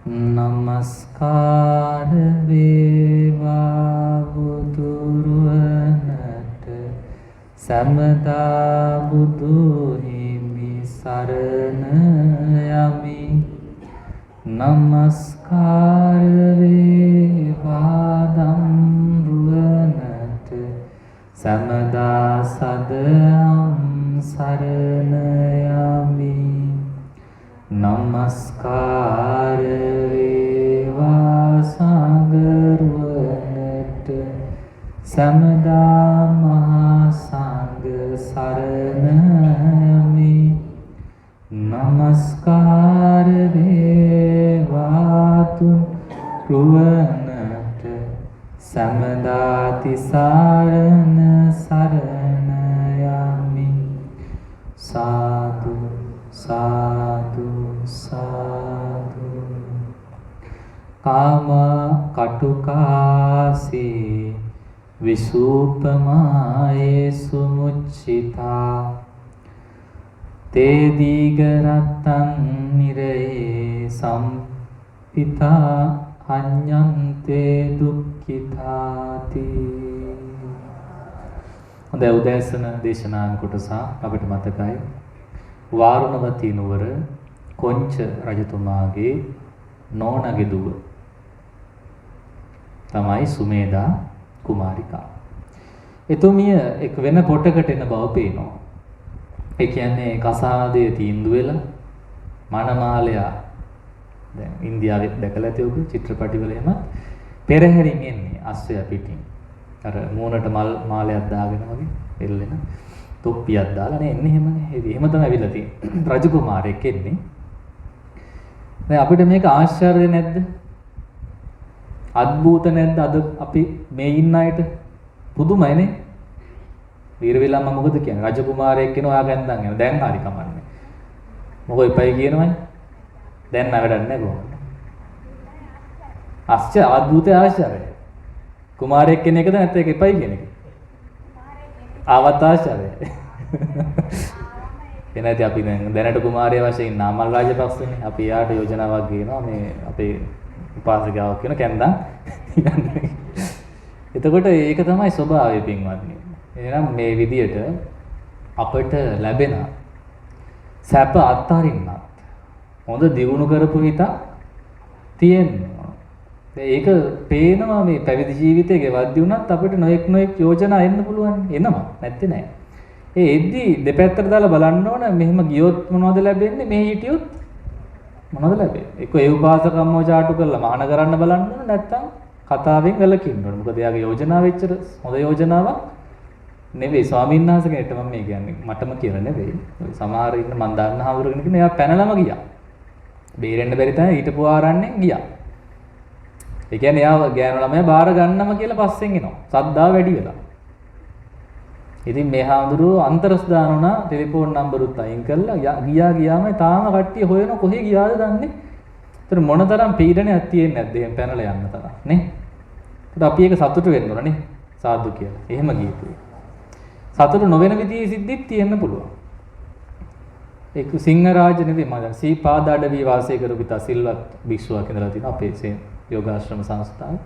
නමස්කාර වේවා බුදුරුවනට සමදා බුදු හිමි සරණ යමි. නමස්කාර වේවා ධම්රුවනට සමදා සදම් සරණ යමි. නමස්කාර වේවා සංඝරුවනට සමදා මහා සංඝ සරණ යමි. නමස්කාර වේවා තුන්රුවනට සමදා තිසරණ සරණ යමි. සාදු සාදු සාදු. කාම කටුකාසේ විසූපමායේ සුමුච්චිතා තේ දීගරත්තං නිරේ සම්පිතා අඤ්ඤන්තේ දුක්ඛිතාති. හොඳයි, උදෑසන දේශනා කොටස අපිට මතකයි. වාරුණවතී නුවර කොංච රජතුමාගේ නෝනගේ දුව තමයි සුමේදා කුමාරිකා. එතුමිය එක් වෙන පොටකට එන බව පේනවා. ඒ කියන්නේ කසාදයේ තීන්දුව වෙලා මනමාලයා දැන් ඉන්දියාවේ දැකලා තියෙක චිත්‍රපටිවල එහෙම පෙරහැරින් එන්නේ අස්සය පිටින්. අර මූණට මල් මාලයක් දාගෙන වගේ එල්ලෙන තොප්පියක් දාලා නේ එන්නේ එහෙමනේ. එහෙම තමයි ඇවිල්ලා තියෙන්නේ. රජකුමාරයෙක් එන්නේ. දැන් අපිට මේක ආශ්චර්ය නැද්ද? අద్භූත නැද්ද? අද අපි මේ ඉන්න අයට පුදුමයිනේ. වීරවිලා මම මොකද කියන්නේ? රජකුමාරයෙක් කෙනා ඔයා ගැන්දන් යන. දැන් හරි කමන්නේ. මොකෝ එපයි කියනවනේ. දැන් නැවඩන්නේ නැහැ කොහොමද? ආශ්චර්ය අద్භූත ආශ්චර්ය. කුමාරයෙක් කෙනෙක් එකද නැත්නම් ඒක එපයි කියන එක? ආවතාචාරය. එනදී අපි දැනට කුමාරය වශයෙන් නාමල් රාජපක්ෂනේ. අපි යාට යෝජනාවක් ගේනවා මේ අපේ උපාසකාවක් කියන කැන්දන් යන්නේ. එතකොට ඒක තමයි ස්වභාවය පින්වත්නි. එහෙනම් මේ විදියට අපට ලැබෙන සැප අත්හරින්නත් හොඳ දියුණු කරපු හිත තියෙනවා. ඒක පේනවා මේ පැවිදි ජීවිතයේ ගෙවද්දි උනත් අපිට නොඑක් යෝජනා එන්න පුළුවන්. එනවා නැත්තේ නෑ. ඒ එද්දි දෙපැත්තට දාලා බලන්න ඕන මෙහෙම ගියොත් මොනවද ලැබෙන්නේ? මේ හිටියොත් මොනවද ලැබෙන්නේ? ඒක ඒ උපාසකම්මෝ චාටු කරලා මහාන කරන්න බලන්න ඕන නැත්තම් කතාවෙන් වැළකින්න ඕන. මොකද එයාගේ යෝජනාව එච්චර හොඳ යෝජනාවක් නෙවෙයි. ස්වාමීන් වහන්සේ කෙනෙක්ට මම මේ කියන්නේ මටම කියලා නෙවෙයි. සමහර ඉන්න මන් දන්න හවුරුගෙන කියන එයා පැනලම ගියා. බේරෙන්න බැරි තැන ඊටපු ආරන්නේ ගියා. ඒ කියන්නේ යාව ගෑනු ළමයා බාර ගන්නම කියලා පස්සෙන් එනවා. සද්දා වැඩි වෙලා. ඉතින් මේ හාමුදුරුවෝ අන්තරස් දානවා ටෙලිෆෝන් නම්බරුත් අයින් කරලා ගියාම තාම කට්ටිය හොයන කොහෙ ගියාද දන්නේ. ඒතර මොනතරම් පීඩනයක් තියෙන්නේ නැද්ද එහෙම පැනලා යන්න තරම් නේ. ඒත් අපි ඒක සතුටු වෙන්න ඕන නේ. සාදු කියලා. එහෙම ගියපුයි. සතුටු නොවන විදිහේ සිද්ධිත් තියෙන්න පුළුවන්. ඒක සිංහරාජ නෙවෙයි මම සීපාදාඩවි වාසය කරපු පිතා සිල්වත් භික්ෂුවක් ඉඳලා තිනවා අපේ යෝගාශ්‍රම සංස්ථාවේ.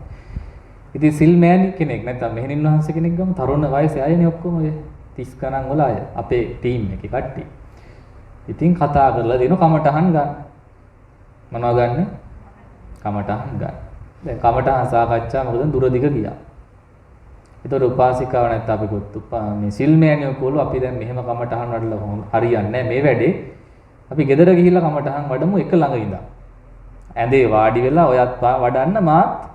ඉතින් සිල් මෑණි කෙනෙක් නැත්නම් මෙහෙණින් වහන්සේ කෙනෙක් ගම තරුණ වයසේ අයනේ ඔක්කොම ඔය 30 ගණන් වල අය අපේ ටීම් එකේ කට්ටිය. ඉතින් කතා කරලා දෙන කමටහන් ගන්න. මොනවා ගන්න? කමටහන් ගන්න. දැන් කමටහන් සාකච්ඡා මොකද දුර දිග ගියා. ඒතර උපාසිකාව නැත්නම් අපි ගොත් මේ සිල් මෑණියෝ කෝල අපි දැන් මෙහෙම කමටහන් වඩලා හරියන්නේ නැහැ මේ වැඩේ. අපි ගෙදර ගිහිල්ලා කමටහන් වඩමු එක ළඟ ඉඳන්. ඇඳේ වාඩි වෙලා ඔයත් වඩන්න මාත්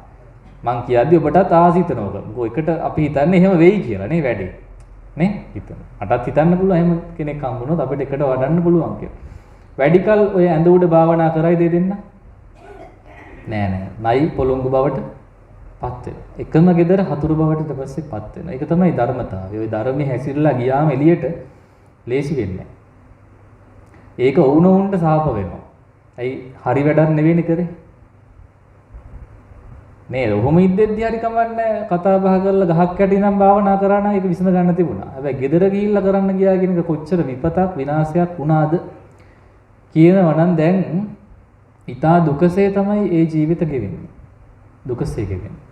මං කියද්දි ඔබටත් ආසිතනවක. මොකෝ එකට අපි හිතන්නේ එහෙම වෙයි කියලා නේ වැඩේ. නේ? හිතන්න. අටත් හිතන්න පුළුවන් එහෙම කෙනෙක් හම්බුනොත් අපිට එකට වඩන්න පුළුවන් කියලා. වැඩිකල් ඔය ඇඳ උඩ භාවනා කරයිද දෙන්න? නෑ. නයි පොළොංගු බවට පත් වෙනවා. එකම ගෙදර හතුරු බවට ඊට පස්සේ පත් වෙනවා. ඒක තමයි ධර්මතාවය. ওই ධර්මයේ හැසිරලා ගියාම එළියට ලේසි වෙන්නේ නෑ. ඒක වුණොන්ට සාප වෙනවා. ඇයි හරි වැඩක් නෙවෙයිනේ කරේ. නේද? ඔහොම ඉද්දෙද්දි හරි කමන්නේ කතා බහ කරලා ගහක් යට ඉඳන් භාවනා කරා නම් ඒක විසඳ ගන්න තිබුණා. හැබැයි ගෙදර ගිහිල්ලා කරන්න ගියා කියන එක කොච්චර විපතක් විනාශයක් වුණාද කියනවා නම් දැන් ඊතා දුකසේ තමයි ඒ ජීවිත ගෙවෙන්නේ. දුකසේ ගෙවෙන්නේ.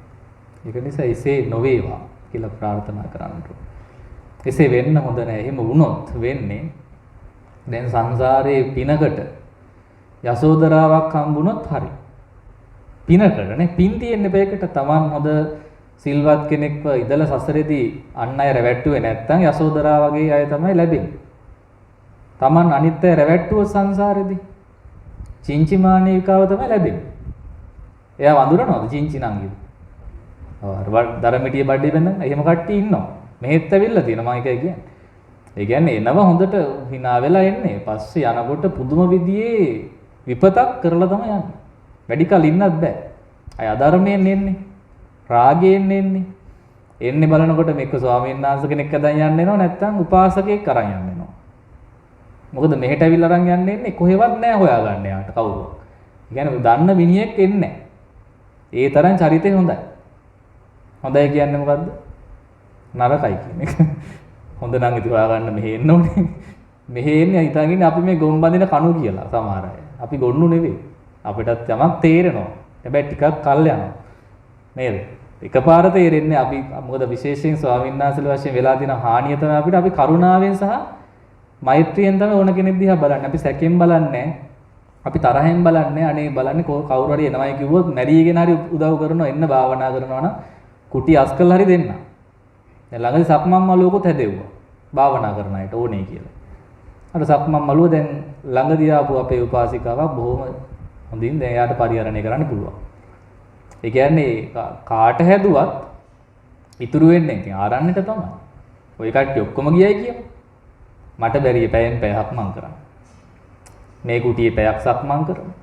ඒක නිසා එසේ නොවේවා කියලා ප්‍රාර්ථනා කරන්න ඕනේ. එසේ වෙන්න හොඳ නැහැ. එහෙම වුණොත් වෙන්නේ දැන් සංසාරයේ පිනකට යසෝදරාවක් හම්බුනොත් හරි. පිනකටනේ පින් තියෙන්න බෑකට තමන් හොඳ සිල්වත් කෙනෙක්ව ඉඳලා සසරේදී අන් අය රැවට්ටුවේ නැත්නම් යසෝදරා වගේ අය තමයි ලැබෙන්නේ. තමන් අනිත් අය රැවට්ටුව සංසාරේදී චින්චිමානී විකාව තමයි ලැබෙන්නේ. එයා වඳුරනවද චින්චි නංගි? දරමිටිය බඩේ බඳන් එහෙම කට්ටිය ඉන්නවා. මෙහෙත් ඇවිල්ලා තියෙනවා මම එකයි කියන්නේ. ඒ කියන්නේ එනවා හොඳට hina වෙලා එන්නේ. පස්සේ යනකොට පුදුම විදිහේ විපතක් කරලා තමයි යන්නේ. වැඩි කල ඉන්නත් බෑ. අය අධර්මයෙන් එන්නේ. රාගයෙන් එන්නේ. එන්නේ බලනකොට මේක ස්වාමීන් වහන්සේ කෙනෙක් අදන් යන්න එනවා නැත්නම් උපාසකෙක් අරන් යන්න එනවා. මොකද මෙහෙට ඇවිල්ලා අරන් යන්න එන්නේ කොහෙවත් නෑ හොයාගන්න යාට කවුරුවක්. ඒ කියන්නේ දන්න මිනිහෙක් එන්නේ නෑ. ඒ තරම් චරිතය හොඳයි. හොඳයි කියන්නේ මොකද්ද? නරකයි කියන එක. හොඳ නම් ඉතින් හොයාගන්න මෙහෙ එන්න ඕනේ. මෙහෙ එන්නේ හිතාගෙන අපි මේ ගොම් බඳින කණු කියලා සමහර අය. අපි ගොන්නු නෙවෙයි. අපිටත් යමක් තේරෙනවා. හැබැයි ටිකක් කල් යනවා. නේද? එකපාර තේරෙන්නේ අපි මොකද විශේෂයෙන් ස්වාමීන් වහන්සේලා වශයෙන් වෙලා තියෙන හානිය තමයි අපිට අපි කරුණාවෙන් සහ මෛත්‍රියෙන් තමයි ඕන කෙනෙක් දිහා බලන්නේ. අපි සැකෙන් බලන්නේ අපි තරහෙන් බලන්නේ. අනේ බලන්නේ කවුරු හරි එනවයි කිව්වොත් මැරීගෙන හරි උදව් කරනවා එන්න භාවනා කරනවා නම් කුටි අස්කල් හරි දෙන්න. දැන් ළඟදී සක්මන් මළුවකුත් හැදෙව්වා. භාවනා කරන අයට ඕනේ කියලා. අර සක්මන් මළුව දැන් ළඟදී ආපු අපේ උපාසිකාවක් බොහොම හොඳින් දැන් එයාට පරිහරණය කරන්න පුළුවන්. ඒ කියන්නේ කාට හැදුවත් ඉතුරු වෙන්නේ ඉතින් ආරන්නේට තමයි. ওই කට්ටිය ඔක්කොම ගියයි කියමු. මට බැරිය පැයෙන් පැයක් මං කරන්න. මේ කුටියේ පැයක් සක්මන් කරමු.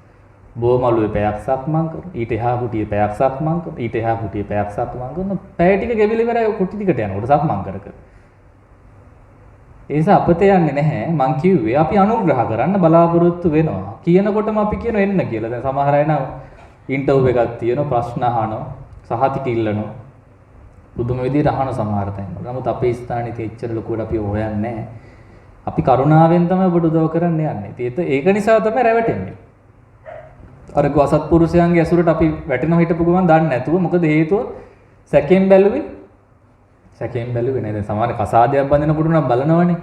බෝමළුවේ පැයක් සක්මන් කරමු. ඊට එහා කුටියේ පැයක් සක්මන් කරමු. ඊට එහා කුටියේ පැයක් සක්මන් කරමු. පැය ටික ගෙවිලි ඉවරයි කුටි ටිකට යනකොට සක්මන් කර කර. ඒ නිසා අපතේ යන්නේ නැහැ. මං කිව්වේ අපි අනුග්‍රහ කරන්න බලාපොරොත්තු වෙනවා. කියනකොටම අපි කියන එන්න කියලා. දැන් සමහර අය නම් ඉන්ටර්වයුව එකක් තියෙනවා ප්‍රශ්න අහනවා සහතික ඉල්ලනවා. බුදුම විදිහට අහන සමහර තැන්වල. නමුත් අපේ ස්ථානෙට එච්චර ලොකුවට අපි හොයන්නේ නැහැ. අපි කරුණාවෙන් තමයි ඔබට උදව් කරන්න යන්නේ. ඒක නිසා තමයි රැවටෙන්නේ. අර අසත්පුරුෂයන්ගේ ඇසුරට අපි වැටෙනව හිටපු ගමන් දන්නේ නැතුව මොකද හේතුව සැකෙන් බැලුවේ නේද? සමහර කසාදයක් බඳිනකොට නම් බලනවනේ.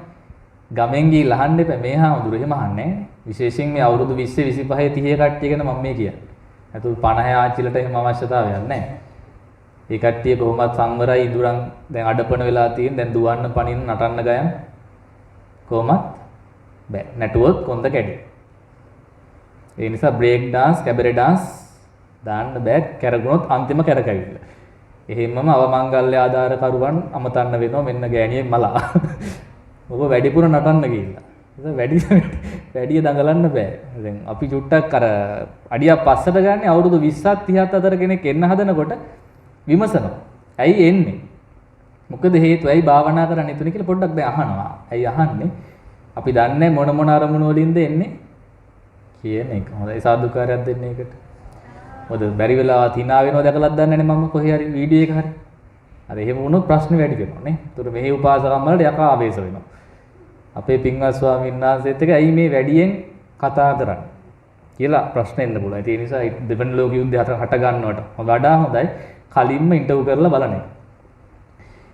ගමෙන් ගිහිල්ලා අහන්න එපා මේ හාමුදුරු එහෙම අහන්නේ. විශේෂයෙන් මේ අවුරුදු 20 25 30 කට්ටිය ගැන මම මේ කියන්නේ. නැතු 50 ආච්චිලට එහෙම අවශ්‍යතාවයක් නැහැ. ඒ කට්ටිය කොහොමත් සංවරයි ඉදුරන් දැන් අඩපණ වෙලා තියෙන දැන් දුවන්න පනින්න නටන්න ගයන් කොහොමත් බෑ. නැටුවොත් කොන්ද කැඩේ. ඒ නිසා බ්‍රේක් dance, කැබරේ dance දාන්න බෑ. කැරගුණොත් අන්තිම කැරකැවිල්ල. එහෙමම අවමංගල්‍ය ආධාර කරුවන් අමතන්න වෙනවා මෙන්න ගෑණියෙක් මලා. ඔබ වැඩිපුර නටන්න ගිහිල්ලා. ඒක වැඩි දඟලන්න බෑ. දැන් අපි චුට්ටක් අර අඩියක් පස්සට ගන්න අවුරුදු 20ක් 30ක් අතර කෙනෙක් එන්න හදනකොට විමසනවා. ඇයි එන්නේ? මොකද හේතුව? ඇයි භාවනා කරන්න ඉතුනේ කියලා පොඩ්ඩක් දැන් අහනවා. ඇයි අහන්නේ? අපි දන්නේ මොන අරමුණු වලින්ද එන්නේ කියන එක. හොඳයි සාදුකාරයක් දෙන්න ඒකට. මොකද බැරි වෙලාවත් hina වෙනවා දැකලත් දන්නේ නැහැ මම කොහේ හරි වීඩියෝ එක හරි. අර එහෙම වුණොත් ප්‍රශ්න වැඩි වෙනවා නේ. ඒතර මෙහි උපාසකම් වලට යකා ආවේශ වෙනවා. අපේ පින්වත් ස්වාමීන් වහන්සේත් එක්ක ඇයි මේ වැඩියෙන් කතා කරන්නේ කියලා ප්‍රශ්න එන්න පුළුවන්. ඒ නිසා දෙවන ලෝක යුද්ධය හට ගන්නවට වඩා හොඳයි කලින්ම ඉන්ටර්වයුව කරලා බලන එක.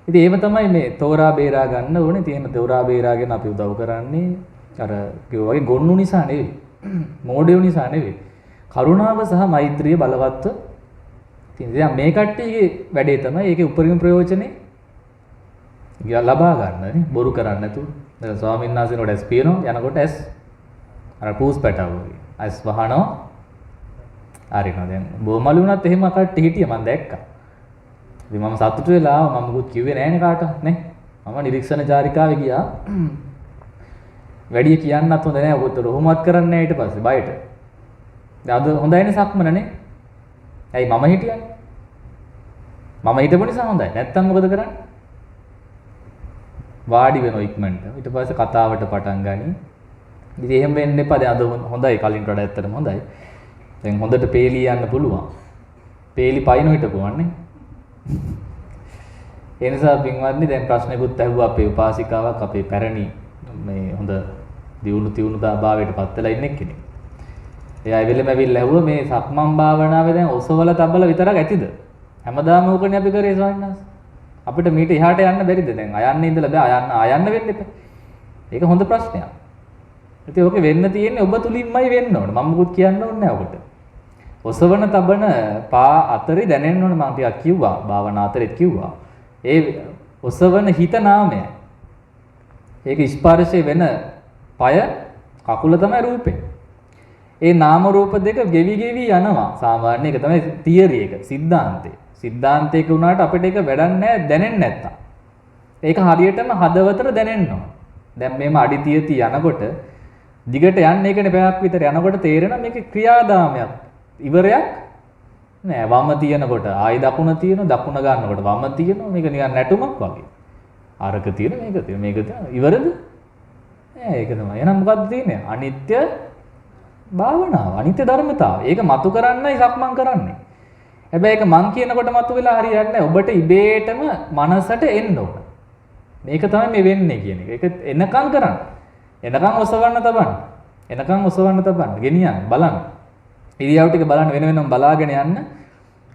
ඉතින් ඒව තමයි මේ තෝරා බේරා ගන්න ඕනේ. තියෙන තෝරා බේරාගෙන අපි උදව් කරන්නේ අර කිව්වා වගේ ගොන්නු නිසා නෙවෙයි. මෝඩයෝ නිසා නෙවෙයි. කරුණාව සහ මෛත්‍රිය බලවත්ව තියෙනවා. මේ කට්ටියගේ වැඩේ තමයි ඒකේ උපරිම ප්‍රයෝජනේ ලබා ගන්න නේ. බොරු කරන්නේ නැතුව. දැන් ස්වාමීන් වහන්සේනෝට ඇස් පියනවා යනකොට ඇස් අර පූස් පැටව වගේ. ඇස් වහනවා. හරිනවා. දැන් බොමලු වුණත් එහෙම කට්ටිය හිටියා මම දැක්කා. ඉතින් මම සතුටු වෙලා මම මොකුත් කිව්වේ නෑනේ කාටවත් නේ. මම නිරීක්ෂණ චාරිකාවේ ගියා. වැඩි කියන්නත් හොඳ නෑ. ඔබත් රොහොමත් කරන්නේ නෑ ඊට පස්සේ බයට. දැන් අද හොඳයිනේ සක්මනනේ. ඇයි මම හිටියන්නේ? මම හිටපු නිසා හොඳයි. නැත්තම් මොකද කරන්නේ? වාඩි වෙනවා ඉක්මනට. ඊට පස්සේ කතාවට පටන් ගනි. ඉතින් එහෙම වෙන්න එපා. දැන් අද හොඳයි කලින්ට වඩා ඇත්තටම හොඳයි. දැන් හොඳට පේලී යන්න පුළුවන්. පේලි පයින් හිටපුවන්නේ. ඒ නිසා පින්වත්නි දැන් ප්‍රශ්නෙකුත් ඇහුවා අපේ උපාසිකාවක් අපේ පැරණි මේ හොඳ දියුණු භාවයට පත් වෙලා ඉන්න කෙනෙක්. එයා ඇවිල්ලා මැවිල්ලා ඇහුවා මේ සක්මන් භාවනාවේ දැන් ඔසවල තබල විතරක් ඇතිද? හැමදාම ඕකනේ අපි කරේ ස්වාමීන් වහන්සේ. අපිට මීට එහාට යන්න බැරිද දැන්? අයන්න ඉඳලා බෑ අයන්න වෙන්න එපා. ඒක හොඳ ප්‍රශ්නයක්. ඉතින් ඕකේ වෙන්න තියෙන්නේ ඔබ තුලින්මයි වෙන්න ඕනේ. මම මුකුත් කියන්න ඕනේ නැහැ ඔබට. ඔසවන තබන පා අතරේ දැනෙන්න ඕනේ මම ටිකක් කිව්වා. භාවනා අතරේ කිව්වා. ඒ ඔසවන හිත නාමය. ඒක ස්පර්ශය වෙන পায় කකුල තමයි රූපේ. ඒ නාම රූප දෙක ගෙවි ගෙවි යනවා. සාමාන්‍ය එක තමයි තියරි එක, සිද්ධාන්තය. සිද්ධාන්තයක වුණාට අපිට ඒක වැඩක් නැහැ දැනෙන්නේ නැත්තම්. ඒක හරියටම හදවතට දැනෙන්න ඕන. දැන් මේම අඩි 30 යනකොට දිගට යන්නේ ඒකනේ පැයක් විතර යනකොට තේරෙනවා මේකේ ක්‍රියාදාමයක්. ඉවරයක් නෑ. වම තියනකොට ආයි දකුණ තියෙනවා, දකුණ ගන්නකොට වම තියෙනවා. මේක නිකන් නැටුමක් වගේ. අරක තියෙන මේක තියෙන මේක තියෙන ඉවරද? නෑ ඒක තමයි. එහෙනම් මොකද්ද තියෙන්නේ? අනිත්‍ය භාවනාව, අනිත්‍ය ධර්මතාව. ඒක මතු කරන්නයි සක්මන් කරන්නේ. හැබැයි ඒක මං කියනකොට මතු වෙලා හරියන්නේ නැහැ. ඔබට ඉබේටම මනසට එන්න ඕන. මේක තමයි මේ වෙන්නේ කියන එක. ඒක එනකන් කරන්න. එනකන් ඔසවන්න තබන්න. එනකන් ඔසවන්න තබන්න. ගෙනියන්න බලන්න. ඉරියව් ටික බලන්න වෙන වෙනම බලාගෙන යන්න.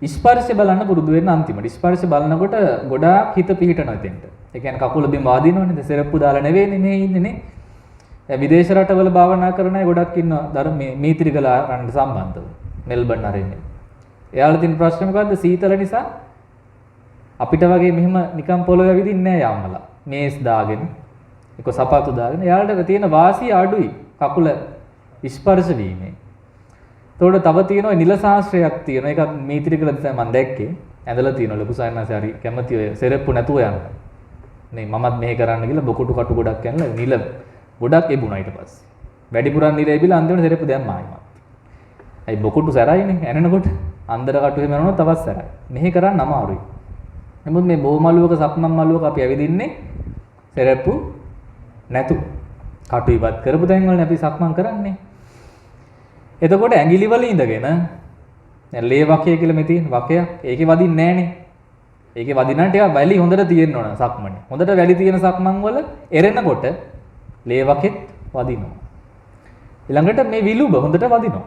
ස්පර්ශය බලන්න පුරුදු වෙන්න අන්තිමට. ස්පර්ශය බලනකොට ගොඩාක් හිත පිහිටනවා එතෙන්ට. ඒ කියන්නේ කකුල බිම වාදිනවනේ. සෙරප්පු දාලා නෙවෙයිනේ මේ ඉන්නේ නේ. විදේශ රටවල භාවනා කරන අය ගොඩක් ඉන්නවා. මේ මීත්‍රිගල රණ්ඩ සම්බන්ධව. මෙල්බන් අරෙන්නේ. එයාලා තියෙන ප්‍රශ්නේ මොකද්ද? සීතල නිසා අපිට වගේ මෙහෙම නිකන් පොළොවේ ඇවිදින්නේ නැහැ යාමලා. මේස් දාගෙන, එක සපත්තු දාගෙන. එයාලට තියෙන වාසිය අඩුයි කකුල ස්පර්ශ වීමේ. ඒතකොට තව තියෙනවා නිල ශාස්ත්‍රයක් තියෙනවා. ඒක මීත්‍රිගල තමයි මම දැක්කේ. ඇඳලා තියෙනවා ලොකු සයන්නාසේ හරි කැමති ඔය සෙරප්පු නැතුව යන්න. නේ මමත් මෙහෙ කරන්න ගිහලා බොකුටු කටු ගොඩක් යනලා නිල ගොඩක් එබුණා ඊට පස්සේ. වැඩිපුරන් නිල එබිලා අන්තිමට සෙරප්පු දැම්මා ආයිමත්. අයි බොකුටු සැරයිනේ ඇනෙනකොට අන්දර කටු එහෙම යනකොට තවත් සැරයි. මෙහෙ කරන්න අමාරුයි. නමුත් මේ බෝ මළුවක සක්මන් මළුවක අපි ඇවිදින්නේ සෙරප්පු නැතු. කටු ඉවත් කරපු තැන් වලනේ අපි සක්මන් කරන්නේ. එතකොට ඇඟිලි වල ඉඳගෙන දැන් ලේ වකය කියලා මේ තියෙන වකයක්. ඒකේ වදින්නේ නැහනේ. ඒකේ වදිනා ටික වැලි හොඳට තියෙන්න ඕන සක්මනේ. හොඳට වැලි තියෙන සක්මන් වල එරෙනකොට ලේ වකෙත් වදිනවා. ඊළඟට මේ විලුඹ හොඳට වදිනවා.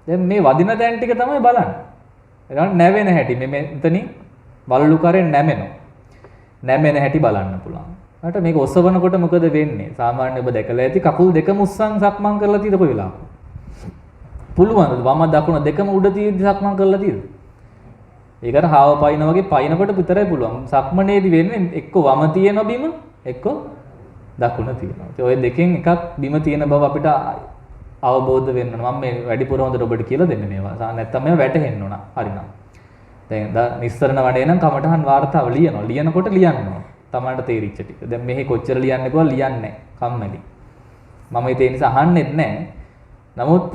දැන් මේ වදින තැන් ටික තමයි බලන්න. ඊළඟට නැවෙන හැටි මේ මෙතනින් වලලු කරෙන් නැමෙනවා. නැමෙන හැටි බලන්න පුළුවන්. ඊට මේක ඔසවනකොට මොකද වෙන්නේ? සාමාන්‍ය ඔබ දැකලා ඇති කකුල් දෙකම උස්සන් සක්මන් කරලා තියෙද කොයි වෙලාවක? පුළුවන්ද? වම දකුණ දෙකම උඩ තියෙද්දි සක්මන් කරලා තියෙද? ඒකට හාව පයින්න වගේ පයින්නකොට විතරයි පුළුවන්. සක්මනේදී වෙන්නේ එක්ක වම තියෙන බිම එක්ක දකුණ තියෙනවා. ඒ ඔය දෙකෙන් එකක් බිම තියෙන බව අපිට අවබෝධ වෙන්න ඕන. මම මේ වැඩිපුර හොඳට ඔබට කියලා දෙන්නේ මේවා. නැත්තම් මේවා වැටහෙන්න ඕන. හරිනම්. දැන් නිස්සරණ වඩේ නම් කමටහන් වාර්තාව ලියනවා. ලියනකොට ලියන්න ඕන. තමන්ට තේරිච්ච ටික. දැන් මෙහි කොච්චර ලියන්නේ කොහොම ලියන්නේ නැහැ. කම්මැලි. මම ඒ නිසා අහන්නෙත් නැහැ. නමුත්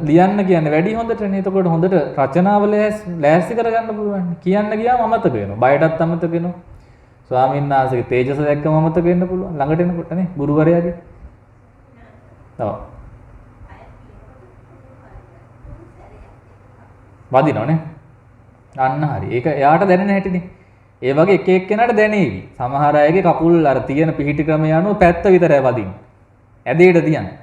ලියන්න කියන්නේ වැඩි හොඳටනේ. එතකොට හොඳට රචනාව ලෑස්ති කරගන්න පුළුවන්. කියන්න ගියාම අමතක වෙනවා. බයටත් අමතක වෙනවා. ස්වාමීන් වහන්සේගේ තේජස දැක්කම අමතක වෙන්න පුළුවන්. ළඟට එනකොට නේ ගුරුවරයාගේ. තව. වදිනවනේ. අන්න හරි. ඒක එයාට දැනෙන හැටිනේ. ඒ වගේ එක එක්කෙනාට දැනේවි. සමහර අයගේ කකුල් අර තියෙන පිහිටි ක්‍රමය අනුව පැත්ත විතරයි වදින්නේ. ඇදේට තියන්නේ.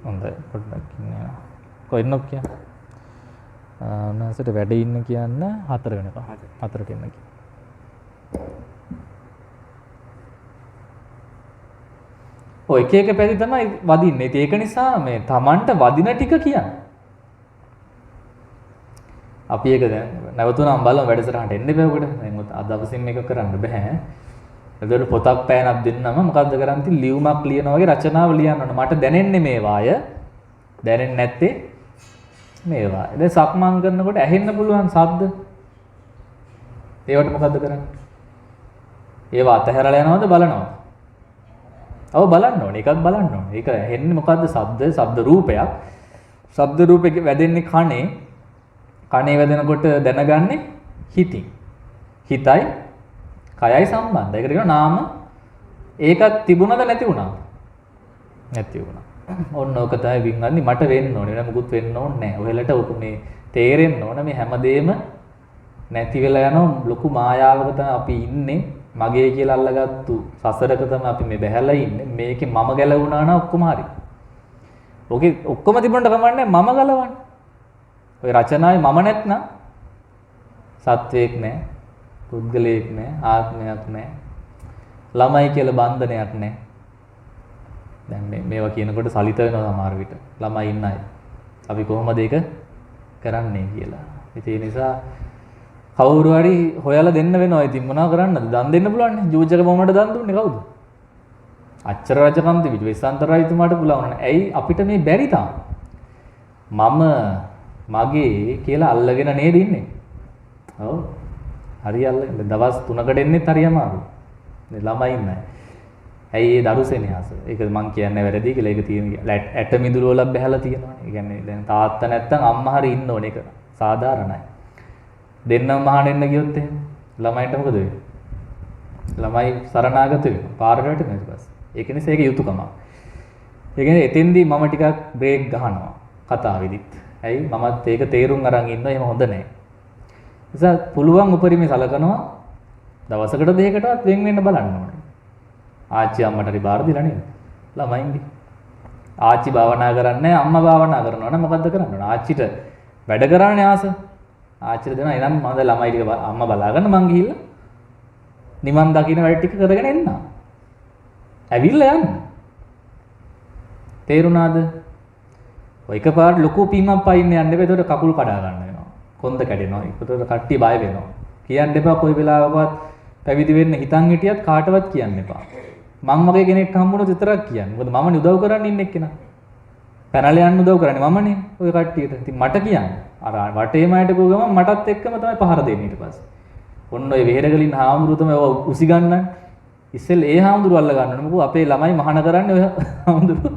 හොඳයි පොඩ්ඩක් ඉන්න. කොහෙන්ද කියන්නේ? උන්වහන්සේට වැඩ ඉන්න කියන්න 4 වෙනකම්. 4ට එන්න කියන්න. ඔය එක එක පැති තමයි වදින්නේ. ඒක නිසා මේ Tamanට වදින ටික කියන්නේ. අපි ඒක දැන් නැවතුණාම බලමු වැඩසටහනට එන්න බෑ ඔකට. දැන් අද දවසින් මේක කරන්න බෑ. එතකොට පොතක් පෑනක් දෙන්නම මොකද්ද කරන්නේ? ඉතින් ලියුමක් ලියනවා වගේ රචනාව ලියන්න ඕන. මට දැනෙන්නේ මේවාය. දැනෙන්නේ නැත්තේ මේවා. දැන් සක්මන් කරනකොට ඇහෙන්න පුළුවන් ශබ්ද. ඒවට මොකද්ද කරන්නේ? ඒවා අතහැරලා යනවද බලනවද? ඔව් බලන්න ඕනේ. ඒකත් බලන්න ඕනේ. ඒක ඇහෙන්නේ මොකද්ද? ශබ්ද රූපයක්. ශබ්ද රූපෙක වැදෙන්නේ කනේ. කනේ වැදෙනකොට දැනගන්නේ හිතින්. හිතයි කයයි සම්බන්ධයි. ඒකට කියනවා නාම. ඒකත් තිබුණද නැති වුණාද? නැති වුණා. ඔන්න ඕක තමයි වින්ගන්නේ මට වෙන්න ඕනේ. වෙන මොකුත් වෙන්න ඕනේ නැහැ. ඔයලට ඔක මේ තේරෙන්න ඕන මේ හැමදේම නැති වෙලා යන ලොකු මායාවක තමයි අපි ඉන්නේ. මගේ කියලා අල්ලගත්තු සසරක තමයි අපි මේ බැහැලා ඉන්නේ. මේකේ මම ගැලවුණා නම් ඔක්කොම හරි. ඕකේ ඔක්කොම තිබුණට කමන්නේ මම ගලවන්නේ. ඔය රචනාවේ මම නැත්නම් සත්වයක් නැහැ, පුද්ගලයෙක් නැහැ, ආත්මයක් නැහැ. ළමයි කියලා බන්ධනයක් නැහැ. දැන් මේවා කියනකොට සලිත වෙනවා සමහර විට. ළමයි ඉන්න අය. අපි කොහොමද ඒක කරන්නේ කියලා. ඉතින් ඒ නිසා කවුරු හරි හොයලා දෙන්න වෙනවා. ඉතින් මොනව කරන්නද? දන් දෙන්න පුළුවන් නේ. ජෝර්ජ් එක මොමඩ දන් දුන්නේ කවුද? අච්චර රජකම් තිබිච්ච වෙස්සන්තර රජතුමාට පුළුවන් නේ. ඇයි අපිට මේ බැරි තාම? මම මගේ කියලා අල්ලගෙන නේද ඉන්නේ. ඔව්. හරි අල්ලගෙන දවස් 3කට එන්නෙත් හරි අමාරුයි. මේ ළමයි ඉන්නේ. ඇයි ඒ දරුසෙනෙහස? ඒක මං කියන්නේ වැරදි කියලා. ඒක තියෙන ඇට මිදුළු වල බහැලා තියෙනවානේ. ඒ කියන්නේ දැන් තාත්තා නැත්තම් අම්මා හරි ඉන්න ඕනේ. ඒක සාධාරණයි. දෙන්නම මහාන එන්න ගියොත් එහෙම ළමයින්ට මොකද වෙන්නේ? ළමයි සරණාගත වෙනවා. පාරට වැටෙනවා ඊට පස්සේ. ඒක නිසා ඒක යුතුයකම. ඒ කියන්නේ එතෙන්දී මම ටිකක් බ්‍රේක් ගහනවා කතාවෙදිත්. ඇයි මමත් ඒක තේරුම් අරන් ඉන්නවා. එහෙම හොඳ නැහැ. නිසා පුළුවන් උපරිමේ සලකනවා දවසකට දෙකකටවත් වෙන් වෙන්න බලන්න ඕනේ. ආච්චි අම්මට හරි බාර දීලා නේද? ළමයින්ගේ. ආච්චි භාවනා කරන්නේ අම්මා භාවනා කරනවා නම් මොකද්ද කරන්න ඕන? ආච්චිට වැඩ කරන්නේ ආස. ආච්චිට දෙනවා එනම් මම ළමයි ටික අම්මා බලාගන්න මං ගිහිල්ලා නිවන් දකින්න වැඩ ටික කරගෙන එන්න. ඇවිල්ලා යන්න. තේරුණාද? ඔය එකපාරට ලොකු පීමක් පයින්න යන්න එපා. ඒකට කකුල් කඩා ගන්න වෙනවා. කොන්ද කැඩෙනවා. ඒකට කට්ටිය බය වෙනවා. කියන්න එපා කොයි වෙලාවකවත් පැවිදි වෙන්න හිතන් හිටියත් කාටවත් කියන්න එපා. මං වගේ කෙනෙක් හම්බුනොත් විතරක් කියන්න. මොකද මමනේ උදව් කරන්න ඉන්න එක්කෙනා. පැනලා යන්න උදව් කරන්නේ මමනේ ඔය කට්ටියට. ඉතින් මට කියන්න. අර වටේම අයට ගෝ ගමන් මටත් එක්කම තමයි පහර දෙන්නේ ඊට පස්සේ. ඔන්න ඔය වෙහෙරගලින් හාමුදුරුවෝ තමයි ඔය උසි ගන්නන්නේ. ඉස්සෙල් ඒ හාමුදුරුවෝ අල්ල ගන්නවනේ. මොකද අපේ ළමයි මහාන කරන්නේ ඔය හාමුදුරුවෝ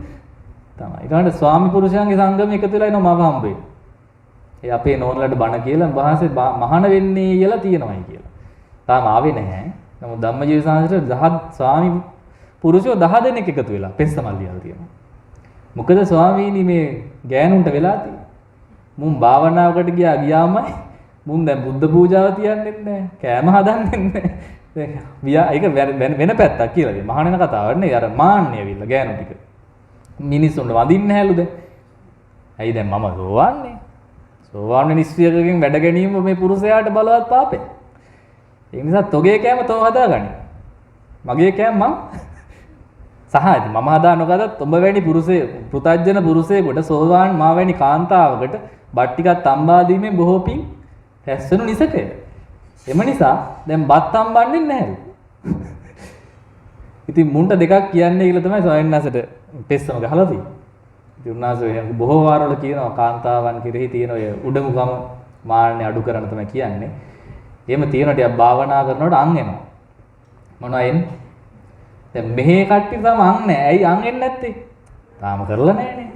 තමයි. ඊට ස්වාමි පුරුෂයන්ගේ සංගම එකතු වෙලා එනවා මම හම්බෙන්නේ. ඒ අපේ නෝනලට බණ කියලා වහන්සේ මහාන වෙන්නේ කියලා තියෙනවායි කියලා. තාම ආවේ නැහැ. නමුත් ධම්මජීව සාංශයට 10 ස්වාමි පුරුෂයෝ 10 දෙනෙක් එකතු වෙලා පෙස්සමල් ලියලා තියෙනවා. මොකද ස්වාමීනි මේ ගෑනුන්ට වෙලා තියෙන්නේ. මුන් භාවනාවකට ගියාමයි මුන් දැන් බුද්ධ පූජාව තියන්නෙත් නැහැ. කෑම හදන්නෙත් නැහැ. ඒක වෙන පැත්තක් කියලා දෙන්න. මහානෙන කතාවක් නේ. අර මාන්නේ ඇවිල්ලා ගෑනු ටික. මිනිස්සුන්ට වඳින්නේ නැහැලු දැන්. ඇයි දැන් මම සෝවන්නේ? සෝවාන් නිස්සියකකින් වැඩ ගැනීම මේ පුරුෂයාට බලවත් පාපේ. ඒ නිසා තොගේ කෑම තෝ හදාගනි. මගේ කෑම මම සහායද මම හදා නොගතත් ඔබ වැනි පුරුෂයෙ පෘතජ්ජන පුරුෂයෙකුට සෝවාන් මා වැනි කාන්තාවකට බත් ටිකක් තම්බා දීමෙන් බොහෝ පිං රැස්වෙනු නිසකය. එම නිසා දැන් බත් තම්බන්නේ නැහැ. ඉතින් මුන්ට දෙකක් කියන්නේ කියලා තමයි සොයන්නසට පෙස්සම ගහලා තියෙන්නේ. ඉතින් උන්වහන්සේ බොහෝ වාරවල කියනවා කාන්තාවන් කෙරෙහි තියෙන ඔය උඩමුකම මාන්නේ අඩු කරන්න තමයි කියන්නේ. එහෙම තියෙන ටික භාවනා කරනකොට අං එනවා. මොනවා එන්නේ? දැන් මෙහි කට්ටිය තාම අං නැහැ. ඇයි අං එන්නේ නැත්තේ? තාම කරලා නැහනේ.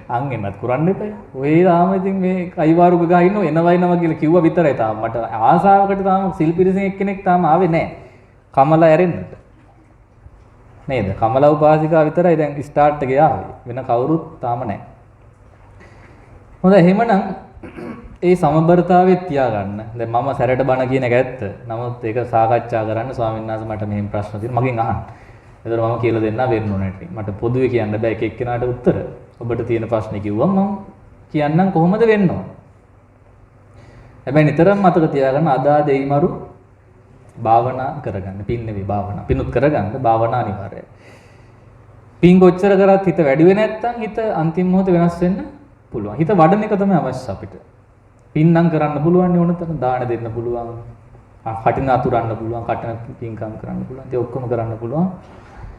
අං එන්නත් කරන්න එපා. ඔය තාම ඉතින් මේ කයිවාරුක ගහ ඉන්නව එනවයිනවා කියලා කිව්වා විතරයි තාම. මට ආසාවකට තාම සිල්පිරිසෙන් එක්කෙනෙක් තාම ආවේ නැහැ. කමලා ඇරෙන්නට. නේද? කමලා උපාසිකා විතරයි දැන් ස්ටාර්ට් එකේ ආවේ. වෙන කවුරුත් තාම නැහැ. හොඳයි එහෙමනම් ඒ සමබරතාවයේ තියාගන්න. දැන් මම සැරට බණ කියන එක ඇත්ත. නමුත් ඒක සාකච්ඡා කරන්න ස්වාමීන් වහන්සේ මට මෙහෙම ප්‍රශ්න තියෙනවා මගෙන් අහන්න. ඒතර මම කියලා දෙන්න වෙන්න ඕනේ නැටි. මට පොදුවේ කියන්න බෑ එක එක්කෙනාට උත්තර. ඔබට තියෙන ප්‍රශ්නේ කිව්වම මම කියන්නම් කොහොමද වෙන්න ඕන. හැබැයි නිතරම මතක තියාගන්න අදා දෙයිමරු භාවනා කරගන්න. පින් නෙවෙයි භාවනා. පිනුත් කරගන්න භාවනා අනිවාර්යයි. පින් කොච්චර කරත් හිත වැඩි වෙන්නේ නැත්නම් හිත අන්තිම මොහොතේ වෙනස් වෙන්න පුළුවන්. හිත වඩන එක තමයි අවශ්‍ය අපිට. පින්නම් කරන්න පුළුවන් නේ ඕනතරම් දාන දෙන්න පුළුවන්. කටින අතුරන්න පුළුවන්, කටන පින්කම් කරන්න පුළුවන්. ඒ ඔක්කොම කරන්න පුළුවන්.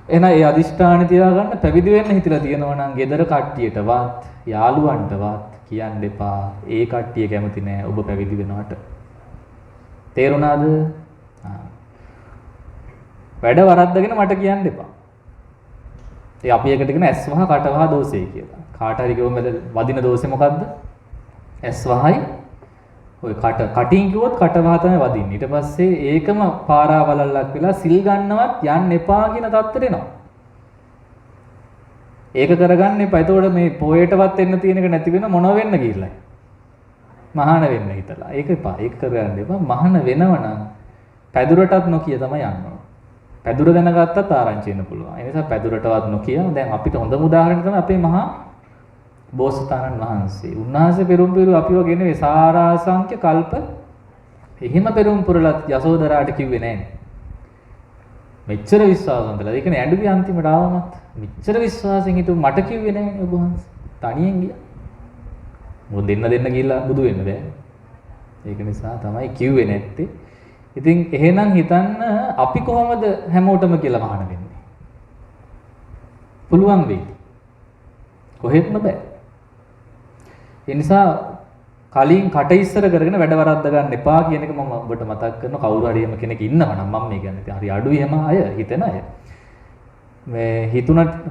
එහෙනම් ඒ අදිෂ්ඨාන තියාගන්න පැවිදි වෙන්න හිතලා තියෙනවා නම් ගෙදර කට්ටියටවත්, යාළුවන්ටවත් කියන්න එපා. ඒ කට්ටිය කැමති නෑ ඔබ පැවිදි වෙනවට. තේරුණාද? වැඩ වරද්දගෙන මට කියන්න එපා. ඒ අපි එකට කියන ඇස් වහ කට වහ දෝෂය කියලා. කාට හරි කිව්වම වදින දෝෂේ මොකද්ද? ඇස් වහයි ඔය කටින් කිව්වොත් කට වහ තමයි වදින්නේ. ඊට පස්සේ ඒකම පාරාවලල්ලක් වෙලා සිල් ගන්නවත් යන්න එපා කියන තත්ත්වෙට එනවා. ඒක කරගන්න එපා. එතකොට මේ පොයටවත් එන්න තියෙන එක නැති වෙන මොනව වෙන්න කියලා. මහාන වෙන්න හිතලා. ඒක එපා. ඒක කරගන්න එපා. මහාන වෙනවනම් පැදුරටත් නොකිය තමයි යන්න ඕන. පැදුර දැනගත්තත් ආරංචි වෙන්න පුළුවන්. ඒ නිසා පැදුරටවත් නොකිය. දැන් අපිට හොඳම උදාහරණය තමයි අපේ මහා බෝසතාණන් වහන්සේ. උන්වහන්සේ පෙරම් පුරු අපි වගේ නෙවෙයි සාරාසංඛ්‍ය කල්ප එහෙම පෙරම් පුරලත් යසෝදරාට කිව්වේ නැහැ. මෙච්චර විශ්වාසවන්තලා. ඒ කියන්නේ ඇඬුවේ අන්තිමට ආවමත් මෙච්චර විශ්වාසයෙන් හිටු මට කිව්වේ නැහැ ඔබ වහන්සේ. තනියෙන් ගියා. මොකද දෙන්න ගිහිල්ලා බුදු වෙන්න බෑ. ඒක නිසා තමයි කිව්වේ නැත්තේ. ඉතින් එහෙනම් හිතන්න අපි කොහොමද හැමෝටම කියලා මහාන වෙන්නේ? පුළුවන් වෙයි. කොහෙත්ම බෑ. ඒ නිසා කලින් කට ඉස්සර කරගෙන වැඩ වරද්ද ගන්න එපා කියන එක මම ඔබට මතක් කරනවා. කවුරු හරි එහෙම කෙනෙක් ඉන්නවා නම් මම මේ කියන්නේ හරි අඩුයි එහෙම අය හිතන අය. මේ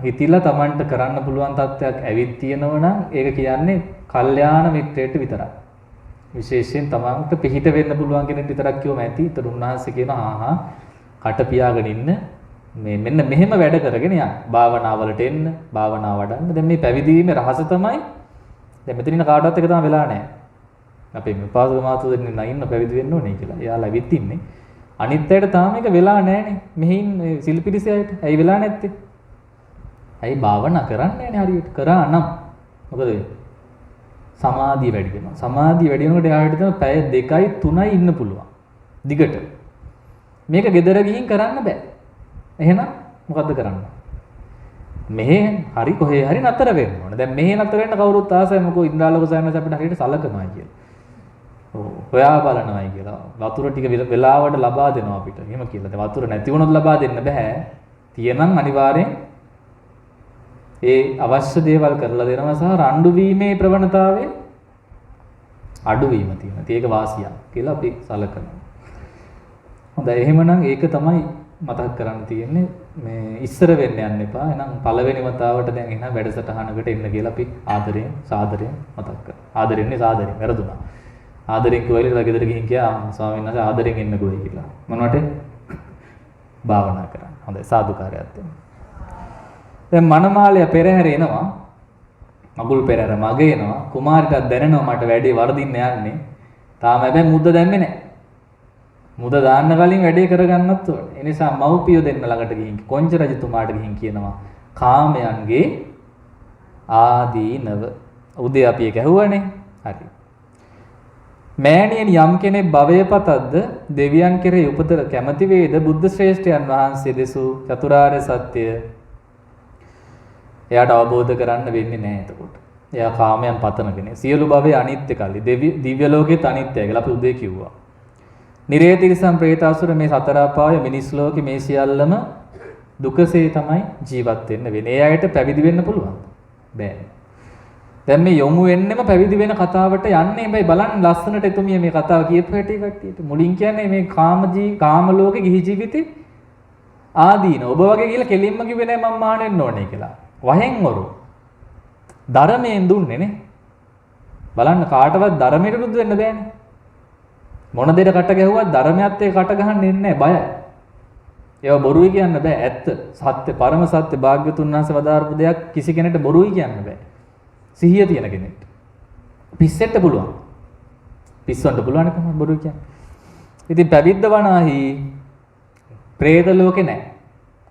හිතිලා Tamanට කරන්න පුළුවන් තත්ත්වයක් ඇවිත් තියෙනවා නම් ඒක කියන්නේ කල්යාණ මිත්‍රයට විතරයි. විශේෂයෙන් Tamanට පිහිට වෙන්න පුළුවන් කෙනෙක් විතරක් කියවම ඇති. ඒතර උන්වහන්සේ කියනවා කට පියාගෙන ඉන්න මේ මෙන්න මෙහෙම වැඩ කරගෙන යන්න. භාවනාවලට එන්න, භාවනාව වඩන්න. දැන් මේ පැවිදි වීමේ රහස තමයි දැන් මෙතන ඉන්න කාටවත් එක තමයි වෙලා නැහැ. අපේ මේ පාසල මාතු දෙන්න ඉන්න පැවිදි වෙන්න ඕනේ කියලා. එයාලා ඇවිත් ඉන්නේ. අනිත් අයට තාම එක වෙලා නැහනේ. මෙහින් සිල්පිරිසයට. ඇයි වෙලා නැත්තේ? ඇයි භාවනා කරන්නේ නැහනේ හරියට. කරා නම් මොකද සමාධිය වැඩි වෙනවා. සමාධිය වැඩි වෙනකොට එයාට තමයි පැය 2යි 3යි ඉන්න පුළුවන්. දිගට. මේක gedara ගිහින් කරන්න බෑ. එහෙනම් මොකද්ද කරන්න? මෙහෙ හරි කොහේ හරි නතර වෙන්න ඕන. දැන් මෙහෙ නතර වෙන්න කවුරුත් ආසයි මොකෝ ඉන්ද්‍රාලෝක සයන්ස් අපිට හරියට සලකනවා කියලා. ඔව් හොයා බලනවායි කියලා. වතුර ටික වෙලාවට ලබා දෙනවා අපිට. එහෙම කියලා. දැන් වතුර නැති වුණොත් ලබා දෙන්න බෑ. තියෙනම් අනිවාර්යෙන් ඒ අවශ්‍ය දේවල් කරලා දෙනවා සහ රණ්ඩු වීමේ ප්‍රවණතාවය අඩු වීම තියෙනවා. ඒක වාසියක් කියලා අපි සලකනවා. හොඳයි එහෙමනම් ඒක තමයි මතක් කරන්න තියෙන්නේ. මේ ඉස්සර වෙන්න යන්න එපා. එහෙනම් පළවෙනි වතාවට දැන් එහෙනම් වැඩසටහනකට එන්න කියලා අපි ආදරයෙන් සාදරයෙන් මතක් කරා. ආදරෙන්නේ සාදරයෙන් වැරදුනා. ආදරෙන් කොයිලද ගෙදර ගිහින් කියා ස්වාමීන් වහන්සේ ආදරෙන් එන්න ගොයි කියලා. මොනවට? භාවනා කරන්න. හොඳයි සාදුකාරයක් දෙන්න. දැන් මනමාලය පෙරහැර එනවා. මගුල් පෙරහැර මග එනවා. කුමාරිටත් දැනෙනවා මට වැඩේ වරදින්න යන්නේ. තාම හැබැයි මුද්ද දැම්මේ නැහැ. මුද දාන්න කලින් වැඩේ කරගන්නත් ඕනේ. ඒ නිසා මව්පියෝ දෙන්න ළඟට ගිහින් කොංච රජතුමාට ගිහින් කියනවා කාමයන්ගේ ආදීනව. උදේ අපි ඒක ඇහුවනේ. හරි. මෑණියනි යම් කෙනෙක් භවයේ පතද්ද දෙවියන් කෙරෙහි උපත කැමැති වේද බුද්ධ ශ්‍රේෂ්ඨයන් වහන්සේ දෙසූ චතුරාර්ය සත්‍ය එයාට අවබෝධ කරන්න වෙන්නේ නැහැ එතකොට. එයා කාමයන් පතන කෙනෙක්. සියලු භවයේ අනිත්‍ය කල්ලි දිව්‍ය ලෝකෙත් අනිත්‍යයි කියලා අපි උදේ කිව්වා. නිරේතිරිසම් ප්‍රේතාසුර මේ සතර අපාය මිනිස් ලෝකෙ මේ සියල්ලම දුකසේ තමයි ජීවත් වෙන්න වෙන්නේ. ඒ අයට පැවිදි වෙන්න පුළුවන්. බෑ. දැන් මේ යොමු වෙන්නෙම පැවිදි වෙන කතාවට යන්නේ. හැබැයි බලන්න ලස්සනට එතුමිය මේ කතාව කියපු හැටි කට්ටියට. මුලින් කියන්නේ මේ කාම ලෝකේ ගිහි ජීවිතේ ආදීන. ඔබ වගේ කියලා කෙලින්ම කිව්වේ නෑ මම මාන වෙන්න ඕනේ කියලා. වහෙන් වරු. ධර්මයෙන් දුන්නේ නේ. බලන්න කාටවත් ධර්මයට රුදු වෙන්න බෑනේ. මොන දෙයකට කට ගැහුවත් ධර්මයත් එක්ක කට ගහන්න එන්නේ නැහැ බයයි. ඒව බොරුයි කියන්න බෑ. ඇත්ත. සත්‍ය පරම සත්‍ය භාග්‍යතුන් වහන්සේ වදාරපු දෙයක් කිසි කෙනෙකුට බොරුයි කියන්න බෑ. සිහිය තියෙන කෙනෙක්ට. පිස්සෙට පුළුවන්. පිස්සොන්ට පුළුවන් කොහොමද බොරුයි කියන්නේ. ඉතින් පැවිද්ද වනාහි പ്രേත ලෝකේ නැහැ.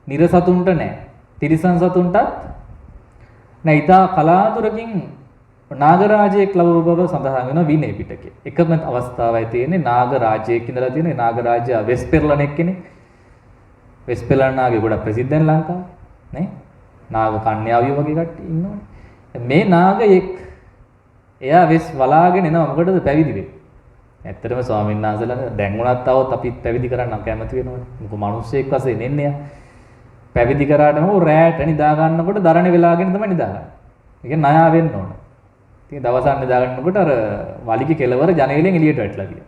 නිරසතුන්ට නැහැ. තිරිසන් සතුන්ටත් නැහැ. ඊට කලාතුරකින් නාගරාජයෙක් ලැබුව බව සඳහන් වෙනවා විනය පිටකේ. එකම අවස්ථාවයි තියෙන්නේ නාගරාජයෙක් ඉඳලා තියෙන නාගරාජයා වෙස්පෙරළන එක්කනේ. වෙස්පෙරළනාගේ ගොඩක් ප්‍රසිද්ධයි ලංකාවේ නේ. නාග කන්‍යාවියෝ වගේ කට්ටිය ඉන්නවනේ. මේ නාගයෙක් එයා වෙස් වලාගෙන එනවා මොකටද පැවිදි වෙන්නේ. ඇත්තටම ස්වාමීන් වහන්සේලා දැන් උනත් આવොත් අපිත් පැවිදි කරන්න කැමති වෙනවනේ. මොකද මිනිස්සෙක් වශයෙන් එන්නේ යා. පැවිදි කරාටම ਉਹ රැට නිදා ගන්නකොට දරණ වෙලාගෙන තමයි නිදා ගන්න. ඒ කියන්නේ ණයා වෙන්න ඕන. ඉතින් දවසක් නිදා ගන්නකොට අර වලිගේ කෙලවර ජනේලෙන් එළියට වැටලා ගියා.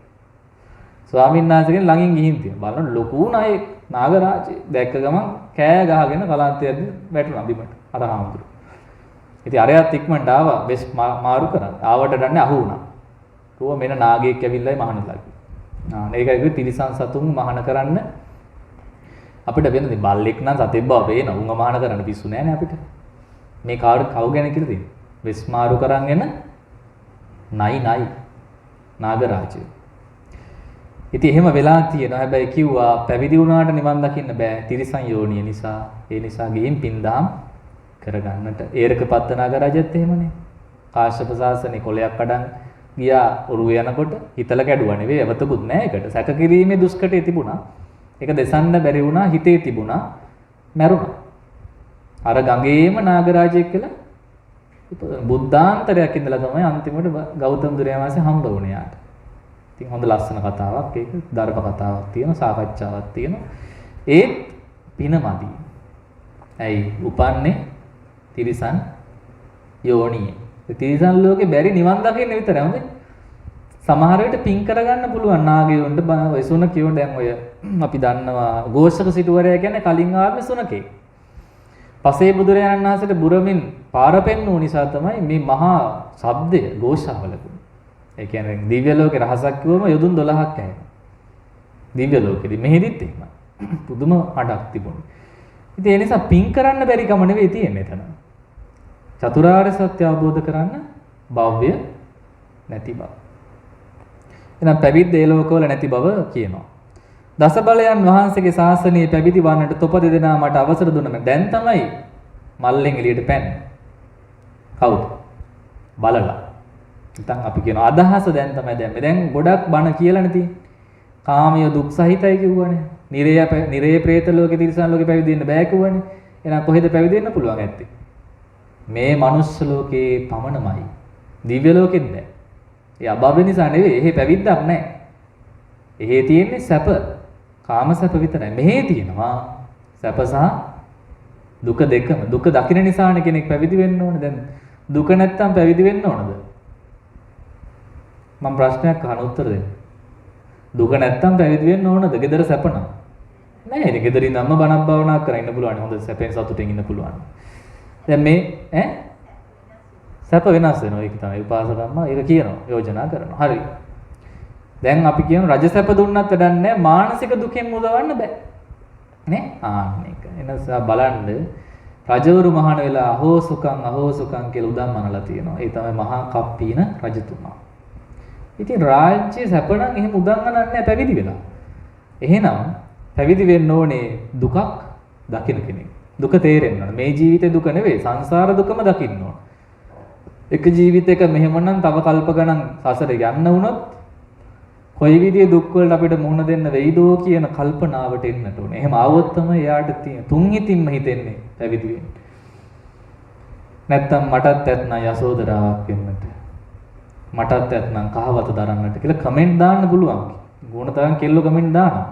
ස්වාමීන් වහන්සේගෙන් ළඟින් ගිහින් තියෙනවා. බලන්න ලොකු ණයෙක් නාගරාජේ දැක්ක ගමන් කෑ ගහගෙන කලාන්තයේදී වැටුණා බිමට. අර හාමුදුරු. ඉතින් අරයත් ඉක්මනට ආවා බෙස් මාරු කරා. ආවට දන්නේ අහු වුණා. ඌව මෙන්න නාගයෙක් ඇවිල්ලායි මහානලා කිව්වා. ඒකයි තිරිසන් සතුන් මහාන කරන්න අපිට වෙන දේ බල්ලෙක් නම් සතෙක් බව පේන උංග මහාන කරන්න පිස්සු නෑනේ අපිට. මේ කවුරු ගැන කියලා දෙන්නේ. වෙස් මාරු කරන්ගෙන නයි නාගරාජය. ඉතින් එහෙම වෙලා තියෙනවා. හැබැයි කිව්වා පැවිදි වුණාට නිවන් දකින්න බෑ. තිරිසන් යෝනිය නිසා. ඒ නිසා ගිහින් පින්දාම් කරගන්නට. ඒරකපත්ත නාගරාජයත් එහෙමනේ. කාශ්‍යප ශාසනේ කොලයක් කඩන් ගියා උරුව යනකොට හිතල කැඩුවා නෙවෙයි අවතකුත් නෑ ඒකට. සැක කිරීමේ දුෂ්කරේ තිබුණා. ඒක දෙසන්න බැරි වුණා හිතේ තිබුණා මැරුණා. අර ගඟේම නාගරාජයෙක් කියලා බුද්ධාන්තරයක් ඉඳලා තමයි අන්තිමට ගෞතම බුදුරජාණන් හම්බ වුණේ යාට. ඉතින් හොඳ ලස්සන කතාවක් ඒක ධර්ම කතාවක් තියෙනවා සාකච්ඡාවක් තියෙනවා. ඒත් පිනමදි. ඇයි උපන්නේ තිරිසන් යෝනියේ. තිරිසන් ලෝකේ බැරි නිවන් දකින්න විතරයි හොඳේ. සමහර විට පින් කරගන්න පුළුවන් නාගයොන්ට වසුන කියෝ දැන් ඔය අපි දන්නවා ഘോഷක සිටුවරයා කියන්නේ කලින් ආත්මේ සුනකේ. පසේ බුදුරජාණන් වහන්සේට බුරමින් පාර පෙන්වූ නිසා තමයි මේ මහා ශබ්දය ഘോഷාවල තිබුණේ. ඒ කියන්නේ දිව්‍ය ලෝකේ රහසක් කිව්වම යොදුන් 12ක් ඇහෙනවා. දිව්‍ය ලෝකෙදී මෙහෙදිත් එහෙමයි. පුදුම හඩක් තිබුණේ. ඉතින් ඒ නිසා පින් කරන්න බැරි කම නෙවෙයි තියෙන්නේ එතන. චතුරාර්ය සත්‍ය අවබෝධ කරන්න භව්‍ය නැති බව. එහෙනම් පැවිද්ද ඒ ලෝකවල නැති බව කියනවා. දස බලයන් වහන්සේගේ ශාසනයේ පැවිදි වන්නට තොප දෙදෙනා මට අවසර දුන්නා. දැන් තමයි මල්ලෙන් එළියට පැන්නේ. කවුද? බලලා. නැත්නම් අපි කියන අදහස දැන් තමයි දැම්මේ. දැන් ගොඩක් බණ කියලානේ තියෙන්නේ. කාමිය දුක් සහිතයි කිව්වනේ. නිරේ ප්‍රේත ලෝකේ තිරිසන් ලෝකේ පැවිදි වෙන්න බෑ කිව්වනේ. එහෙනම් කොහෙද පැවිදි වෙන්න පුළුවන් ඇත්තේ? මේ මනුස්ස ලෝකේ පමණමයි. දිව්‍ය ලෝකෙත් නෑ. ඒ අභව නිසා නෙවෙයි. එහෙ පැවිද්දක් නෑ. එහෙ තියෙන්නේ සැප. කාම සැප විතරයි. මෙහෙ තියෙනවා සැප සහ දුක දෙකම. දුක දකින්න නිසානේ කෙනෙක් පැවිදි වෙන්න ඕනේ. දැන් දුක නැත්තම් පැවිදි වෙන්න ඕනද? මම ප්‍රශ්නයක් අහන උත්තර දෙන්න. දුක නැත්තම් පැවිදි වෙන්න ඕනද? gedara සැප නම්. නෑ. ඉතින් gedara ඉඳන්ම බණක් භාවනා කරලා ඉන්න පුළුවන්. හොඳ සැපෙන් සතුටින් ඉන්න පුළුවන්. දැන් මේ සැප වෙනස් වෙනවා. ඒක තමයි උපාසකම්ම ඒක කියනවා. යෝජනා කරනවා. හරි. දැන් අපි කියන රජ සැප දුන්නත් වැඩක් නැහැ. මානසික දුකෙන් මුදවන්න බෑ. නේ? මේක. එනසා බලන්න රජවරු මහාන වෙලා අහෝ සුකං කියලා උදම් මනලා තියෙනවා. ඒ තමයි මහා කප්පීන රජතුමා. ඉතින් රාජ්‍ය සැප නම් එහෙම උදම් ගන්නන්නේ නැහැ පැවිදි වෙලා. එහෙනම් පැවිදි වෙන්න ඕනේ දුකක් දකින්න කෙනෙක්. දුක තේරෙන්න ඕන. මේ ජීවිතේ දුක නෙවෙයි සංසාර දුකම දකින්න ඕන. එක ජීවිතයක මෙහෙමනම් තව කල්ප ගණන් සසර යන්න වුණොත් කොයි විදිහේ දුක් වලට අපිට මුහුණ දෙන්න වෙයිදෝ කියන කල්පනාවට එන්නට ඕනේ. එහෙම ආවොත් තමයි එයාට තියෙන තුන් හිතින්ම හිතෙන්නේ පැවිදි වෙන්න. නැත්තම් මටත් ඇත්නම් යසෝදරාවක් වෙන්නට. මටත් ඇත්නම් කහවත දරන්නට කියලා කමෙන්ට් දාන්න පුළුවන්. ගුණ තරම් කෙල්ල කමෙන්ට් දානවා.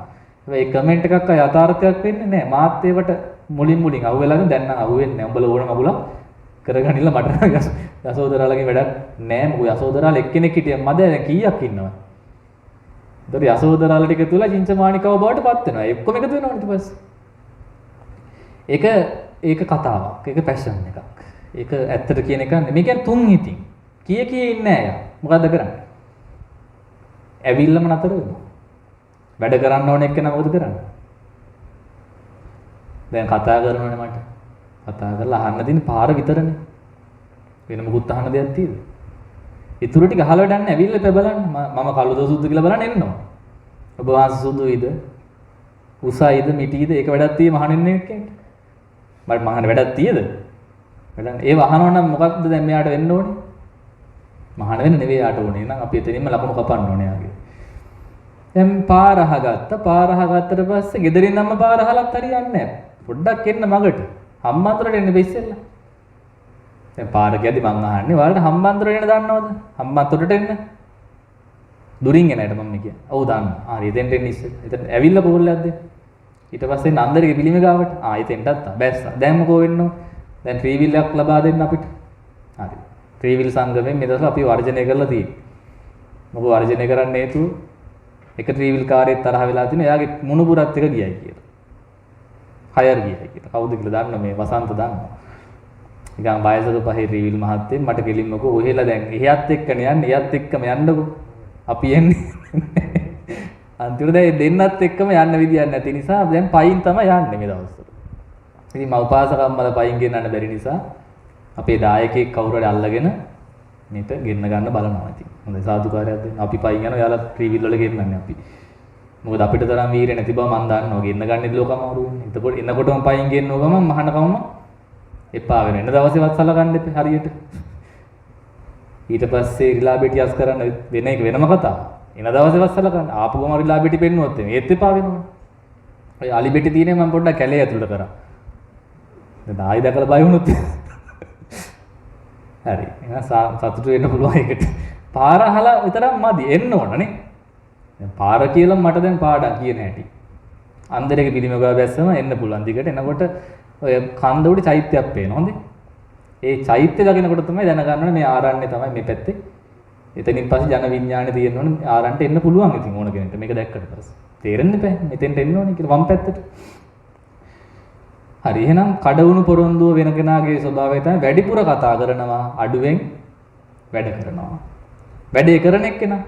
හැබැයි කමෙන්ට් එකක් යථාර්ථයක් වෙන්නේ නැහැ. මාත් ඒවට මුලින් අහුවෙලාද දැන් නම් අහුවෙන්නේ නැහැ. උඹලා ඕන මගුලක් කරගනින්න මට යසෝදරාලගේ වැඩක් නැහැ. මොකද යසෝදරාල එක්කෙනෙක් හිටියා මද දැන් කීයක් ඉන්නවද? ඒතර යසෝදරාල ටික තුල චින්චමානිකව බවට පත් වෙනවා. එක්කම එකතු වෙනවා ඊට පස්සේ. ඒක කතාවක්. ඒක පැෂන් එකක්. ඒක ඇත්තට කියන එක නෙමෙයි. කියන්නේ තුන් හිතින්. කීය ඉන්නේ නැහැ යා. මොකද්ද කරන්නේ? ඇවිල්ලම නතර වෙනවා. වැඩ කරන්න ඕන එක්කෙනා මොකද කරන්නේ? දැන් කතා කරනවනේ මට. කතා කරලා අහන්න දෙන්නේ පාර විතරනේ. වෙන මොකුත් අහන්න දෙයක් තියෙද? ඊටු ටික අහලා වැඩක් නැහැ. ඇවිල්ලා බලන්න. මම කළුද සුද්ද කියලා බලන්න එන්නවා. ඔබ වාස සුදුයිද? උසයිද මිටිද? ඒක වැඩක් තියෙම අහන්නේ කෙනෙක්. මට මහන්න වැඩක් තියෙද? වැඩක්. ඒව අහනවා නම් මොකක්ද දැන් මෙයාට වෙන්න ඕනේ? මහාන වෙන්න නෙවෙයි යාට ඕනේ. එහෙනම් අපි එතනින්ම ලකුණු කපන්න ඕනේ යාගේ. දැන් පාර අහගත්තා. පාර අහගත්තට පස්සේ ගෙදරින් නම් පාර අහලත් හරියන්නේ නැහැ. පොඩ්ඩක් එන්න මගට. හම්බන්තොටට එන්න ඉස්සෙල්ලා. දැන් පාර ගියදී මං අහන්නේ ඔයාලට හම්බන්තොට එන්න දන්නවද? හම්බන්තොටට එන්න. දුරින් එන අයට මම කියන්නේ. ඔව් දන්නවා. හරි එතෙන්ට එන්න ඉස්සෙල්ලා. එතන ඇවිල්ලා පොල්ලයක් දෙන්න. ඊට පස්සේ නන්දරිගේ පිළිම ගාවට එතෙන්ටත් බැස්සා. දැන් මොකෝ වෙන්න ඕන? දැන් ෆ්‍රී විල් එකක් ලබා දෙන්න අපිට. හරි. ෆ්‍රී විල් සංගමයෙන් මේ දවස්වල අපි වර්ජනය කරලා තියෙනවා. මොකෝ වර්ජනය කරන්නේ හේතුව එක ෆ්‍රී විල් කාර්යයක් තරහ වෙලා තිනවා. එයාගේ මුණුබුරත් එක ගියයි කියලා. හයර් ගියයි කියලා. කවුද කියලා දන්න මේ වසන්ත දන්නවා. නිකන් වයසක පහේ ෆ්‍රී විල් මහත්තයෙක් මට කෙලින්මකෝ ඔහෙලා දැන් එහත් එක්කනේ යන්නේ. එයත් එක්කම යන්නකෝ. අපි එන්නේ. අන්තිමට දැන් දෙන්නත් එක්කම යන්න විදියක් නැති නිසා දැන් පයින් තමයි යන්නේ මේ දවස්වල. ඉතින් මම උපාසකම්මල පයින් ගෙන්නන්න බැරි නිසා අපේ දායකයෙක් කවුරු හරි අල්ලගෙන මේක ගෙන්න ගන්න බලනවා ඉතින්. හොඳයි සාදුකාරයක් දෙන්න. අපි පයින් යනවා. යාලා ෆ්‍රී විල් වල ගෙන්නන්නේ අපි. මොකද අපිට තරම් වීරිය නැති බව මම දන්නවා. ගෙන්න ගන්නේ ලෝකම අරුන්නේ. එතකොට එනකොටම පයින් ගෙන්නව ගමන් මහානකම එපා වෙන. එන දවසේවත් සලකන්න එපා හරියට. ඊට පස්සේ රිලා බෙටියස් කරන්න වෙන එක වෙනම කතාවක්. එන දවසේ වස්සලා කරන්න. ආපු ගම රිලා බෙටි පෙන්නුවොත් ඒත් එපා වෙනවා. ඔය අලි බෙටි තියෙනේ මම පොඩ්ඩක් කැලේ ඇතුළට කරා. දැන් ආයි දැකලා බය වුණොත් හරි. එහෙනම් සතුටු වෙන්න පුළුවන් ඒකට. පාර අහලා විතරක් මදි. එන්න ඕනනේ. දැන් පාර කියලා මට දැන් පාඩම් කියන හැටි. අන්දරේක පිළිම ගාව බැස්සම එන්න පුළුවන්. දිගට එනකොට ඔය කන්ද උඩ චෛත්‍යයක් පේනවා. හොඳේ. ඒ චෛත්‍ය දකිනකොට තමයි දැනගන්න ඕනේ මේ ආරණ්‍ය තමයි මේ පැත්තේ. එතනින් පස්සේ ජන විඥානේ තියෙන්න ඕනේ ආරණ්‍යට එන්න පුළුවන් ඉතින් ඕන කෙනෙක්ට. මේක දැක්කට පස්සේ. තේරෙන්නේ නැහැ. මෙතෙන්ට එන්න ඕනේ කියලා වම් පැත්තට. හරි එහෙනම් කඩවුණු පොරොන්දුව වෙන කෙනාගේ ස්වභාවය තමයි වැඩිපුර කතා කරනවා අඩුවෙන් වැඩ කරනවා. වැඩේ කරන එක්කෙනා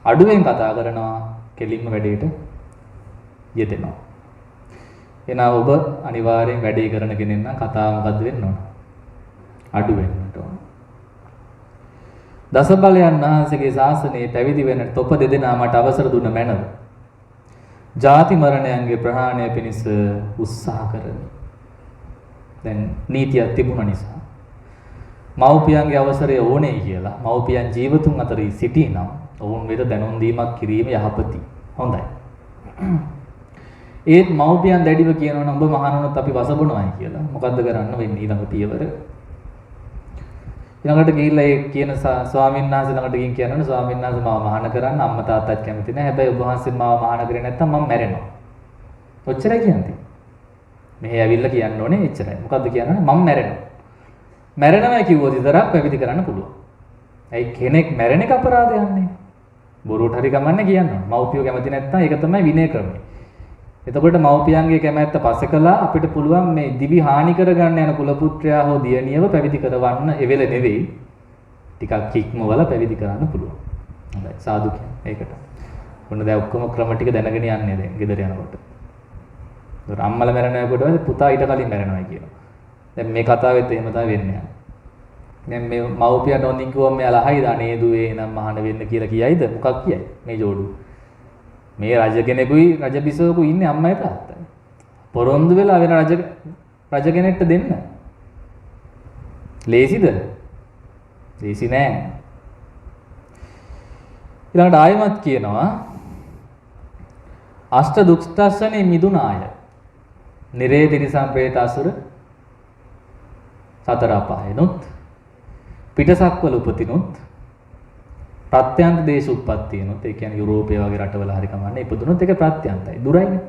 අඩුවෙන් කතා කරනවා කෙලින්ම වැඩේට යෙදෙනවා. එහෙනම් ඔබ අනිවාර්යෙන් වැඩේ කරන කෙනෙක් නම් කතාව මොකද්ද වෙන්න ඕන? අඩු වෙන්නට ඕන. දසබලයන් වහන්සේගේ ශාසනයේ පැවිදි වෙන තොප දෙදෙනා මට අවසර දුන්න මැනව. ජාති මරණයන්ගේ ප්‍රහාණය පිණිස උත්සාහ කරමි. දැන් නීතියක් තිබුණ නිසා මව්පියන්ගේ අවසරය ඕනේ කියලා මව්පියන් ජීවතුන් අතර සිටිනම් ඔවුන් වෙත දැනුම් දීමක් කිරීම යහපති. හොඳයි. ඒත් මව්පියන් දැඩිව කියනවා නම් ඔබ මහානොත් අපි වසබනවායි කියලා. මොකද්ද කරන්න වෙන්නේ ඊළඟ පියවර? ඊළඟට ගිහිල්ලා ඒ කියන ස්වාමීන් වහන්සේ ළඟට ගිහින් කියනවනේ ස්වාමීන් වහන්සේ මාව මහාන කරන්න අම්මා තාත්තත් කැමති නැහැ. හැබැයි ඔබ වහන්සේ මාව මහාන කරේ නැත්තම් මම මැරෙනවා. ඔච්චරයි කියන්නේ. මෙහෙ ඇවිල්ලා කියන්න ඕනේ එච්චරයි. මොකද්ද කියන්නේ? මම මැරෙනවා. මැරෙනවා කිව්වොත් විතරක් පැවිදි කරන්න පුළුවන්. ඇයි කෙනෙක් මැරෙන එක අපරාධයක්නේ. බොරුවට හරි ගමන්නේ කියනවා. මව්පියෝ කැමති නැත්තම් ඒක තමයි විනය ක්‍රමය. එතකොට මව්පියන්ගේ කැමැත්ත පස්සේ කළා අපිට පුළුවන් මේ දිවි හානි කරගන්න යන කුල පුත්‍රයා හෝ දියණියව පැවිදි කරවන්න එවෙල නෙවෙයි. ටිකක් ඉක්මවල පැවිදි කරන්න පුළුවන්. හොඳයි සාදු කියන්නේ ඒකට. ඔන්න දැන් ඔක්කොම ක්‍රම ටික දැනගෙන යන්නේ දැන් ගෙදර යනකොට. ඒතර අම්මලා මැරෙනකොට පුතා ඊට කලින් මැරෙනවා කියනවා. දැන් මේ කතාවෙත් එහෙම තමයි වෙන්නේ. දැන් මේ මව්පියන් ඔන්නින් කිව්වම මෙයාලා හයිද අනේ දුවේ එනම් මහාන වෙන්න කියලා කියයිද? මොකක් කියයි? මේ ජෝඩු. මේ රජ කෙනෙකුයි රජ බිසවකුයි ඉන්නේ අම්මයි තාත්තයි. පොරොන්දු වෙලා වෙන රජ කෙනෙක්ට දෙන්න. ලේසිද? ලේසි නෑ. ඊළඟට ආයමත් කියනවා අෂ්ට දුක්ඛස්සනේ මිදුනාය. නිරේ තිරිසන් പ്രേත අසුර සතර අපායනොත් පිටසක්වල උපතිනොත් ප්‍රත්‍යන්ත දේශ උප්පත්තියනොත් ඒ කියන්නේ යුරෝපය වගේ රටවල හරි කමන්නේ ඉපදුනොත් ඒක ප්‍රත්‍යන්තයි දුරයිනේ.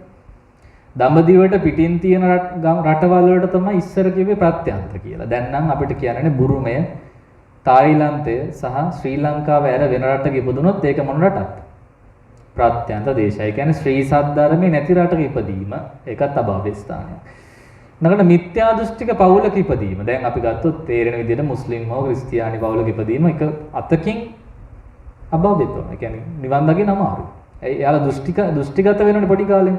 දඹදිවට පිටින් තියෙන රටවල් වලට තමයි ඉස්සර කිව්වේ ප්‍රත්‍යන්ත කියලා. දැන් නම් අපිට කියන්නේ බුරුමය, තායිලන්තය සහ ශ්‍රී ලංකාව ඇර වෙන රටක ඉපදුනොත් ඒක මොන රටක්ද? ප්‍රත්‍යන්ත දේශය. ඒ කියන්නේ ශ්‍රී සද්ධර්මයේ නැති රටක ඉපදීම ඒකත් අභාව්‍ය ස්ථානයක්. ඊළඟට මිත්‍යා දෘෂ්ටික පවුලක ඉපදීම. දැන් අපි ගත්තොත් තේරෙන විදිහට මුස්ලිම් හෝ ක්‍රිස්තියානි පවුලක ඉපදීම එක අතකින් අභාව්‍යත්වය. ඒ කියන්නේ නිවන් දකින්න අමාරුයි. එයාලා දෘෂ්ටිගත වෙනවනේ පොඩි කාලේ.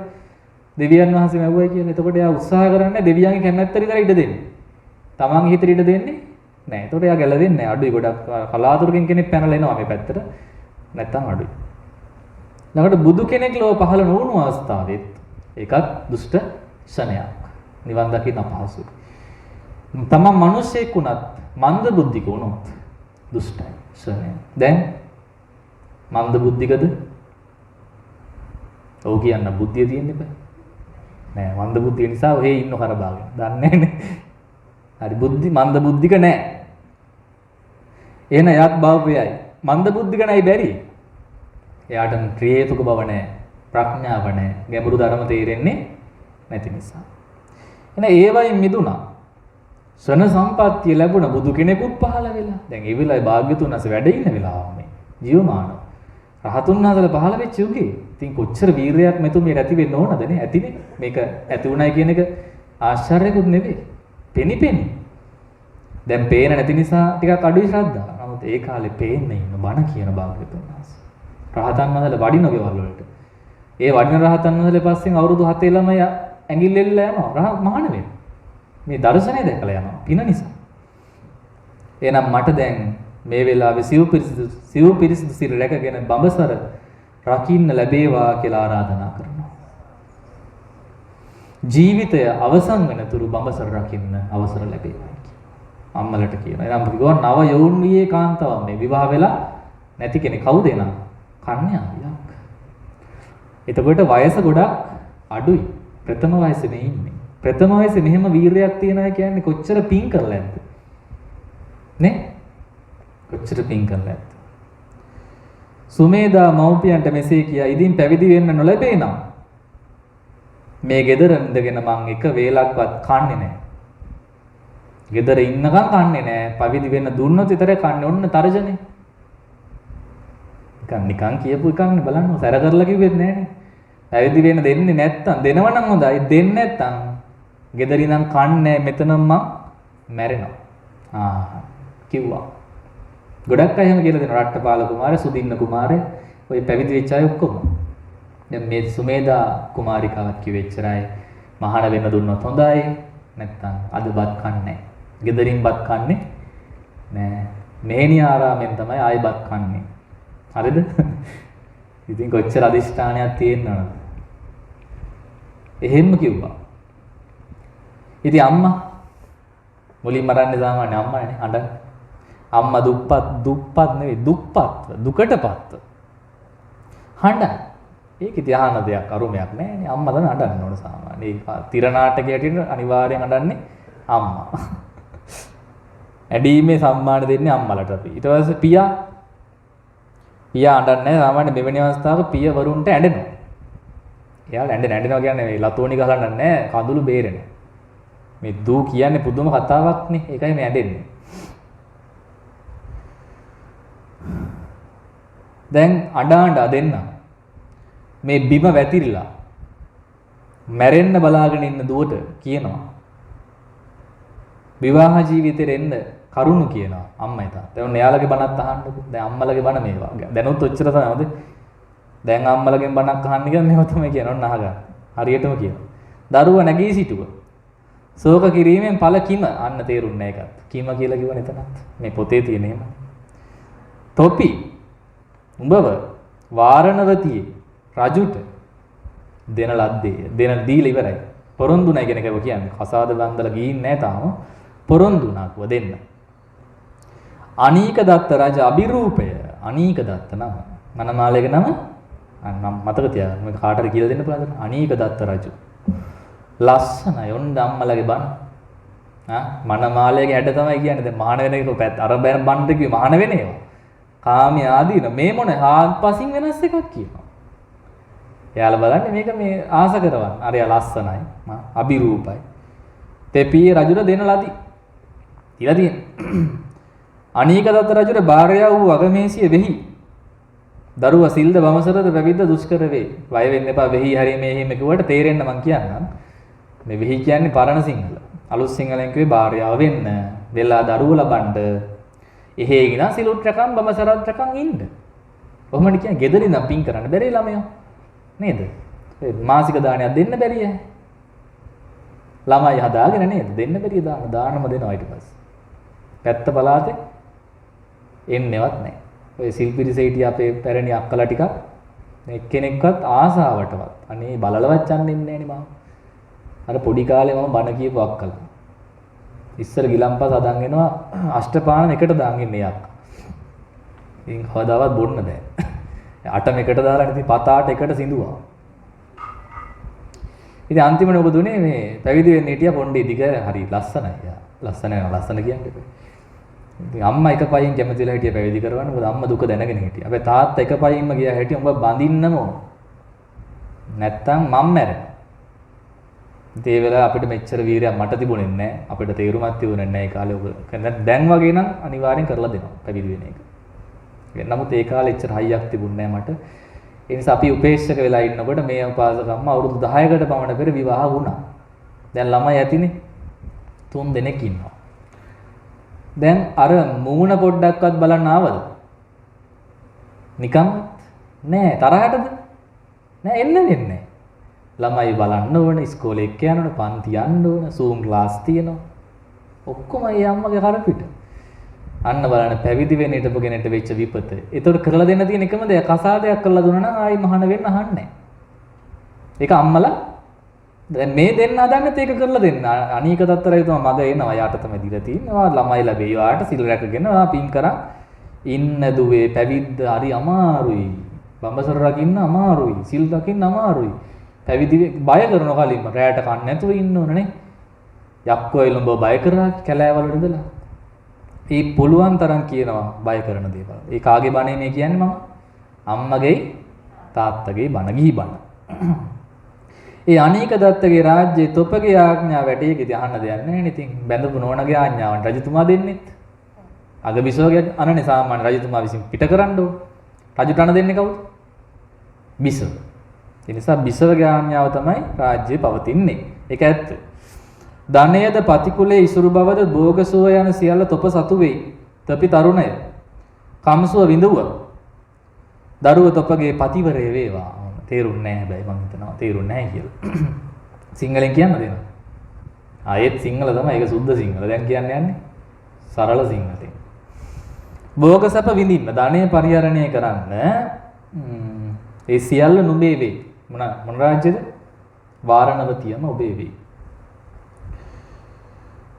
දෙවියන් වහන්සේ මැව්වයි කියලා. එතකොට එයා උත්සාහ කරන්නේ දෙවියන්ගේ කැමැත්ත විතර ඉඩ දෙන්න. තමන්ගේ හිතට ඉඩ දෙන්නේ නැහැ. එතකොට එයා ගැලවෙන්නේ නැහැ. අඩුයි ගොඩක් කලාතුරකින් කෙනෙක් පැනලා එනවා මේ පැත්තට. නැත්තම් අඩුයි. ඊළඟට බුදු කෙනෙක් ලෝක පහළ නොවුණු අවස්ථාවෙත් ඒකත් දුෂ්ට ශනයක්. නිවන් දකින්න අපහසුයි. තමන් මිනිසෙක් වුණත් මන්ද බුද්ධික වුණොත් දුෂ්ටයි ශනය. දැන් මන්ද බුද්ධිකද? ඔව් කියන්න බුද්ධිය තියෙන්න බෑ. නෑ මන්ද බුද්ධිය නිසා ඔහේ ඉන්න කරබාගෙන. දන්නේ නැහැ. හරි මන්ද බුද්ධික නෑ. එහෙනම් එයාත් භවපයයි. මන්ද බුද්ධික නැයි බැරි. එයාට ක්‍රියාත්මක බව නෑ. ප්‍රඥාව නෑ. ගැඹුරු ධර්ම තේරෙන්නේ නැති නිසා. එහෙනම් ඒවයින් මිදුණා. සන සම්පත්තිය ලැබුණ බුදු කෙනෙකුත් පහළ වෙලා. දැන් ඒ වෙලාවේ භාග්‍යතුන් වහන්සේ වැඩ ඉන්න වෙලාව මේ ජීවමානව. රහතුන් වහන්සේලා පහළ වෙච්ච යුගේ. ඉතින් කොච්චර වීරයක් මෙතුමියට ඇති වෙන්න ඕනද නේ? ඇතිනේ. මේක ඇති උනායි කියන එක ආශ්චර්යකුත් නෙවෙයි. පෙනිපෙනි. දැන් පේන නැති නිසා ටිකක් අඩුයි ශ්‍රද්ධාව. නමුත් ඒ කාලේ පේන්නේ ඉන්න බණ කියන භාග්‍යතුන් වහන්සේ. රහතන් වහන්සේලා වඩින ගෙවල් වලට. ඒ වඩින රහතන් වහන්සේලා පස්සෙන් අවුරුදු 7 ළමයි ඇඟිල්ල එල්ලලා යනවා. මහාන වෙන්න. මේ දර්ශනය දැකලා යනවා. පින නිසා. එහෙනම් මට දැන් මේ වෙලාවේ සිව් පිරිසිදු සිල් රැකගෙන බඹසර රකින්න ලැබේවා කියලා ආරාධනා කරනවා. ජීවිතය අවසන් වෙනතුරු බඹසර රකින්න අවසර ලැබේවා. අම්මලට කියනවා. එනම් කිව්වා නව යෝන් වියේ කාන්තාවක් මේ විවාහ වෙලා නැති කෙනෙක් කවුද එනම්? කන්‍යාවියක්. එතකොට වයස ගොඩක් අඩුයි. ප්‍රථම වයසේ මේ ඉන්නේ. ප්‍රථම වයසේ මෙහෙම වීරයක් තියනවා කියන්නේ කොච්චර පින් කරලා ඇද්ද? නේ? කොච්චර පින් කරලා ඇද්ද? සුමේදා මව්පියන්ට මෙසේ කියා ඉදින් පැවිදි වෙන්න නොලැබේ නම් මේ ගෙදර ඉඳගෙන මං එක වේලක්වත් කන්නේ නැහැ. ගෙදර ඉන්නකම් කන්නේ නැහැ. පැවිදි වෙන්න දුන්නොත් විතරයි කන්නේ. ඔන්න තර්ජනේ. නිකන් කියපු එකක්නේ බලන්න සැර කරලා කිව්වෙත් නෑනේ. පැවිදි වෙන්න දෙන්නේ නැත්තම් දෙනවනම් හොඳයි. දෙන්නේ නැත්තම් ගෙදර ඉඳන් කන්නේ මෙතනම මං මැරෙනවා. කිව්වා. ගොඩක් අය එහෙම කියලා දෙනවා. රට්ටපාල කුමාරය, සුදින්න කුමාරය, ඔය පැවිදි වෙච්ච අය ඔක්කොම. දැන් මේ සුමේදා කුමාරිකාවක් කිව්වෙච්චරයි මහාන වෙන්න දුන්නොත් හොඳයි. නැත්තම් අද බත් කන්නේ. ගෙදරින් බත් කන්නේ නෑ. මෙහෙණි ආරාමෙන් තමයි ආයෙ බත් කන්නේ. හරිද? ඉතින් කොච්චර අදිෂ්ඨානයක් තියෙනවද? එහෙම කිව්වා. ඉතින් අම්මා මුලින්ම අරන්නේ සාමාන්‍ය අම්මානේ අඬන්නේ. අම්මා දුප්පත් නෙවෙයි දුකටපත්. හඬයි. ඒක ඉතින් අහන දෙයක් අරුමයක් නෑනේ. අම්මා තමයි අඬන්න ඕන සාමාන්‍ය. ඒක තිර නාටකයට ඇටින් අනිවාර්යෙන් අඬන්නේ අම්මා. ඇඩීමේ සම්මාන දෙන්නේ අම්මලට අපි. ඊට පස්සේ පියා අඬන්නේ නැහැ. සාමාන්‍ය මෙවැනි අවස්ථාවක පිය වරුන්ට ඇඬෙනවා. එයාලා ඇඬෙනවා කියන්නේ මේ ලතෝනි ගහලා නැහැ කඳුළු බේරෙනවා. මේ දූ කියන්නේ පුදුම කතාවක්නේ. ඒකයි මේ ඇඬෙන්නේ. දැන් අඬා දෙන්න මේ බිම වැතිරිලා මැරෙන්න බලාගෙන ඉන්න දුවට කියනවා විවාහ ජීවිතේට එන්න කරුණු කියනවා අම්මයි තාත්තා. දැන් එයාලගේ බණත් අහන්නකො. දැන් අම්මලගේ බණ මේවා. දැනුත් ඔච්චර තමයි. දැන් අම්මලගෙන් බණක් අහන්න ගියම මේවා තමයි කියනවා. ඔන්න අහගන්න. හරියටම කියනවා. දරුවා නැගී සිටුව. ශෝක කිරීමෙන් ඵල කිම අන්න තේරුන්නේ නැහැ ඒකත්. කිම කියලා කිව්වනේ එතනත්. මේ පොතේ තියෙන එහෙම. තොපි උඹව වාරණවතියේ රජුට දෙන ලද්දේ. දෙන දීලා ඉවරයි. පොරොන්දු නැහැ කියන එකව කියන්නේ. කසාද බන්දලා ගිහින් නැහැ තාම. පොරොන්දු නාකුව දෙන්න. අනීක දත්ත රජ අභිරූපය. අනීක දත්ත නම. මනමාලයේ නම නම් මතක තියාගන්න. මේක කාටද කියලා දෙන්න පුළුවන්ද? අනීක දත්ත රජු. ලස්සනයි. ඔන්න අම්මලගේ බණ. මනමාලයේ හැඩ තමයි කියන්නේ. දැන් මහාන වෙන එක පැත්ත අර බණ්ඩ කිව්වේ මහාන වෙන ඒවා. කාමී ආදීන මේ මොන හාත්පසින් වෙනස් එකක් කියනවා. එයාලා බලන්නේ මේක මේ ආස කරවන්න. අර යා ලස්සනයි. අභිරූපයි. තෙපී රජුට දෙන ලදී. තියලා තියෙන. අනීක දත්ත රජුට භාර්යාව වූ අගමේසිය වෙහි. දරුවා සිල්ද වමසරද පැවිද්ද දුෂ්කර වේ. වය වෙන්න එපා වෙහි හරි මේ හිම කිව්වට තේරෙන්න මං කියන්නම්. මේ වෙහි කියන්නේ පරණ සිංහල. අලුත් සිංහලෙන් කිව්වේ භාර්යාව වෙන්න. වෙලා දරුවෝ ලබන්න. එහෙගෙන සිලුත් රකම් වමසරත් රකම් ඉන්න. කොහොමද කියන්නේ ගෙදර ඉඳන් පින් කරන්න බැරි ළමයෝ. නේද? ඒ මාසික දානයක් දෙන්න බැරිය. ළමයි හදාගෙන නේද? දෙන්න බැරිය දානම දෙනවා ඊට පස්සේ. පැත්ත බලාතේ එන්නේවත් නැහැ. ඔය සිල්පිරිසේ හිටිය අපේ පැරණි අක්කලා ටිකක් එක්කෙනෙක්වත් ආසාවටවත් අනේ බලලවත් යන්නේ නැහැ නේ මම. අර පොඩි කාලේ මම බණ කියපු අක්කලා. ඉස්සර ගිලම්පස් අදන් එනවා අෂ්ටපාන එකට දාන් ඉන්නේ අක්කා. ඉතින් කවදාවත් බොන්න බෑ. අටම එකට දාලා ඉතින් පතාට එකට සිඳුවා. ඉතින් අන්තිමට ඔබ දුන්නේ මේ පැවිදි වෙන්න හිටියා පොණ්ඩේ දිග හරි ලස්සනයි. ලස්සන කියන්නේ. ඉතින් අම්මා එක පයින් කැමතිලා හිටියා පැවිදි කරවන්න. මොකද අම්මා දුක දැනගෙන හිටියා. හැබැයි තාත්තා එක පයින්ම ගියා හිටියා උඹ බඳින්නම ඕන. නැත්තම් මම මැරෙනවා. ඉතින් ඒ වෙලාව අපිට මෙච්චර වීරයක් මට තිබුණේ නැහැ. අපිට තේරුමක් තිබුණේ නැහැ ඒ කාලේ. ඔබ දැන් වගේ නම් අනිවාර්යෙන් කරලා දෙනවා පැවිදි වෙන එක. නමුත් ඒ කාලේ එච්චර හයියක් තිබුණේ නැහැ මට. ඒ නිසා අපි උපේක්ෂක වෙලා ඉන්නකොට මේ උපාසකම්ම අවුරුදු 10කට පමණ පෙර විවාහ වුණා. දැන් ළමයි ඇතිනේ. 3 දෙනෙක් ඉන්නවා. දැන් අර මූණ පොඩ්ඩක්වත් බලන්න ආවද? නිකන් නෑ තරහටද? නෑ එන්න දෙන්නේ. ළමයි බලන්න ඕන, ඉස්කෝලේ එක්ක යන්න ඕන, පන්ති යන්න ඕන, Zoom ක්ලාස් තියෙනවා. ඔක්කොම ඒ අම්මගේ කරපිට. අන්න බලන්න පැවිදි වෙන්න හිටපු කෙනෙක්ට වෙච්ච විපත. ඒතකොට කරලා දෙන්න තියෙන එකම දේ කසාදයක් කරලා දුන්නා නම් ආයි මහාන වෙන්න අහන්නේ. ඒක අම්මලා දැන් මේ දෙන්න හදන්නත් ඒක කරලා දෙන්න. අනීක දත්තරයි තමයි මග එනවා. යාට තමයි දීලා තියෙනවා. ළමයි ලැබේ. යාට සිල් රැකගෙන පින් කරන් ඉන්න දුවේ පැවිද්ද හරි අමාරුයි. බඹසර රකින්න අමාරුයි. සිල් රකින්න අමාරුයි. පැවිදි බය කරන කලින්ම රැයට කන්න නැතුව ඉන්න ඕනනේ. යක්කෝ එළඹ බය කරා කැලෑවල ඉඳලා. ඒ පුළුවන් තරම් කියනවා බය කරන දේවල්. ඒ කාගේ බණේ මේ කියන්නේ මම? අම්මගේ තාත්තගේ බණ ගිහි බණ. ඒ අනීක දත්තගේ රාජ්‍යයේ තොපගේ ආඥාව වැටේක ඉතින් අහන්න දෙයක් නැහැ නේ. ඉතින් බැඳපු නෝනගේ ආඥාවන් රජතුමා දෙන්නෙත්. අගබිසවගේ අනනේ සාමාන්‍ය රජතුමා විසින් පිට කරන්න ඕන. රජුට අණ දෙන්නේ කවුද? බිසව. ඒ නිසා බිසවගේ ආඥාව තමයි රාජ්‍යය පවතින්නේ. ඒක ඇත්ත. ධනයද පතිකුලේ ඉසුරු බවද භෝගසුව යන සියල්ල තොප සතු වෙයි. තපි තරුණය. කම්සුව විඳුව. දරුව තොපගේ පතිවරය වේවා. තේරුන්නේ නැහැ හැබැයි මම හිතනවා තේරුන්නේ නැහැ කියලා. සිංහලෙන් කියන්න දෙනවා. ආයෙත් සිංහල තමයි. ඒක සුද්ධ සිංහල. දැන් කියන්නේ යන්නේ සරල සිංහලෙන්. භෝගසප විඳින්න ධනය පරිහරණය කරන්න ඒ සියල්ල නුඹේ වේ. මොන රාජ්‍යද? වාරණවතියම ඔබේ වේ.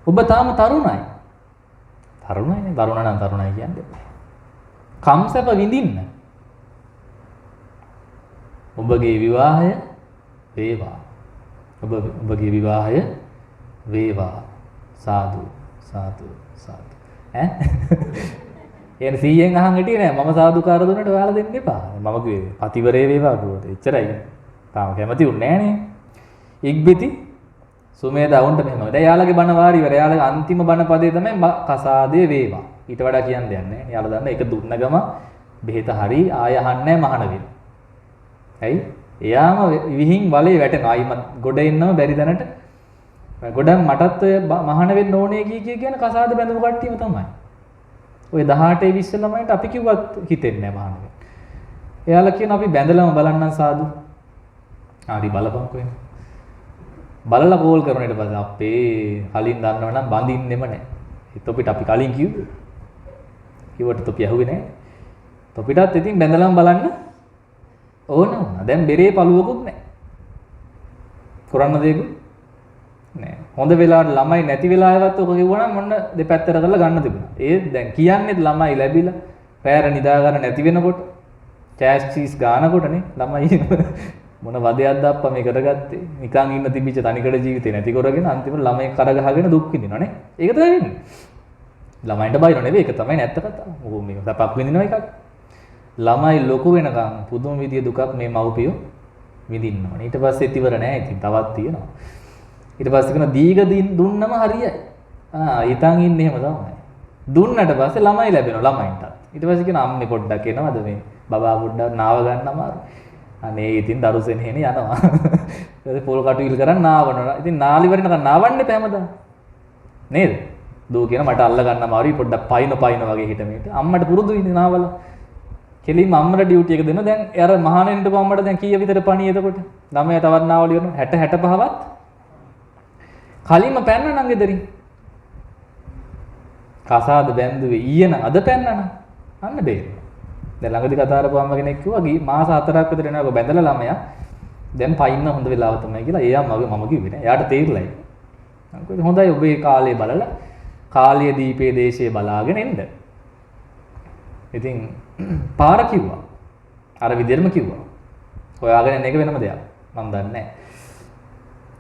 ඔබ තාම තරුණයි. තරුණයිනේ. තරුණ නම් තරුණයි කියන්නේ. කම්සප විඳින්න. ඔබගේ විවාහය වේවා. ඔබගේ විවාහය වේවා. සාදු සාදු සාදු. ඈ? එන 100න් අහන් හිටියේ නෑ. මම සාදුකාර දුන්නට ඔයාලා දෙන්න එපා. මම කිව්වේ පතිවරේ වේවා කිව්වට. එච්චරයි. තාම කැමති උන්නේ නෑනේ. ඉක්බිති සුමේදා වුන්ට මෙහෙම. දැන් යාළගේ බණ වාරි ඉවර. යාළගේ අන්තිම බණ පදේ තමයි කසාදේ වේවා. ඊට වඩා කියන්න දෙයක් නෑ. යාළා දන්න ඒක දුන්න ගම බෙහෙත හරි ආය අහන්නේ මහන වෙන. ඇයි? එයාම විහිං වලේ වැටෙනවා. ආයිමත් ගොඩ එන්නම බැරි දැනට. ගොඩක් මටත් ඔය මහන වෙන්න ඕනේ කියන කසාද බැඳපු කට්ටියම තමයි. ඔය 18 20 ළමයින්ට අපි කිව්වත් හිතෙන්නේ නැහැ මහන වෙන්න. එයාලා කියන අපි බැඳලම බලන්නම් සාදු. හරි බලපන්කෝ එන්න. බලලා කෝල් කරන ඊට පස්සේ අපේ කලින් දන්නවනම් බඳින්නෙම නැහැ. ඒ තොපිට අපි කලින් කිව්වේ. කිව්වට තොපි ඇහුවේ නැහැ. තොපිටත් ඉතින් බැඳලම බලන්න ඕන වුණා. දැන් බෙරේ පළුවකුත් නැහැ. කරන්න දෙයක්වත් නැහැ. හොඳ වෙලාවට ළමයි නැති වෙලාවවත් ඔක කිව්වනම් මොන්න දෙපැත්තට කරලා ගන්න තිබුණා. ඒත් දැන් කියන්නේ ළමයි ලැබිලා රැර නිදා ගන්න නැති වෙනකොට කෑෂ් චීස් ගානකොටනේ ළමයි මොන වදයක්ද අප්පා මේ කරගත්තේ. නිකන් ඉන්න තිබිච්ච තනිකඩ ජීවිතේ නැති කරගෙන අන්තිමට ළමයි කර ගහගෙන දුක් විඳිනවනේ. ඒක තමයි වෙන්නේ. ළමයින්ට බයිනව නෙවෙයි. ඒක තමයි නැත්ත කතාව. මොකෝ මේක දපක් විඳිනවා එකක්. ළමයි ලොකු වෙනකන් පුදුම විදිය දුකක් මේ මව්පියෝ විඳින්න ඕනේ. ඊට පස්සේ ඉතිවර නෑ. ඉතින් තවත් තියෙනවා. ඊට පස්සේ කරන දීග දුන්නම හරියයි. හිතන් ඉන්නේ එහෙම තමයි. දුන්නට පස්සේ ළමයි ලැබෙනවා ළමයින්ට. ඊට පස්සේ කියන අම්මේ පොඩ්ඩක් එනවද මේ බබා පොඩ්ඩක් නාව ගන්න අමාරු. අනේ ඉතින් දරුසෙනෙහෙන යනවා. ඊට පොල් කටුවිල් කරන් නාවනවා. ඉතින් නාලි වරිනකන් නාවන්නේ පැමදා. නේද? දෝ කියන මට අල්ල ගන්න අමාරුයි පොඩ්ඩක් පයින් වගේ හිට මේට. අම්මට පුරුදුයි ඉතින් නාවල. කෙලින්ම අම්මට ඩියුටි එක දෙනවා. දැන් අර මහානෙන්ට අම්මට දැන් කීය විතර පණි එතකොට? ළමයා තවත් නාවල යනවා 60 65වත්. කලින්ම පැන්න නම් ගෙදරින්. කසාද බැඳුවේ ඊයන අද පැන්නන. අන්න බේරෙනවා. දැන් ළඟදී කතා කරපු අම්ම කෙනෙක් කිව්වා මාස 4ක් විතර එනවා බැඳලා ළමයා. දැන් පයින්න හොඳ වෙලාව තමයි කියලා. එයා මම කිව්වේ නෑ. එයාට තේරිලායි. මම කිව්වා හොඳයි ඔබේ කාලේ බලලා කාලීය දීපේ දේශේ බලාගෙන එන්න. ඉතින් පාර කිව්වා. අර විදිහටම කිව්වා. හොයාගෙන එන එක වෙනම දෙයක්. මම දන්නේ නෑ.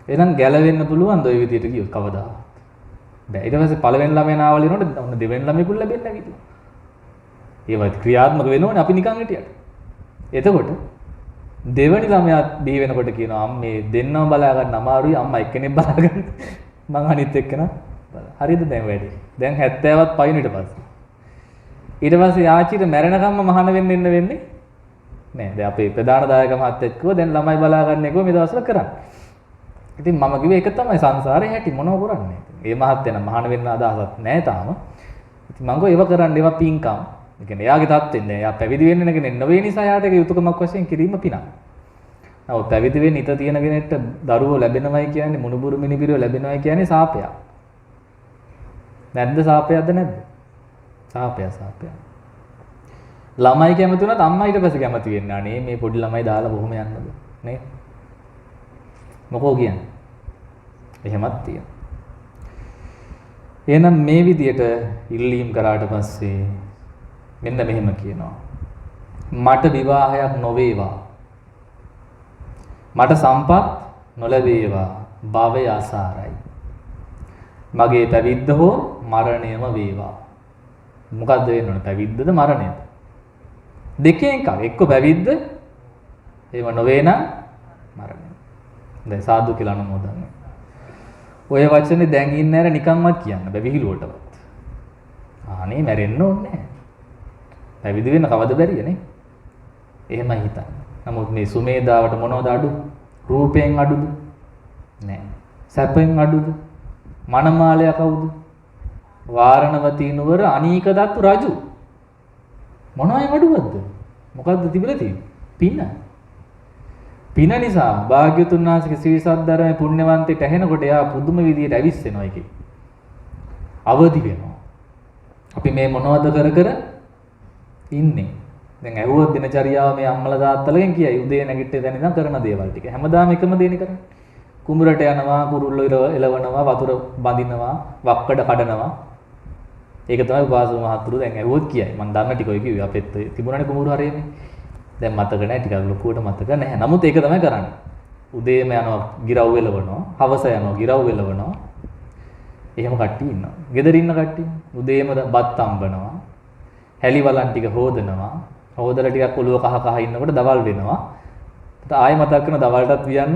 එහෙනම් ගැලවෙන්න පුළුවන්ද ওই විදිහට කිව්වොත් කවදාවත්? බෑ. ඊට පස්සේ පළවෙනි ළමයා නාවල එනකොට ඔන්න දෙවෙනි ළමයෙකුත් ලැබෙන්නේ නැහැ විදිහ. ඒවත් ක්‍රියාත්මක වෙනෝනේ අපි නිකන් හිටියට. එතකොට දෙවෙනි ළමයා බිහි වෙනකොට කියනවා අම්මේ දෙන්නම බලා ගන්න අමාරුයි අම්මා එක්කෙනෙක් බලා ගන්න. මං අනිත් එක්කෙනා හරිද දැන් වැඩි. දැන් 70වත් පයින් ඊට පස්සේ. ඊට පස්සේ ආච්චිට මැරෙනකම්ම මහාන වෙන්න වෙන්නේ නෑ. දැන් අපේ ප්‍රධාන දායක මහත්තයෙක් කිව්වා දැන් ළමයි බලා ගන්න එක මේ දවස්වල කරන්නේ. ඉතින් මම කිව්වේ ඒක තමයි සංසාරේ හැටි මොනව කරන්නේ. මේ මහත්තයා නම් මහාන වෙන්න අදහසක් නෑ තාම. ඉතින් මං ගෝ ඒව කරන්න ඒවා පින්කම්. ඒ කියන්නේ එයාගේ තත්ත්වෙන් දැන් එයා පැවිදි වෙන්න කෙනෙක් නෙවෙයි නිසා එයාට ඒක යුතුයකමක් වශයෙන් කිරීම පිනක්. නමුත් පැවිදි වෙන්න හිත තියෙන කෙනෙක්ට දරුවෝ ලැබෙනවයි කියන්නේ මුණුබුරු මිනිබිරියෝ ලැබෙනවයි කියන්නේ සාපයක්. නැද්ද සාපයක්ද නැද්ද? සාපයක්. ළමයි කැමති වුණත් අම්මා ඊට පස්සේ කැමති වෙන්නේ. අනේ මේ පොඩි ළමයි දාලා බොහොම යන්නද නේ? මොකෝ කියන්නේ? එහෙමත් තියෙනවා. එහෙනම් මේ විදියට ඉල්ලීම් කරාට පස්සේ මෙන්න මෙහෙම කියනවා. මට විවාහයක් නොවේවා. මට සම්පත් නොලැබේවා. භවය අසාරයි. මගේ පැවිද්ද හෝ මරණයම වේවා. මොකද්ද වෙන්න ඕන? පැවිද්දද මරණයද? දෙකෙන් එකක්. එක්ක පැවිද්ද එහෙම නොවේ නම් මරණය. දැන් සාදු කියලා අනුමෝදන්. ඔය වචනේ දැන් ඉන්න ඇර නිකන්වත් කියන්න බෑ විහිළුවටවත්. අනේ මැරෙන්න ඕනේ නැහැ. පැවිදි වෙන්න කවද බැරියනේ. එහෙමයි හිතන්නේ. නමුත් මේ සුමේදාවට මොනවද අඩු? රූපයෙන් අඩුද? නෑ. සැපෙන් අඩුද? මනමාලය කවුද? වාරණවතී නුවර අනීක දත්තු රජු. මොනවයි අඩුවක්ද? මොකද්ද තිබිලා තියෙන්නේ? පින. පින නිසා භාග්‍යතුන් වහන්සේගේ ශ්‍රී සද්ධර්මයේ පුණ්‍යවන්තයට ඇහෙනකොට එයා පුදුම විදියට ඇවිස්සෙනවා ඒකේ. අවදි වෙනවා. අපි මේ මොනවද කර කර ඉන්නේ? දැන් ඇහුවොත් දිනචරියාව මේ අම්මලා තාත්තලගෙන් කියයි උදේ නැගිට දැන් ඉඳන් කරන දේවල් ටික. හැමදාම එකම දේනේ කරන්නේ. කුඹරට යනවා, කුරුල්ලෝ එලවනවා, වතුර බඳිනවා, වක්කඩ කඩනවා. ඒක තමයි උපාසක මහතුරු දැන් ඇහුවොත් කියයි. මම දන්න ටික ඔය කිව්වේ. අපෙත් තිබුණානේ කුඹුරු හරියන්නේ. දැන් මතක නැහැ ටිකක් ලොකුවට මතක නැහැ. නමුත් ඒක තමයි කරන්නේ. උදේම යනවා ගිරව් එලවනවා, හවස යනවා ගිරව් එලවනවා. එහෙම කට්ටිය ඉන්නවා. ගෙදර ඉන්න කට්ටිය උදේම බත් අම්බනවා. හැලි වලන් ටික හොදනවා. හොදලා ටිකක් ඔළුව කහ කහ ඉන්නකොට දවල් වෙනවා. ඊට ආයෙ මතක් කරන දවල්ටත් වියන්න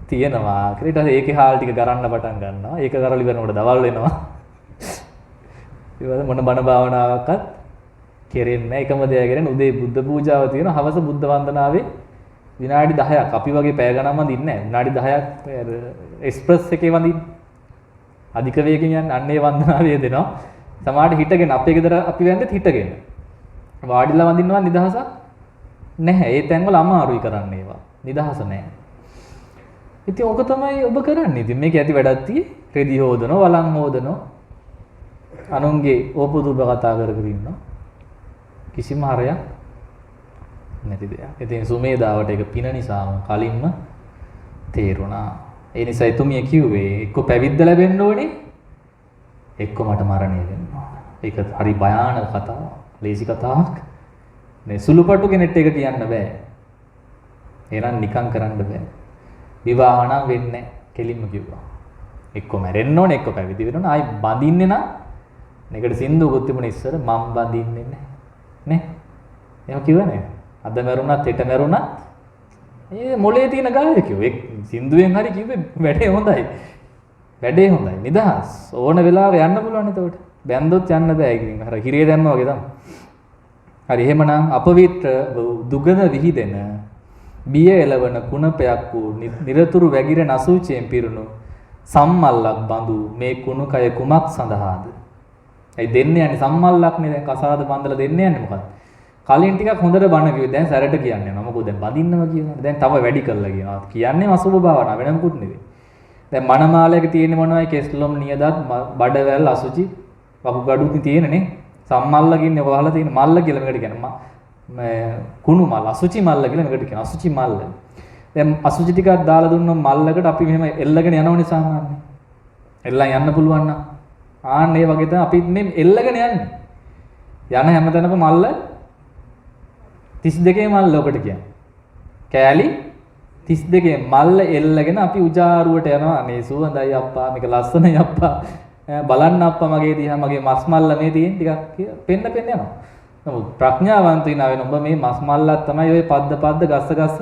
තියෙනවා. ඊට පස්සේ ඒකේ හාල් ටික ගරන්න පටන් ගන්නවා. ඒක කරලි වෙනකොට දවල් වෙනවා. ඊට මොන බණ භාවනාවක්වත් කෙරෙන්නේ නැහැ. එකම දෙයක් කරන්නේ උදේ බුද්ධ පූජාව තියෙනවා. හවස බුද්ධ වන්දනාවේ විනාඩි 10ක් අපි වගේ පැය ගණන් වඳින්නේ නැහැ. විනාඩි 10ක් එක්ස්ප්‍රස් එකේ වඳින්න. අධික වේගෙන් යන්නේ අන්නේ වන්දනාවේ දෙනවා. සමහරට හිටගෙන අපේ ගෙදර අපි වැන්දෙත් හිටගෙන. වාඩිලා වඳින්නවා නිදහසක් නැහැ. ඒ තැන්වල අමාරුයි කරන්න ඒවා. නිදහස නැහැ. ඉතින් ඕක තමයි ඔබ කරන්නේ. ඉතින් මේක ඇති වැඩක් තියෙයි. රෙදි හොදනවා, වලන් හොදනවා. අනුන්ගේ ඕපුදුබ කතා කර කර ඉන්නවා. කිසිම හරයක් නැති දෙයක්. ඉතින් සුමේදාවට ඒක පින නිසාම කලින්ම තේරුණා. ඒ නිසා එතුමිය කිව්වේ එක්ක පැවිද්ද ලැබෙන්න ඕනේ, එක්ක මට මරණය වෙන්න ඕන. ඒක හරි භයානක කතාවක්. ලේසි කතාවක්. නේ සුළුපටු කෙනෙක්ට ඒක කියන්න බෑ. එහෙනම් නිකන් කරන්න බෑ. විවාහ නම් වෙන්නේ නැහැ. කෙලින්ම කිව්වා. එක්ක මැරෙන්න ඕනේ, එක්ක පැවිදි වෙන්න ඕනේ. ආයි බඳින්නේ නම් මේකට සින්දුවකුත් තිබුණේ ඉස්සර මම් බඳින්නේ නැහැ. නේ? එහෙම කිව්වනේ. අද මැරුණත් හෙට මැරුණත් ඒ මොලේ තියෙන ගායකයෝ එක් සින්දුවෙන් හරි කිව්වේ වැඩේ හොඳයි. වැඩේ හොඳයි. නිදහස්. ඕන වෙලාවෙ යන්න පුළුවන් එතකොට. බැන්දොත් යන්න බෑ. ඉතින් අර හිරිය දැම්මා වගේ තමයි. හරි එහෙමනම් අපවිත්‍ර දුගඳ විහිදෙන බිය එළවන කුණපයක් වූ නිරතුරු වැగిර නසූචයෙන් පිරුණු සම්මල්ලක් බඳු මේ කුණුකය කුමක් සඳහාද? ඒ දෙන්නේ යන්නේ සම්මල්ලක්නේ. දැන් කසාද බඳලා දෙන්නේ යන්නේ මොකද්ද? කලින් ටිකක් හොඳට බණ කිව්වේ. දැන් සැරට කියන්නේ යනවා. මොකද දැන් බඳින්නම කියනවා. දැන් තව වැඩි කරලා කියනවා. කියන්නේ අසුබ භාවනා වෙන මොකුත් නෙවෙයි. දැන් මනමාලයක තියෙන්නේ මොනවයි? කෙස්ලොම් නියදත් බඩවැල් අසුචි වකුගඩුත් තියෙනනේ. සම්මල්ලකින්නේ වහලා තියෙන මල්ල කියලා මේකට කියනවා. කුණු මල් අසුචි මල්ල කියලා මේකට කියනවා. අසුචි මල්ල. දැන් අසුචි ටිකක් දාලා දුන්නොත් මල්ලකට අපි මෙහෙම එල්ලගෙන යනවනේ සාමාන්‍යයෙන්. එල්ලන් යන්න පුළුවන් නම් ආන්න ඒ වගේ තමයි අපිත් මේ එල්ලගෙන යන්නේ. යන හැමතැනම මල්ල 32 මල්ල ඔකට කියන්නේ. කෑලි 32 මල්ල එල්ලගෙන අපි උජාරුවට යනවා. අනේ සුවඳයි අප්පා, මේක ලස්සනයි අප්පා. බලන්න අප්පා මගේ දිහා, මගේ මස් මල්ල මේ තියෙන ටිකක් පෙන්න යනවා. නමුත් ප්‍රඥාවන්ත වෙනා වෙන ඔබ මේ මස් මල්ලක් තමයි ඔය පද්ද ගස්ස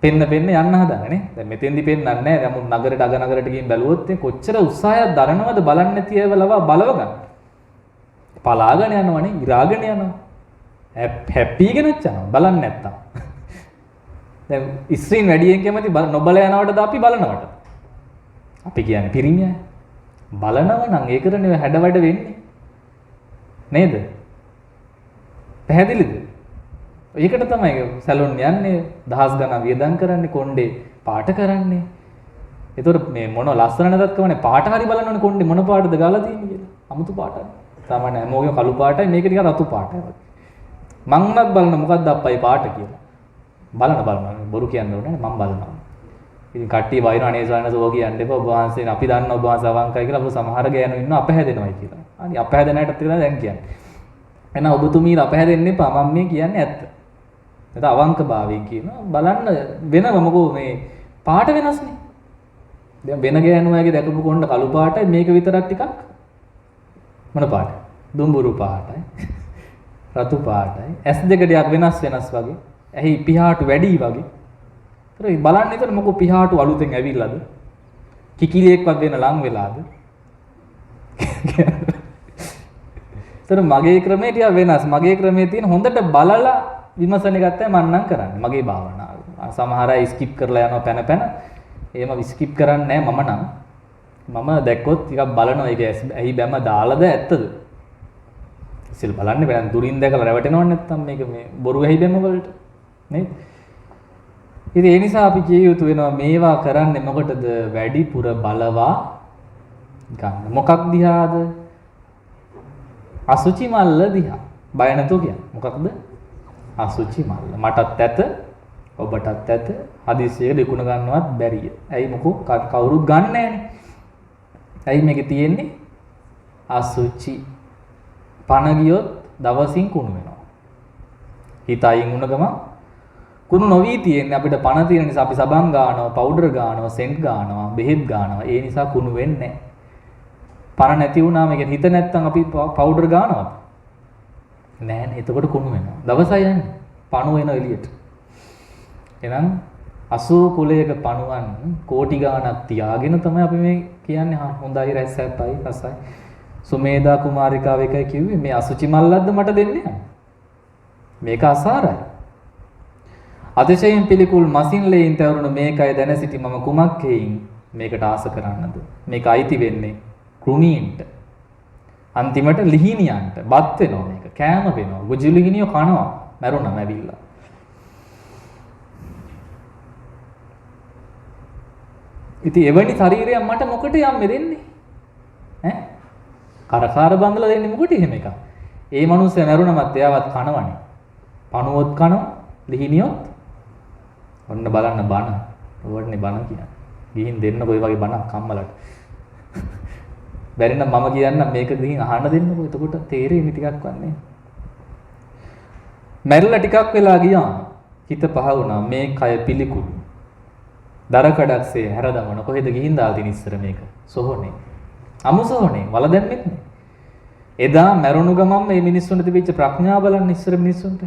පෙන්න යන්න හදන්නේ. දැන් මෙතෙන්දි පෙන්නන්නේ නැහැ. නමුත් නගරයට අග නගරයට ගිහින් බැලුවොත් කොච්චර උත්සාහයක් දරනවද බලන්න නැති ඒවා ලවා බලව ගන්න. පලාගෙන යනවනේ, ඉරාගෙන යනවා. හැප්පීගෙනත් යනවා බලන්නේ නැත්තම්. දැන් ස්ත්‍රීන් වැඩියෙන් කැමති නොබල යනවටද අපි බලනවට? අපි කියන්නේ පිරිමියා. බලනව නම් ඒකටනේ හැඩ වැඩ වෙන්නේ. නේද? පැහැදිලිද? ඒකට තමයි සැලොන් යන්නේ, දහස් ගණන් වියදම් කරන්නේ, කොණ්ඩේ පාට කරන්නේ. ඒතකොට මේ මොන ලස්සන නැදත් කවනේ පාට හරි බලනවනේ කොණ්ඩේ මොන පාටද ගාලා තියෙන්නේ කියලා. අමුතු පාටයි. සාමාන්‍ය හැමෝගෙම කළු පාටයි, මේක ටිකක් රතු පාටයි වගේ. මං උනත් බලන මොකද්ද අප්පයි පාට කියලා. බලන බොරු කියන්න ඕනේ මම බලනවා. ඉතින් කට්ටිය වයින් අනේ සවනස ඕක කියන්නේ ඔබ වහන්සේ අපි දන්න ඔබ වහන්සේ අවංකයි කියලා. ඔබ සමහර ගෑනු ඉන්න අපහැදෙනවයි කියලා. අනේ අපහැදෙනාටත් කියලා දැන් කියන්නේ. එහෙනම් ඔබතුමී අපහැදෙන්න එපා. මම මේ කියන්නේ ඇත්ත. නැත අවංකභාවයෙන් කියනවා. බලන්න වෙනම මොකෝ මේ පාට වෙනස්නේ. දැන් වෙන ගෑනුවගේ දැකපු කොණ්ඩ කළු පාටයි මේක විතරක් ටිකක් මොන පාටයි? දුඹුරු පාටයි. රතු පාටයි. ඇස් දෙක ටිකක් වෙනස් වගේ. ඇහි පිහාටු වැඩි වගේ. ඒතර බලන්න එතන මොකෝ පිහාටු අලුතෙන් ඇවිල්ලාද? කිකිලියෙක්වත් වෙන ලං වෙලාද? ඒතර මගේ ක්‍රමේ ටික වෙනස්. මගේ ක්‍රමේ තියෙන හොඳට බලලා විමසන එක තමයි මම නම් කරන්නේ. මගේ භාවනාව. සමහර අය ස්කිප් කරලා යනවා පැන. එහෙම ස්කිප් කරන්නේ නැහැ මම දැක්කොත් ටිකක් බලනවා ඒක ඇහි බැම දාලාද ඇත්තද? ඉතින් බලන්න බෑ දුරින් දැකලා රැවටෙනව නැත්තම් මේක මේ බොරු ඇහි බැම වලට නේද? ඉතින් ඒ නිසා අපි කිය යුතු වෙනවා මේවා කරන්නේ මොකටද? වැඩිපුර බලවා ගන්න. මොකක් දිහාද? අසුචි මල්ල දිහා. බය නැතුව කියන්නේ. මොකක්ද? අසුචි මල්ල. මටත් ඇත, ඔබටත් ඇත. හදිසියෙ දෙකුණ ගන්නවත් බැරිය. ඇයි මොකෝ කවුරුත් ගන්න නැහැනේ. ඇයි මේකේ තියෙන්නේ? අසුචි. පණ ගියොත් දවසින් කුණු වෙනවා. හිතයින් උණ ගම කුණු නොවි තියෙන්නේ අපිට පණ තියෙන නිසා අපි සබන් ගන්නවා, පවුඩර් ගන්නවා, සෙන්ට් ගන්නවා, බෙහෙත් ගන්නවා. ඒ නිසා කුණු වෙන්නේ නැහැ. පණ නැති වුණාම ඒ හිත නැත්තම් අපි පවුඩර් ගන්නවද? නෑනේ. එතකොට කුණු වෙනවා. දවසයි යන්නේ. පණු වෙන එළියට. එහෙනම් 80 කුලයක පණුවන් කෝටි ගාණක් තියාගෙන තමයි අපි මේ කියන්නේ හොඳයි රැස්සයි රසයි. සුමේදා කුමාරිකාව එකයි කිව්වේ මේ අසුචි මල්ලක්ද මට දෙන්නේ. මේක අසාරයි. අතිශයින් පිළිකුල් මසින්ලෙයින් තවරුණු මේකයි දැන සිටි මම කුමක් හේයින් මේකට ආස කරන්නද? මේක අයිති වෙන්නේ කෘමීන්ට. අන්තිමට ලිහිණියන්ට බත් වෙනවා මේක. කෑම වෙනවා. ගුජු ලිහිණියෝ කනවා. මැරුණා මැවිල්ලා. ඉතින් එවැනි ශරීරයක් මට මොකට යම්මෙ දෙන්නේ? ඈ? කරකාර බඳලා දෙන්නේ මොකට එහෙම එකක්? ඒ මිනිස්සයා මැරුණමත් එයාවත් කනවනේ. පණුවොත් කනවා, ලිහිණියොත් ඔන්න බලන්න බන. ඕවටනේ බන කියන්නේ. ගිහින් දෙන්න කොයි වගේ බනක් අම්මලට. බැරි නම් මම කියන්නම් මේක ගිහින් අහන්න දෙන්නකෝ. එතකොට තේරෙන්නේ ටිකක් වන්නේ. මැරිලා ටිකක් වෙලා ගියා. හිත පහ වුණා මේ කය පිළිකුල්. දරකඩක්සේ හැරදමන කොහෙද ගිහින් දාලා තින ඉස්සර මේක සොහොනේ අමු සොහොනේ වල දැම්මෙත් නේ එදා මැරුණු ගමන් මේ මිනිස්සුන්ට තිබිච්ච ප්‍රඥාව බලන්න ඉස්සර මිනිස්සුන්ට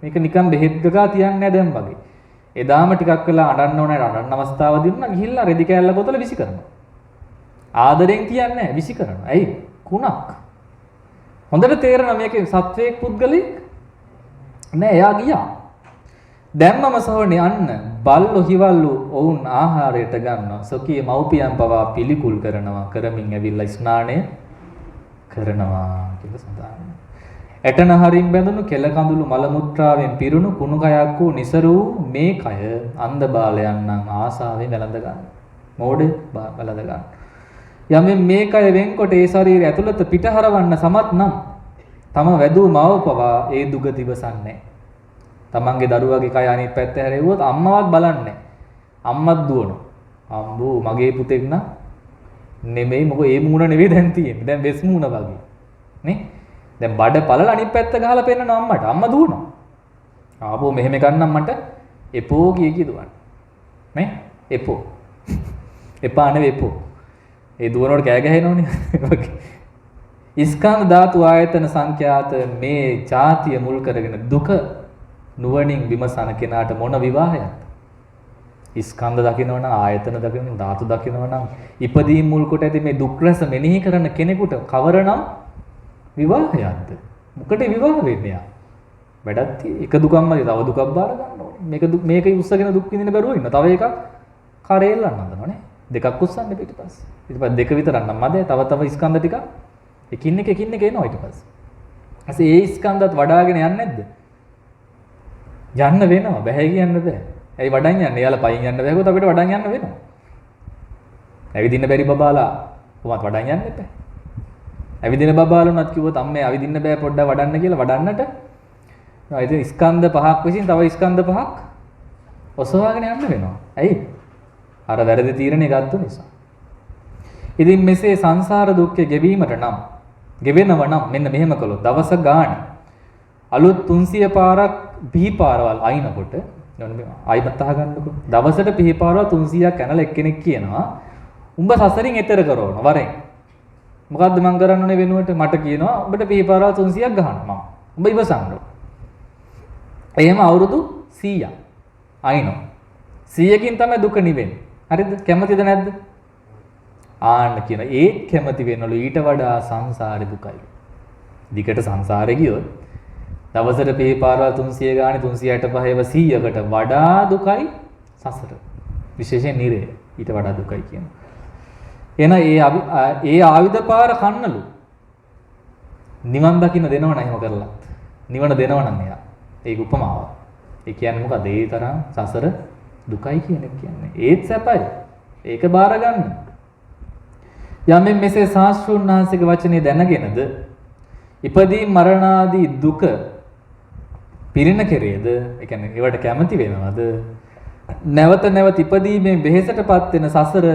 මේක නිකන් බෙහෙත් ගගා තියන්නේ නැහැ දැන් වගේ එදාම ටිකක් වෙලා අඬන්න ඕනේ අඬන්න අවස්ථාව දුන්නා ගිහිල්ලා රෙදි කෑල්ල බොතල විසි කරනවා ආදරෙන් කියන්නේ නැහැ විසි කරනවා ඇයි කුණක් හොඳට තේරෙනවා මේකේ සත්වයක් පුද්ගලෙක් නෑ එයා ගියා දැම්මම සොහොනේ අන්න බල්ලෝ හිවල්ලු ඔවුන් ආහාරයට ගන්නවා සොකී මව්පියන් පවා පිළිකුල් කරනවා කරමින් ඇවිල්ලා ස්නානය කරනවා කියලා සඳහන්. ඇටන හරින් බැඳුණු කෙල කඳුළු මල මුත්‍රාවෙන් පිරුණු කුණු කයක් වූ નિසරු මේ කය අන්ධ බාලයන් නම් ආසාවෙන් වැළඳ ගන්න. මෝඩේ වැළඳ ගන්න. යමෙන් මේ කය වෙන්කොට ඒ ශරීරය ඇතුළත පිටහරවන්න සමත් නම් තම වැදූ මව පවා ඒ දුක දිවසන්නේ. තමන්ගේ දරුවාගේ කය අනිත් පැත්ත හැරෙව්වොත් අම්මවත් බලන්නේ අම්මත් දුවනවා අම්බෝ මගේ පුතෙක් නම් නෙමෙයි මොකෝ ඒ මූණ නෙවෙයි දැන් තියෙන්නේ දැන් වෙස් මූණ වගේ නේ දැන් බඩ පළල අනිත් පැත්ත ගහලා පෙන්නනවා අම්මට අම්මා දුවනවා ආපෝ මෙහෙම ගන්නම් මට එපෝ කිය දුවන්නේ නේ එපෝ එපා නෙවෙයි එපෝ ඒ දුවනකොට කෑ ගහනෝනේ ස්කන්ධ ධාතු ආයතන සංඛ්‍යාත මේ ඡාතිය මුල් කරගෙන දුක නුවණින් විමසන කෙනාට මොන විවාහයක්ද? ස්කන්ධ දකිනවනම් ආයතන දකිනවනම් ධාතු දකිනවනම් ඉපදීම් මුල් කොට ඇති මේ දුක් රස මෙනෙහි කරන කෙනෙකුට කවරනම් විවාහයක්ද? මොකට විවාහ වෙන්නේ? වැඩක් එක දුකක්මයි තව දුකක් බාර ගන්න ඕනේ. මේක උස්සගෙන දුක් විඳින බැරුව ඉන්න. තව එකක් කරේල්ලන්න හදනවනේ. දෙකක් උස්සන්න පිටිපස්සේ. ඊට පස්සේ දෙක විතරක් නම් මැද තව ස්කන්ධ ටික එකින් එක එනවා ඊට පස්සේ. ඊපස්සේ ඒ ස්කන්ධات වඩාගෙන යන්නේ නැද්ද? යන්න වෙනවා බෑ කියන්න බෑ. ඇයි වඩන් යන්නේ? එයාලා පයින් යන්න බෑකොත් අපිට වඩන් යන්න වෙනවා. ඇවිදින්න බැරි බබාලා කොහොමද වඩන් යන්න එපා. ඇවිදින බබාලුණත් කිව්වොත් අම්මේ ඇවිදින්න බෑ පොඩ්ඩක් වඩන්න කියලා වඩන්නට. ඉතින් ස්කන්ධ පහක් විසින් තව ස්කන්ධ පහක් ඔසවාගෙන යන්න වෙනවා. ඇයි? අර වැරදි තීරණේ ගත්ත නිසා. ඉතින් මෙසේ සංසාර දුක්ඛය ගෙවීමට නම් ගෙවෙනව නම් මෙන්න මෙහෙම කළොත් දවස ගානේ අලුත් 300 පාරක් පිහිපාරවල් අයින්කොට ආයිමත් අහගන්නකො. දවසට පිහිපාරවල් 300ක් කනලා එක්කෙනෙක් කියනවා උඹ සසරින් එතර කරවන වරෙන්. මොකද්ද මං කරන්න ඕනේ වෙනුවට මට කියනවා උඹට පිහිපාරවල් 300ක් ගහන්න මම. උඹ ඉවසන්න. එහෙම අවුරුදු 100ක් අයිනෝ. 100කින් තමයි දුක නිවෙන්නේ. හරිද? කැමතිද නැද්ද? ආන්න කියන ඒත් කැමති වෙනවලු ඊට වඩා සංසාරේ දුකයි. දිගට සංසාරේ ගියොත් දවසට පිහිපාරවල් 300 ගානේ 365 100කට වඩා දුකයි සසර. විශේෂයෙන් නිරය ඊට වඩා දුකයි කියනවා. එන ඒ ආයුධ පාර කන්නලු. නිවන් දකින්න දෙනව නෑ එහෙම කරලා. නිවන දෙනව නම් එයා. ඒක උපමාවක්. ඒ කියන්නේ මොකද? ඒ තරම් සසර දුකයි කියන එක කියන්නේ. ඒත් සැපයි. ඒක බාර ගන්න. යමෙන් මෙසේ ශාස්ත්‍රඥ වහන්සේගේ වචනේ දැනගෙනද ඉපදී මරණාදී දුක පිරින කෙරේද? ඒ කියන්නේ ඒවට කැමති වෙනවද? නැවත නැවත ඉපදීමේ වෙහෙසටපත් වෙන සසර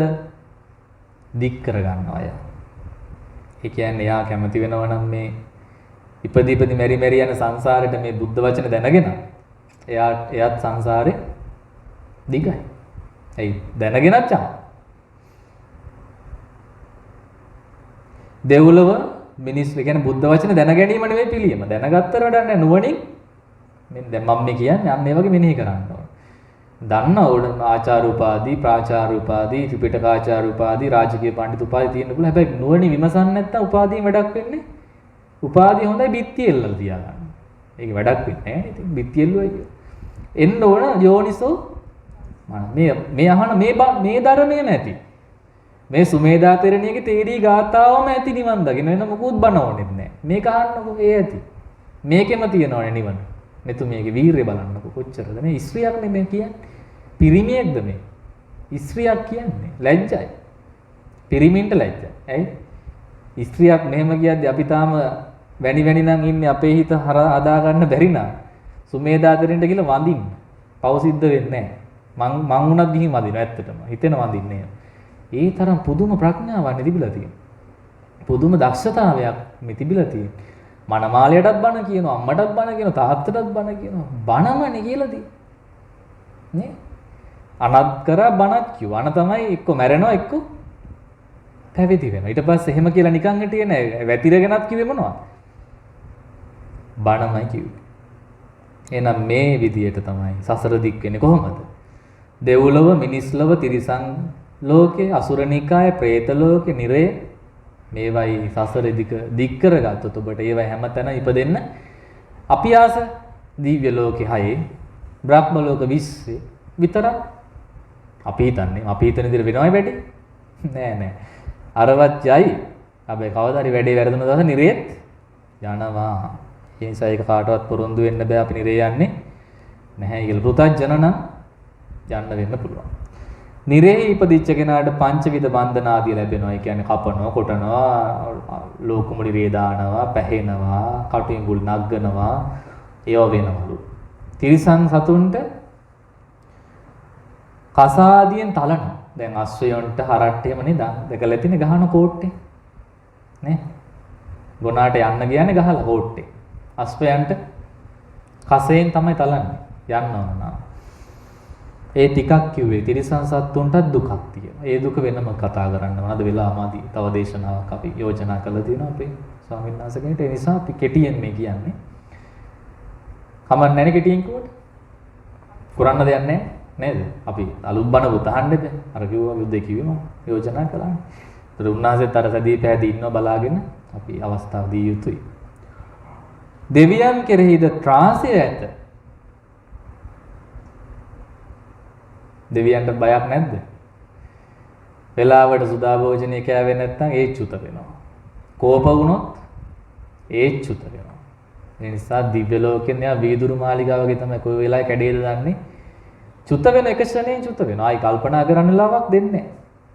දික් කර ගන්නවා අය. ඒ කියන්නේ යා කැමති වෙනව නම් මේ ඉපදී මෙරි මෙරි යන සංසාරෙට මේ බුද්ධ වචන දැනගෙන එයාත් සංසාරේ දිගයි. එයි දැනගෙනත් යනවා. දෙව්ලොව මිනිස් කියන්නේ බුද්ධ වචන දැන ගැනීම නෙවෙයි පිළියම. දැනගත්තට වඩා නෑ නුවණින් මෙන්න දැන් මම මේ කියන්නේ අන්න ඒ වගේ මෙනෙහි කරන්න ඕන. දන්න ඕන ආචාර උපාදී, ප්‍රාචාර උපාදී, ත්‍රිපිටකාචාර උපාදී, රාජකීය පඬිතු උපාදී තියෙන්න පුළුවන්. හැබැයි නුවණින් විමසන්නේ නැත්නම් උපාදීන් වැඩක් වෙන්නේ. උපාදී හොඳයි බිත්ති එල්ලලා තියාගන්න. ඒක වැඩක් වෙන්නේ නෑ. ඉතින් බිත්ති එල්ලුවයි කියෝ. එන්න ඕන යෝනිසෝ මේ අහන මේ ධර්මයේම ඇති. මේ සුමේදා තෙරණියගේ තේරී ගාතාවම ඇති නිවන් දකින්න වෙන මොකුත් බන ඕනෙත් නෑ. මේක අහන්නකො ඒ ඇති. මේකෙම තියෙනවනේ නිවන. මෙතුමියගේ වීරිය බලන්නකො කොච්චරද මේ ස්ත්‍රියක් නෙමෙයි කියන්නේ. පිරිමියෙක්ද මේ? ස්ත්‍රියක් කියන්නේ ලැජ්ජයි. පිරිමින්ට ලැජ්ජයි. ඇයි? ස්ත්‍රියක් මෙහෙම කියද්දි අපි තාම වැණි නම් ඉන්නේ අපේ හිත හදා ගන්න බැරි නා. සුමේදා තෙරණියට කියලා වඳින්න. පව සිද්ධ වෙන්නේ නෑ. මං උනත් ගිහින් වඳිනවා ඇත්තටම. හිතෙන වඳින්නේ නෑ. ඒ තරම් පුදුම ප්‍රඥාවක් තිබිලා තියෙනවා. පුදුම දක්ෂතාවයක් මේ තිබිලා තියෙනවා. මනමාලයටත් බණ කියනවා, අම්මටත් බණ කියනවා, තාත්තටත් බණ කියනවා. බණමනේ කියලා තියෙන්නේ. නේ? අනත් කරා බණත් කිව්වා. අන තමයි එක්ක මැරෙනවා එක්ක පැවිදි වෙනවා. ඊට පස්සේ එහෙම කියලා නිකන් හිටියේ නෑ. වැතිරගෙනත් කිව්වේ මොනවද? බණමයි කිව්වේ. එහෙනම් මේ විදියට තමයි සසර දික් වෙන්නේ කොහොමද? දෙව්ලොව, මිනිස්ලොව, තිරිසන් ලෝකේ, අසුරනිකාය, പ്രേත ලෝකේ, නිරය මේවයි සසර දික් කරගත්තොත් ඔබට ඒවයි හැමතැන ඉපදෙන්න අපි ආස දිව්‍ය ලෝකේ 6, බ්‍රහ්ම ලෝක 20 විතරක් අපි හිතන විදිහට වෙනවයි වැඩි නෑ අරවත් යයි. හැබැයි කවදා හරි වැඩේ වැරදුන දවස නිරේත් යනවා. ඒ නිසා ඒක කාටවත් පොරොන්දු වෙන්න බෑ අපි නිරේ යන්නේ නැහැ කියලා. පෘථග්ජන නම් යන්න වෙන්න පුළුවන්. නිරේ ඉපදිච්ච කෙනාට පංචවිධ බන්ධන ආදී ලැබෙනවා. ඒ කියන්නේ කපනවා, කොටනවා, ලෝකමුලි රේ දානවා, පැහෙනවා, කටුඹුල් නග්ගනවා, ඒව වෙනවලු. තිරිසන් සතුන්ට කසාදියෙන් තලනවා. දැන් අශ්වයන්ට හරට්ට එහෙම නේද? දැකලා තියෙන ගහන කෝට්ටේ. නේ? ගොනාට යන්න ගියානේ ගහලා කෝට්ටේ. අශ්වයන්ට කසයෙන් තමයි තලන්නේ. යන්න ඕන නා. ඒ ටිකක් කිව්වේ තිරිසන් සත්තුන්ටත් දුකක් තියෙනවා. ඒ දුක වෙනම කතා කරන්න මොනවද වෙලාමාදී තව දේශනාවක් අපි යෝජනා කළා තියෙනවා අපේ ස්වාමීන් වහන්සේගෙන්. ඒ නිසා අපි කෙටියෙන් මේ කියන්නේ. කමක් නැහැ කෙටියෙන් කිව්වට. කරන්න දෙයක් නැහැ නේද? අපි අලුත් බණ උතහන්න බෑ. අර කිව්වා යුද්ධේ කිව්වම යෝජනා කළා. ඒතර උන්වහන්සේත් අර සදී පැහැදී ඉන්නව බලාගෙන අපි අවස්ථාව දී යුතුයි. දෙවියන් කෙරෙහිද ත්‍රාසය ඇත. දෙවියන්ට බයක් නැද්ද? වෙලාවට සුදා භෝජනය කෑවේ නැත්නම් ඒ චුත වෙනවා. කෝප වුණොත් ඒ චුත වෙනවා. ඒ නිසා දිව්‍ය ලෝකෙන් යා වීදුරු මාලිගාව වගේ තමයි කොයි වෙලාවෙ කැඩේද දන්නේ. චුත වෙන එක ශරණයෙන් චුත වෙනවා. ආයි කල්පනා කරන්න ලාවක් දෙන්නේ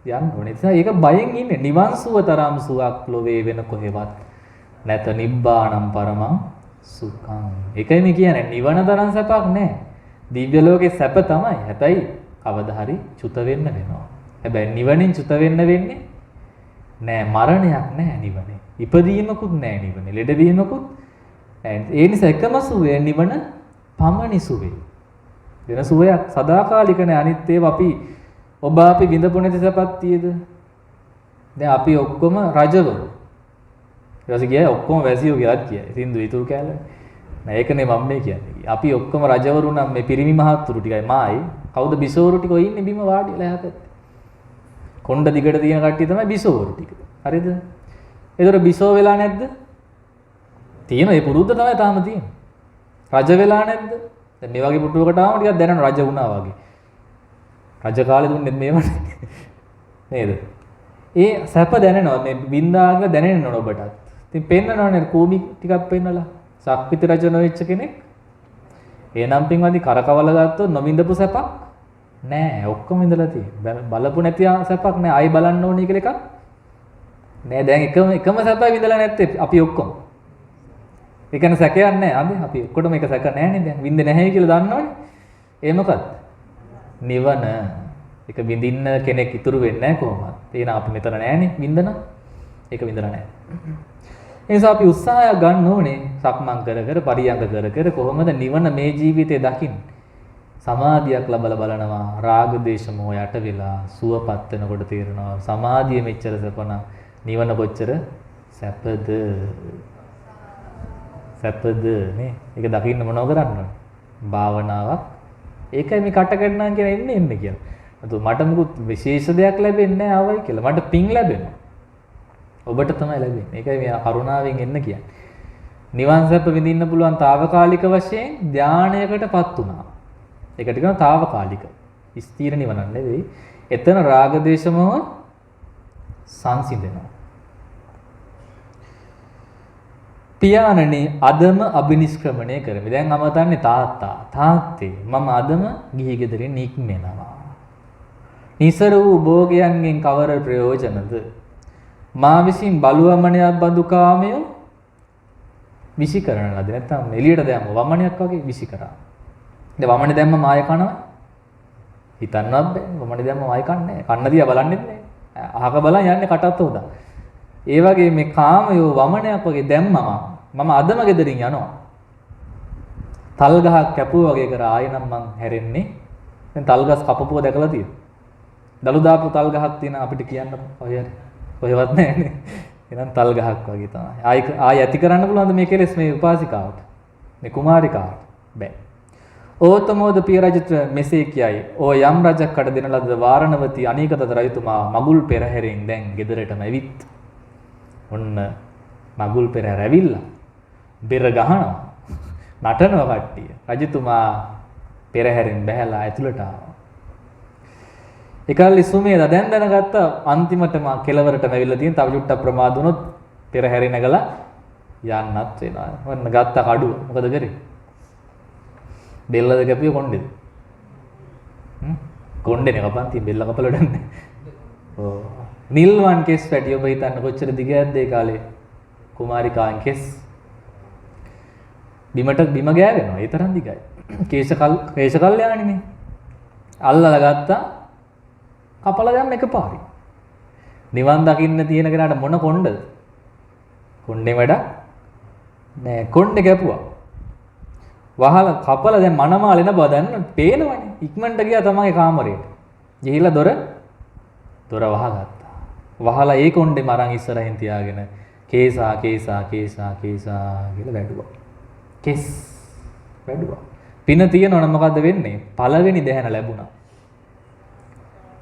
නැහැ. යන්න ඕනේ. ඒ නිසා ඒක බයෙන් ඉන්නේ. නිවන් සුව තරම් සුවක් ලෝවේ වෙන කොහෙවත් නැත. නිබ්බාණං පරමං සුඛං. ඒකයි මේ කියන්නේ නිවන තරම් සැපක් නැහැ. දිව්‍ය ලෝකේ සැප තමයි. හැබැයි කවදා හරි චුත වෙන්න වෙනවා. හැබැයි නිවනින් චුත වෙන්න වෙන්නේ නෑ, මරණයක් නෑ නිවනේ. ඉපදීමකුත් නෑ නිවනේ. ලෙඩවීමකුත් නෑ. ඒ නිසා එකම සුවය නිවන පමණි සුවේ. වෙන සුවයක් සදාකාලික නෑ. අනිත් ඒවා අපි විඳපු නැති සපත් තියේද? දැන් අපි ඔක්කොම රජවරු. ඊට පස්සේ ගියා ඔක්කොම වැසියෝ කියලාත් කියයි. සින්දු ඉතුරු කෑල්ල. නෑ ඒකනේ මම මේ කියන්නේ. අපි ඔක්කොම රජවරු නම් මේ පිරිමි මහත්තුරු ටිකයි මායි. කවුද බිසෝවරු ටික ඔය ඉන්නේ බිම වාඩිලා යහපැත්තේ. කොණ්ඩ දිගට තියෙන කට්ටිය තමයි බිසෝවරු ටික. හරිද? ඒතර බිසෝ වෙලා නැද්ද? තියෙන ඒ පුරුද්ද තමයි තාම තියෙන්නේ. රජ වෙලා නැද්ද? දැන් මේ වගේ පුටුවකට ආවම ටිකක් දැනෙනවා රජ වුණා වගේ. රජ කාලේ දුන්නේ මේවනේ. නේද? ඒ සැප දැනෙනවා මේ වින්දාංග දැනෙන්න ඔබටත්. ඉතින් පෙන්නනවනේ කෝමි ටිකක් පෙන්නලා. සක්විති රජ නොවෙච්ච කෙනෙක්. එනම් පින්වන්දි කරකවල ගත්තොත් නොවින්දපු සැපක් නෑ. ඔක්කොම ඉඳලා තියෙන්නේ. බලපු නැති සැපක් නෑ. ආයි බලන්න ඕනේ කියලා එකක් නෑ. දැන් එකම සැපයි විඳලා නැත්තේ අපි ඔක්කොම. ඒ කියන්නේ සැකයක් නෑ. අද අපි ඔක්කොටම එක සැක නෑනේ දැන්. විඳින්නේ නැහැ කියලා දන්නවනේ. ඒ මොකක්ද? නිවන. ඒක විඳින්න කෙනෙක් ඉතුරු වෙන්නේ නැහැ කොහොමද? එහෙනම් අපි මෙතන නෑනේ විඳන. ඒක විඳලා නෑ. ඒ නිසා අපි උත්සාහය ගන්න ඕනේ සක්මන් කර කර පරියංග කර කර කොහොමද නිවන මේ ජීවිතේ දකින්න. සමාධියක් ලබලා බලනවා රාග දේශ මොහ යට වෙලා සුවපත් වෙනකොට තේරෙනවා සමාධිය මෙච්චර සපන නිවන කොච්චර සැපද නේ. ඒක දකින්න මොනව කරන්න ඕනේ? භාවනාවක්. ඒකයි මේ කටකඩනන් කියන එන්නේ කියලා. අතෝ මට මොකුත් විශේෂ දෙයක් ලැබෙන්නේ නැහැ ආවයි කියලා. මට පිං ලැබෙනවා. ඔබට තමයි ලැබෙන්නේ. ඒකයි මේ කරුණාවෙන් එන්න කියන්නේ. නිවන් සැප විඳින්න පුළුවන් తాවකාලික වශයෙන් ධානයකටපත් උනා. ඒකට කියනවා తాවකාලික. ස්ථීර නිවනක් නෙවෙයි. එතන රාග දේශමව සංසිඳෙනවා. පියාණනි අදම අබිනිෂ්ක්‍රමණය කරමි. දැන් අමතන්නේ තාත්තේ මම අදම ගිහි ගෙදරින් නික්මෙනවා. නිසර වූ භෝගයන්ගෙන් කවර ප්‍රයෝජනද? මා විසින් බලුවමනයක් බඳු කාමය විසි කරන ලද නැත්නම් එළියට දැම්ම වමනයක් වගේ විසි කරා. දැන් වමනේ දැම්ම මාය කනවා. හිතන්නවත් බෑ. වමනේ දැම්ම මාය කන්නේ නැහැ. කන්න දිහා බලන්නෙත් නැහැ. අහක බලන් යන්නේ කටත් උදා. ඒ වගේ මේ කාමයෝ වමනයක් වගේ දැම්මම මම අදම ගෙදරින් යනවා. තල් ගහක් කැපුවා වගේ කර ආයෙ නම් මං හැරෙන්නේ. දැන් තල් ගස් කපපුව දැකලා තියෙනවා. දලු දාපු තල් ගහක් තියෙන අපිට කියන්න කොහෙවත් නැහැනේ. එහෙනම් තල් ගහක් වගේ තමයි. ආයෙ ඇති කරන්න පුළුවන්ද මේ කෙලෙස් මේ උපාසිකාවට? මේ කුමාරිකාවට? බෑ. ඕතමෝද පිය රජුට මෙසේ කියයි. "ඕ යම් රජක් කඩ දෙන ලද වාරණවති අනීකතත රජතුමා මගුල් පෙරහැරෙන් දැන් ගෙදරටම ඇවිත්." ඔන්න මගුල් පෙරහැර ඇවිල්ලා බෙර ගහනවා. නටනවා කට්ටිය. රජතුමා පෙරහැරෙන් බැහැලා ඇතුළට ආවා. ඒකල්ලි සුමේද දැන් දැනගත්ත අන්තිමටම කෙලවරටම ඇවිල්ලා තියෙන තව චුට්ටක් ප්‍රමාද වුණොත් පෙරහැරේ නැගලා යන්නත් වෙනවා. ඔන්න ගත්ත කඩුව. මොකද කරේ? බෙල්ලද කැපිය කොණ්ඩේද? කොණ්ඩේනේ කපන් තිය බෙල්ල කපලා ඩන්නේ. ඔව්. නිල්වන් කෙස් පැටි ඔබ හිතන්න කොච්චර දිගයක්ද ඒ කාලේ? කුමාරිකාන් කෙස් බිම ගෑවෙනවා. ඒ තරම් දිගයි. කේශ කල්යාණිනේ. අල්ලලා ගත්තා. කපලා දැම්ම එකපාරයි. නිවන් දකින්න තියෙන කෙනාට මොන කොණ්ඩද? කොණ්ඩේ වැඩ නෑ. කොණ්ඩේ කැපුවා. වහලා කපලා දැන් මනමාලෙන බව දැන් පේනවනේ. ඉක්මනට ගියා තමයි කාමරේට. ගිහිල්ලා දොර වහගත්තා. වහලා ඒ කොණ්ඩේම අරන් ඉස්සරහින් තියාගෙන කේසා කියලා වැඩුවා. කෙස් වැඩුවා. පින තියෙනවනම් මොකද්ද වෙන්නේ? පළවෙනි ධ්‍යාන ලැබුණා.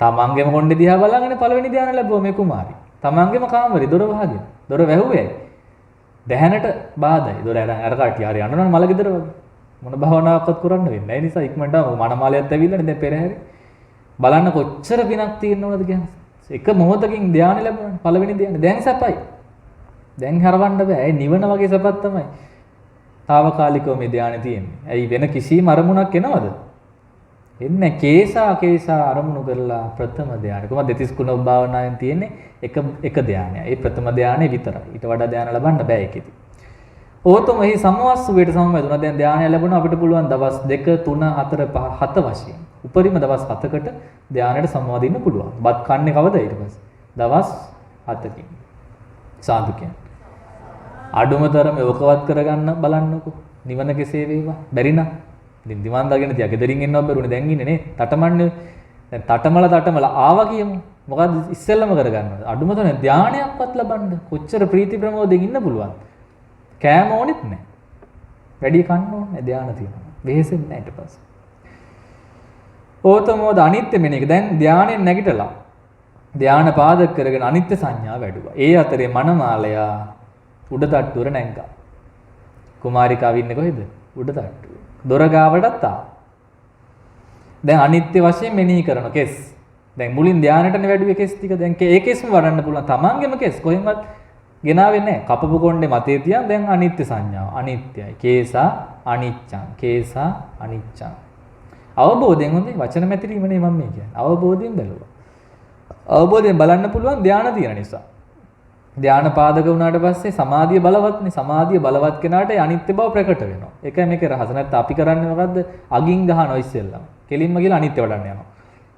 තමන්ගේම කොණ්ඩේ දිහා බලාගෙන පළවෙනි ධ්‍යාන ලැබුවා මේ කුමාරි. තමන්ගේම කාමරේ දොර වහගෙන. දොර වැහුවේ. ධ්‍යානට බාධායි. දොර අර කට්ටිය හරි යනවනම් මල ගෙදර වගේ. මොන භාවනාවක්වත් කරන්න වෙන්නේ නැහැ. ඒ නිසා ඉක්මනට මනමාලයත් ඇවිල්ලානේ දැන් පෙරහැරේ. බලන්න කොච්චර පිනක් තියෙන්න ඕනද කියන්නේ. එක මොහොතකින් ධ්‍යාන ලැබුණා. පළවෙනි ධ්‍යාන. දැන් සැපයි. දැන් හරවන්න බෑ. ඒ නිවන වගේ සැපක් තමයි. తాවකාලිකව මේ ධ්‍යානෙ තියෙන්නේ. ඇයි වෙන කිසිම අරමුණක් එනවද? එන්නේ කේසා අරමුණු කරලා ප්‍රථම ධ්‍යානෙ. කොහොමද දෙතිස් කුණ භාවනාවෙන් තියෙන්නේ එක ධ්‍යානයයි. ඒ ප්‍රථම ධ්‍යානෙ විතරයි. ඊට වඩා ධ්‍යාන ලබන්න බෑ ඒකෙදි. ඕතම එහි සමවස්සුවේට සමවැදුණා. දැන් ධ්‍යානය ලැබුණා අපිට පුළුවන් දවස් 2 3 4 5 7 වශයෙන් උපරිම දවස් 7කට ධානයට සම්මාදින්න පුළුවන්. බත් කන්නේ කවද ඊට පස්සේ? දවස් 7කින්. සාදු කියන්නේ. අඩුමතරම යෝකවත් කරගන්න බලන්නකෝ. නිවන කෙසේ වේවා. බැරි නම් ඉතින් දිවන් දාගෙන තියා ගෙදරින් එන්නවත් බැරුනේ දැන් ඉන්නේ නේ. තටමන්නේ. දැන් තටමල ආවා කියමු. මොකද්ද ඉස්සෙල්ලම කරගන්නවද? අඩුමතරම ධානයක්වත් ලබන්න. කොච්චර ප්‍රීති ප්‍රමෝදයෙන් ඉන්න පුළුවන්. කෑම ඕනෙත් නැහැ. වැඩි කන්න ඕනේ ධාන තියෙනවා. වෙහෙසෙන්නේ නැහැ ඊට පස්සේ. ඕතමෝද අනිත්‍ය මෙනෙක දැන් ධානයෙන් නැගිටලා ධාන පාදක කරගෙන අනිත්‍ය සංඥා වැඩුවා. ඒ අතරේ මනමාලයා උඩ තට්ටුවර නැංගා. කුමාරිකාව ඉන්නේ කොහෙද? උඩ තට්ටුවේ. දොර ගාවටත් ආවා. දැන් අනිත්‍ය වශයෙන් මෙනෙහි කරන කෙස්. දැන් මුලින් ධානයටනේ වැඩුවේ කෙස් ටික. දැන් ඒ කෙස්ම වඩන්න පුළුවන්. තමන්ගේම කෙස් කොහෙන්වත් ගෙනාවේ නැහැ. කපපු කොණ්ඩේ මතේ තියන් දැන් අනිත්‍ය සංඥාව. අනිත්‍යයි. කේසා අනිච්චං. කේසා අනිච්චං. අවබෝධයෙන් හොඳයි වචන මැතිරීමනේ මම මේ කියන්නේ. අවබෝධයෙන් බැලුවා. අවබෝධයෙන් බලන්න පුළුවන් ධානය තියෙන නිසා. ධාන පාදක වුණාට පස්සේ සමාධිය බලවත්නේ. සමාධිය බලවත් කෙනාට අනිත්‍ය බව ප්‍රකට වෙනවා. ඒකයි මේකේ රහස. නැත්නම් අපි කරන්නේ මොකද්ද? අගින් ගහනවා ඉස්සෙල්ලා. කෙලින්ම ගිහලා අනිත්‍ය වඩන්න යනවා.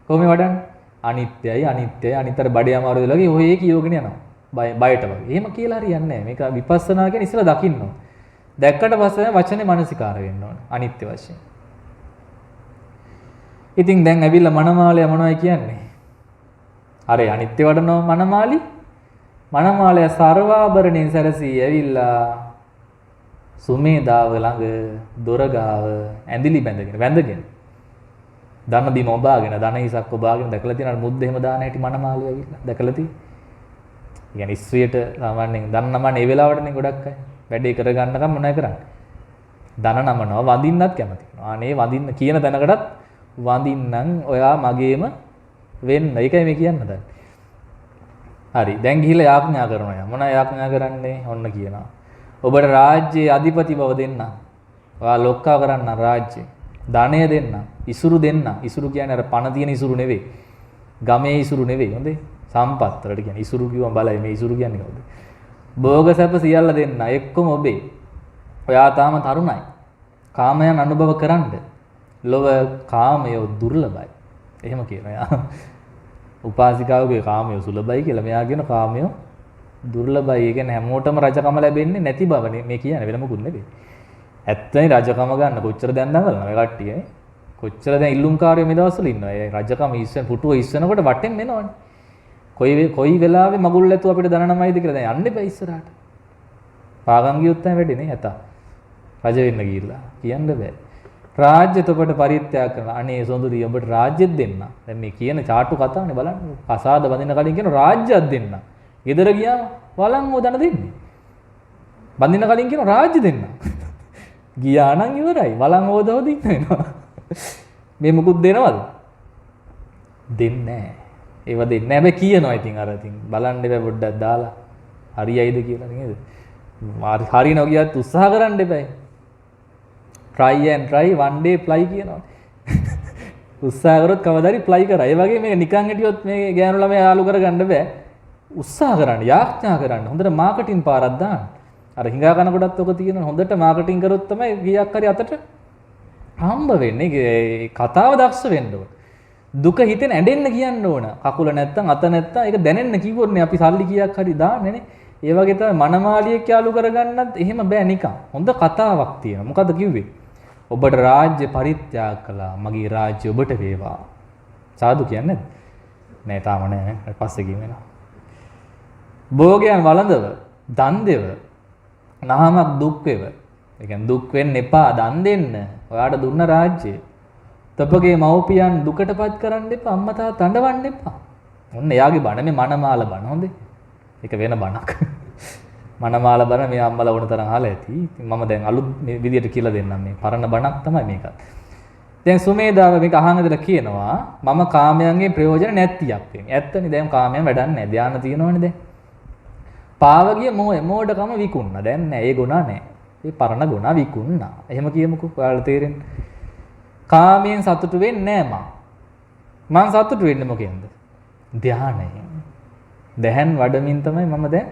කොහොමද වඩන්නේ? අනිත්‍යයි අනිත්‍යයි අනිතර බඩේ අමාරු වෙලා ගියේ ඔය කියෝගෙන යනවා. බයට වගේ. එහෙම කියලා හරියන්නේ නැහැ. මේක විපස්සනා කියන්නේ ඉස්සෙල්ලා දකින්න ඕන. දැක්කට පස්සේ වචනේ මානසිකාර වෙන්න ඕන. අනිත්‍ය වශයෙන්. ඉතින් දැන් ඇවිල්ලා මනමාලයා මොනවයි කියන්නේ? අර අනිත්‍ය වඩනවා මනමාලි. මනමාලයා සර්වාභරණයෙන් සැරසී ඇවිල්ලා සුමේදාව ළඟ දොර ගාව ඇඳිලි වැඳගෙන ධන බිම ඔබාගෙන ධන හිසක් ඔබාගෙන දැකලා තියෙනවා මුද්ද එහෙම දාන හැටි මනමාලයා ඇවිල්ලා දැකලා තියෙන්නේ. يعني ස්ත්‍රියට සාමාන්‍යයෙන් ධන නමන ඒ වෙලාවටනේ ගොඩක් අය වැඩේ කරගන්නකම් මොනවයි කරන්නේ? ධන නමනවා වඳින්නත් කැමති. අනේ වඳින්න කියන තැනකටත් වඳින්නම් ඔයා මගේම වෙන්න. ඒකයි මේ කියන්න දැන්. හරි. දැන් ගිහිල්ලා යාඥා කරනවා. මොනවා යාඥා කරන්නේ? ඔන්න කියනවා. ඔබට රාජ්‍යයේ අධිපති බව දෙන්න. ඔයා ලොක්කා කරන්න රාජ්‍ය. ධනය දෙන්න. ඉසුරු දෙන්න. ඉසුරු කියන්නේ අර පණ තියෙන ඉසුරු නෙවෙයි. ගමේ ඉසුරු නෙවෙයි. හොඳේ. සම්පත් වලට කියන්නේ ඉසුරු කිව්වම බලයි මේ ඉසුරු කියන්නේ කවුද? භෝග සැප සියල්ල දෙන්න. එක්කම ඔබේ. ඔයා තාම තරුණයි. කාමයන් අනුභව කරන්න. ලොව කාමය දුර්ලභයි. එහෙම කියනවා යා. උපාසිකාවගේ කාමය සුලභයි කියලා මෙයා කියන කාමය දුර්ලභයි. ඒ කියන්නේ හැමෝටම රජකම ලැබෙන්නේ නැති බවනේ මේ කියන්නේ වෙන මොකුත් නෙවෙයි. ඇත්තයි රජකම ගන්න කොච්චර දැන් දඟලනවා මේ කට්ටිය. කොච්චර දැන් ඉල්ලුම්කාරයෝ මේ දවස්වල ඉන්නවා. ඒ රජකම ඉස්සෙන් පුටුව ඉස්සනකොට වටෙන් එනවනේ. කොයි වෙලාවෙ මගුල් ඇතුව අපිට දනනමයිද කියලා දැන් යන්න එපා ඉස්සරහට. පාගම් ගියොත් තමයි වැඩිනේ ඇත. රජ වෙන්න ගිහිල්ලා කියන්න බෑ. රාජ්‍ය තොපට පරිත්‍යාග කරනවා. අනේ සොඳුරිය ඔබට රාජ්‍යෙත් දෙන්න. දැන් මේ කියන චාටු කතාවනේ බලන්න. කසාද බඳින කලින් කියන රාජ්‍යයක් දෙන්න. ගෙදර ගියාම වලන් හොදන දෙන්නේ. බඳින කලින් කියන රාජ්‍ය දෙන්න. ගියා නම් ඉවරයි. වලන් හොදින්න වෙනවා. මේ මුකුත් දෙනවද? දෙන්නේ නැහැ. ඒව දෙන්නේ නැහැ. හැබැයි කියනවා ඉතින් අර ඉතින් බලන්න එපා පොඩ්ඩක් දාලා. හරියයිද කියලා නේද? හරියනවා කියත් උත්සාහ කරන්න එපා. try and try one day fly කියනවා. උත්සාහ කරොත් කවදාරි fly කරා. ඒ වගේ මේක නිකන් හිටියොත් මේ ගෑනු ළමයා යාළු කරගන්න බෑ. උත්සාහ කරන්න, යාඥා කරන්න. හොඳට මාකටිං පාරක් දාන්න. අර හිඟා කන කොටත් ඔක තියෙනවා. හොඳට මාකටිං කරොත් තමයි ගියක් හරි අතට හම්බ වෙන්නේ. ඒ කතාව දක්ෂ වෙන්න ඕන. දුක හිතෙන් ඇඬෙන්න කියන්න ඕන. කකුල නැත්තම් අත නැත්තම් ඒක දැනෙන්න කිව්වොත්නේ අපි සල්ලි කීයක් හරි දාන්නේ නේ. ඒ වගේ තමයි මනමාලියෙක් යාළු කරගන්නත් එහෙම බෑ නිකන්. හොඳ කතාවක් තියෙනවා. මොකද්ද කිව්වේ? ඔබට රාජ්‍ය පරිත්‍යාග කළා. මගේ රාජ්‍ය ඔබට වේවා. සාදු කියන්නේ නෑ තාම නෑ. පස්සේ කියවෙනවා. භෝගයන් වළඳව, දන් දෙව, නහමක් දුක් වේව. ඒ කියන්නේ දුක් වෙන්න එපා, දන් දෙන්න. ඔයාට දුන්න රාජ්‍යය. තපගේ මව්පියන් දුකටපත් කරන්න එපා, අම්මා තාත්තා අඬවන්න එපා. ඔන්න එයාගේ බණ මේ මනමාල බණ හොඳේ. ඒක වෙන බණක්. මනමාල බණ මේ අම්මලා වුණ තරම් අහලා ඇති. ඉතින් මම දැන් අලුත් මේ විදියට කියලා දෙන්නම් මේ පරණ බණක් තමයි මේක. දැන් සුමේදාව මේක අහන් ඉඳලා කියනවා මම කාමයන්ගේ ප්‍රයෝජන නැත්තියක් වෙන්නේ. ඇත්තනේ දැන් කාමයන් වැඩක් නැහැ. ධානය තියෙනවනේ දැන්. පාවගිය මෝඩකම විකුණන. දැන් නැහැ. ඒ ගුණ නැහැ. ඒ පරණ ගුණ විකුණනා. එහෙම කියමුකෝ. ඔයාලට තේරෙන්නේ. කාමයෙන් සතුටු වෙන්නේ නැහැ මං සතුටු වෙන්නේ මොකෙන්ද? ධානයෙන්. දැහන් වඩමින් තමයි මම දැන්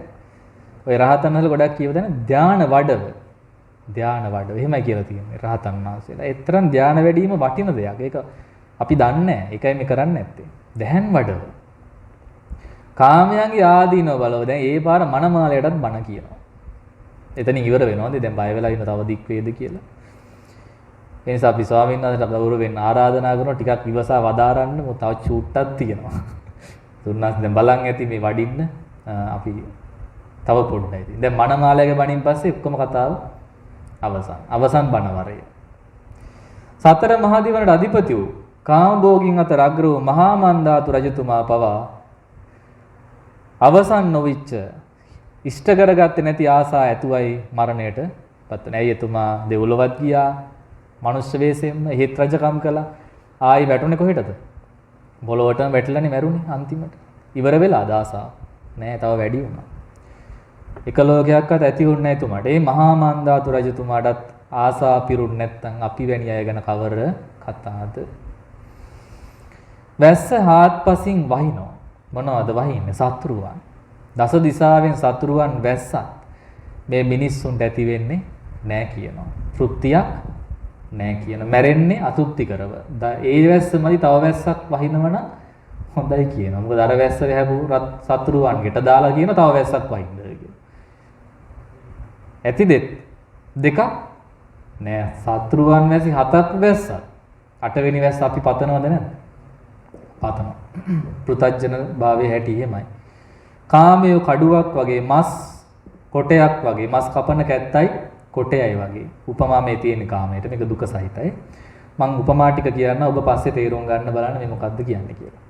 ඔය රහතන් වහන්සේලා ගොඩක් කියව දැන ධාන වඩව. ධාන වඩව. එහෙමයි කියලා තියෙන්නේ රහතන් වහන්සේලා. ඒතරම් ධාන වැඩිම වටින දෙයක්. ඒක අපි දන්නේ නැහැ. ඒකයි මේ කරන්නේ නැත්තේ. දැහන් වඩව. කාමයන්ගේ ආදීනව බලව. දැන් ඒ පාර මනමාලයටත් බණ කියනවා. එතනින් ඉවර වෙනවද? දැන් බය වෙලා ඉන්න තව දික් වේද කියලා. ඒ නිසා අපි ස්වාමීන් වහන්සේට ගෞරවයෙන් ආරාධනා කරනවා ටිකක් විවසා වදාරන්න. මොකද තව චූට්ටක් තියෙනවා. තුන්නාස් දැන් බලන් ඇති මේ වඩින්න අපි තව පොඩ්ඩයි තියෙන්නේ. දැන් මනමාලයගේ බණින් පස්සේ ඔක්කොම කතාව අවසන් බණවරය. සතර මහා දිවයිනට අධිපති වූ කාමභෝගින් අතර අග්‍ර වූ මහා මන්දාතු රජතුමා පවා අවසන් නොවිච්ච ඉෂ්ට කරගත්තේ නැති ආසා ඇතුවයි මරණයට පත් වුණේ. ඇයි එතුමා දෙව්ලොවත් ගියා මනුෂ්‍ය වේශයෙන්ම හේත් රජකම් කළා. ආයි වැටුනේ කොහෙටද? බොලොවටම වැටිලානේ මැරුණේ අන්තිමට. ඉවර වෙලා ආසා නෑ තව වැඩි වුණා. එක ලෝකයක්වත් ඇති වුණ නැහැ එතුමාට. ඒ මහා මන්දාතු රජතුමාටත් ආසා පිරුණ නැත්නම් අපි වැනි අය ගැන කවර කතාවද? වැස්ස හාත්පසින් වහිනවා. මොනවද වහින්නේ? සතුරුවන්. දස දිසාවෙන් සතුරුවන් වැස්සත් මේ මිනිස්සුන්ට ඇති වෙන්නේ නැහැ කියනවා. තෘප්තියක් නැහැ කියන. මැරෙන්නේ අතෘප්ති කරව. ඒ වැස්සමදි තව වැස්සක් වහිනවනම් හොඳයි කියනවා. මොකද අර වැස්ස වැහපු සතුරුවන්ගෙට දාලා කියන තව වැස්සක් වහින්නද කියලා. ඇති දෙකක් නෑ. සතුරුවන් වැසි 7ක් වැස්සක්. 8 වෙනි වැස්ස අපි පතනවද නැද්ද? පතනවා. පෘතජන භාවයේ හැටි එහෙමයි. කාමයේ කඩුවක් වගේ මස් කොටයක් වගේ මස් කපන කැත්තයි කොටයයි වගේ. උපමා මේ තියෙන කාමයට මේක දුක සහිතයි. මම උපමා ටික කියන්න ඔබ පස්සේ තේරුම් ගන්න බලන්න මේ මොකද්ද කියන්නේ කියලා.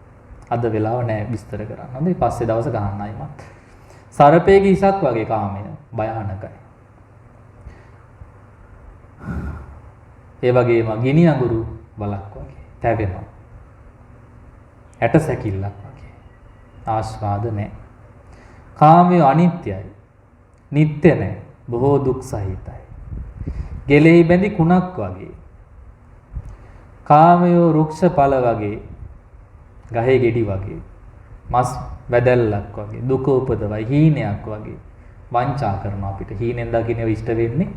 අද වෙලාව නෑ විස්තර කරන්න. හොඳයි පස්සේ දවස ගහන්නයි මත්. සර්පයේ හිසක් වගේ කාමය භයානකයි. ඒ වගේම ගිනි අඟුරු වලක් වගේ තැවෙනවා. ඇට සැකිල්ලක් වගේ. ආස්වාද නැහැ. කාමය අනිත්‍යයි. නිට්ටය නැහැ. බොහෝ දුක් සහිතයි. ගෙලෙහි බැඳි කුණක් වගේ. කාමය රුක්ෂ ඵල වගේ. ගහේ ගෙඩි වගේ. මස් වැදල්ලක් වගේ. දුක උපදවයි හීනයක් වගේ. වංචා කරනවා අපිට. හීනෙන් දකින්න ඉෂ්ට වෙන්නේ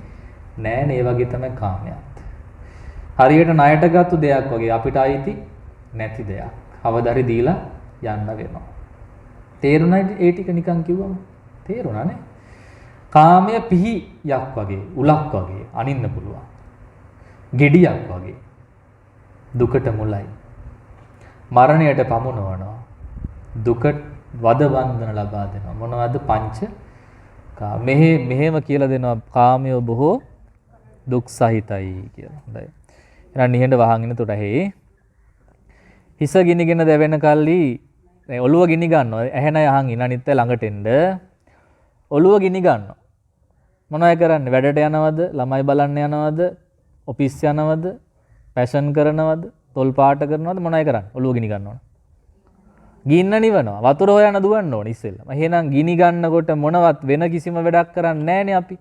නෑ නේ. වගේ තමයි කාමයක්. හරියට ණයට ගත්තු දෙයක් වගේ අපිට අයිති නැති දෙයක්. අවදාරි දීලා යන්න වෙනවා. තේරුණාද? ඒ ටික නිකන් කිව්වම තේරුණා නේ? කාමය පිහියක් වගේ, උලක් වගේ අනින්න පුළුවන්. ගෙඩියක් වගේ. දුකට මුලයි. මරණයට පමුණවනවා. දුකට වද වන්දන ලබා දෙනවා. මොනවද? පංච මෙහෙම කියලා දෙනවා. කාමය බොහෝ දුක් සහිතයි කියලා. හොඳයි. එහෙනම් නිහඬ වහන් ඉන්න උඩ හේ හිස ගිනිගෙන දැවෙන කල්ලි ඔළුව ගිනි ගන්නවා. ඇහෙන යහන් ඉන්න අනිත් ළඟට එන්න ඔළුව ගිනි ගන්නවා. මොනවයි කරන්නේ? වැඩට යනවද? ළමයි බලන්න යනවද? ඔෆිස් යනවද? පැෂන් කරනවද? තොල් පාට කරනවද? මොනවයි කරන්නේ? ඔළුව ගිනි ගන්නවා. ගින්න නිවනවා. වතුර හොයන්න දුවන්න ඕනේ ඉස්සෙල්ලා. එහෙනම් ගිනි ගන්නකොට මොනවත් වෙන කිසිම වැඩක් කරන්නේ නැහනේ අපි.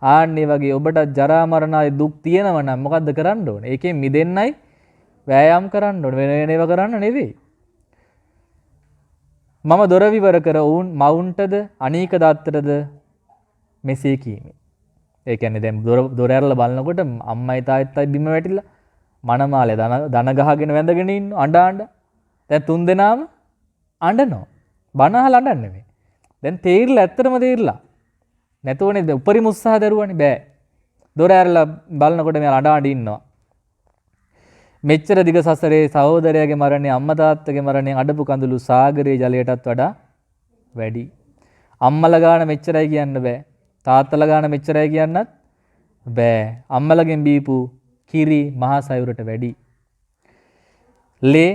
ආන්නේ වගේ ඔබට ජරා මරණ ආදී දුක් තියෙනවා නම් මොකද්ද කරන්න ඕනේ? ඒකෙන් මිදෙන්නයි වෑයම් කරන්න ඕනේ. වෙන ඒවා කරන්න නෙවෙයි. මම දොර විවර කර වුන් මවුන්ටද අනීක දත්තටද මෙසේ කීමි. ඒ කියන්නේ දැන් දොර ඇරලා බලනකොට අම්මයි තාත්තයි බිම වැටිලා මනමාලේ දන ගහගෙන වැඳගෙන ඉන්න අඬ දැන් තුන් දෙනාම අඬනවා. බන අහලා අඬන්නේ නෙවෙයි. දැන් තේරිලා ඇත්තටම තේරිලා. නැතෝනේ උපරිම උත්සාහ දරුවානේ බෑ. දොර ඇරලා බලනකොට මෙයා අඬ ඉන්නවා. මෙච්චර දිග සසරේ සහෝදරයාගේ මරණය අම්මා තාත්තගේ මරණයෙන් අඩපු කඳුළු සාගරයේ ජලයටත් වඩා වැඩි. අම්මලා ගාන මෙච්චරයි කියන්න බෑ. තාත්තලා ගාන මෙච්චරයි කියන්නත් බෑ. අම්මලගෙන් බීපු කිරි මහා සයුරට වැඩි. ලේ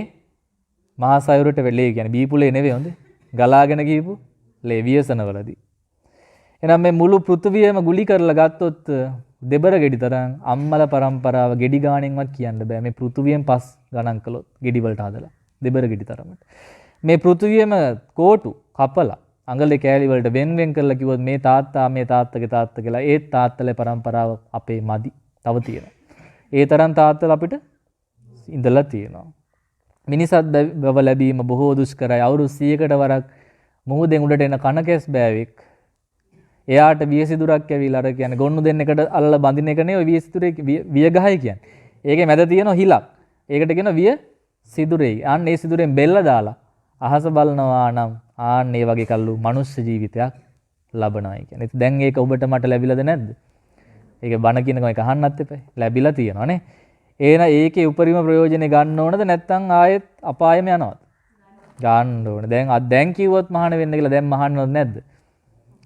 මහා සයුරට වෙලේ කියන්නේ බීපු ලේ නෙවෙයි හොඳේ. ගලාගෙන ගිහපු ලේ ව්‍යසනවලදී. එහෙනම් මේ මුළු පෘථුවියම ගුලි කරලා ගත්තොත් දෙබර ගෙඩි තරම් අම්මල පරම්පරාව ගෙඩි ගාණෙන්වත් කියන්න බෑ. මේ පෘථුවියෙන් පස් ගණන් කළොත් ගෙඩි වලට හදලා දෙබර ගෙඩි තරමට. මේ පෘථුවියම කෝටු කපලා අඟලේ කෑලි වලට වෙන් කරලා කිව්වොත් මේ තාත්තා මේ තාත්තගේ තාත්තා කියලා ඒ තාත්තලේ පරම්පරාව අපේ මදි. තව තියෙනවා. ඒ තරම් තාත්තලා අපිට ඉඳලා තියෙනවා. මිනිසත් බව ලැබීම බොහෝ දුෂ්කරයි. අවුරුදු 100කට වරක් මුහුදෙන් උඩට එන කනකැස් බෑවෙක්. එයාට වියසිදුරක් ඇවිල්ලා අර කියන්නේ ගොන්නු දෙන්න එකට අල්ලලා බඳින එක නේ ඔය වියසිදුරේ වියගහයි කියන්නේ. ඒකේ මැද තියෙන හිලක්. ඒකට කියනවා විය සිදුරේ. අන්න ඒ සිදුරෙන් බෙල්ල දාලා අහස බලනවා නම් ආන්න ඒ වගේ කල්ලු මනුස්ස ජීවිතයක් ලබනවායි කියන්නේ. ඉතින් දැන් ඒක ඔබට මට ලැබිලාද නැද්ද? ඒක බණ කියනකම ඒක අහන්නත් එපා. ලැබිලා තියෙනවානේ. ඒකේ උපරිම ප්‍රයෝජනේ ගන්න ඕනද නැත්නම් ආයෙත් අපායෙම යනවද? ගන්න ඕනේ. දැන් කිව්වොත් මහාන වෙන්න කියලා දැන් මහානවද නැද්ද?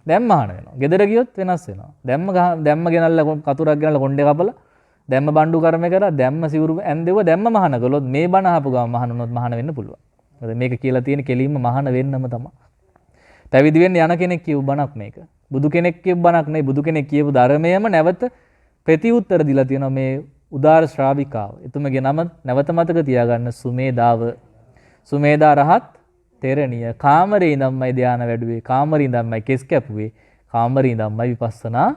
දැන් මහාන වෙනවා. ගෙදර ගියොත් වෙනස් වෙනවා. දැම්ම ගෙනල්ලා කතුරක් ගෙනල්ලා කොණ්ඩේ කපලා දැම්ම බණ්ඩු කර්ම කරා දැම්ම සිවුරු ඇන්දෙව දැම්ම මහාන කළොත් මේ බණ අහපු ගමන් මහාන වුණොත් මහාන වෙන්න පුළුවන්. මොකද මේක කියලා තියෙන කෙලින්ම මහාන වෙන්නම තමයි. පැවිදි වෙන්න යන කෙනෙක් කියපු බණක් මේක. බුදු කෙනෙක් කියපු බණක් නෙවෙයි. බුදු කෙනෙක් කියපු ධර්මයේම නැවත ප්‍රතිඋත්තර දීලා තියෙනවා මේ උදාර ශ්‍රාවිකාව. එතුමගේ නම නැවත මතක තියාගන්න සුමේදාව. සුමේදා රහත් තෙරණිය කාමරේ ඉඳන්මයි ධානය වැඩුවේ. කාමරේ ඉඳන්මයි කෙස් කැපුවේ. කාමරේ ඉඳන්මයි විපස්සනා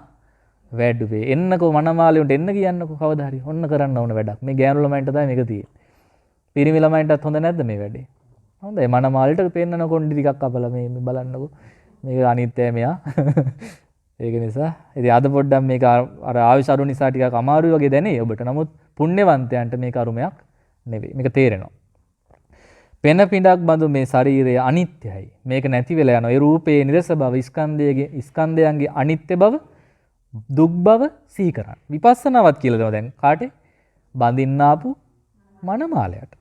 වැඩුවේ. එන්නකෝ මනමාලේ උන්ට එන්න කියන්නකෝ කවදා හරි. ඔන්න කරන්න ඕන වැඩක්. මේ ගෑනු ළමයින්ට තමයි මේක තියෙන්නේ. පිරිමි ළමයින්ටත් හොඳ නැද්ද මේ වැඩේ? හොඳයි. මනමාලට පෙන්නන කොණ්ඩි ටිකක් අපලා මේ බලන්නකෝ. මේක අනිත්‍යයි මෙයා. ඒක නිසා ඉතින් අද පොඩ්ඩක් මේක අර ආයුෂ අරු නිසා ටිකක් අමාරුයි වගේ දැනේ ඔබට. නමුත් පුණ්‍යවන්තයන්ට මේක අරුමයක් නෙවෙයි. මේක තේරෙනවා. පෙන පිඬක් බඳු මේ ශරීරය අනිත්‍යයි. මේක නැති වෙලා යනවා. ඒ රූපේ නිරස බව ස්කන්ධයන්ගේ අනිත්‍ය බව දුක් බව සිහි කරන්න. විපස්සනාවත් කියලා දෙනවා දැන් කාටේ? බඳින්න ආපු මනමාලයට.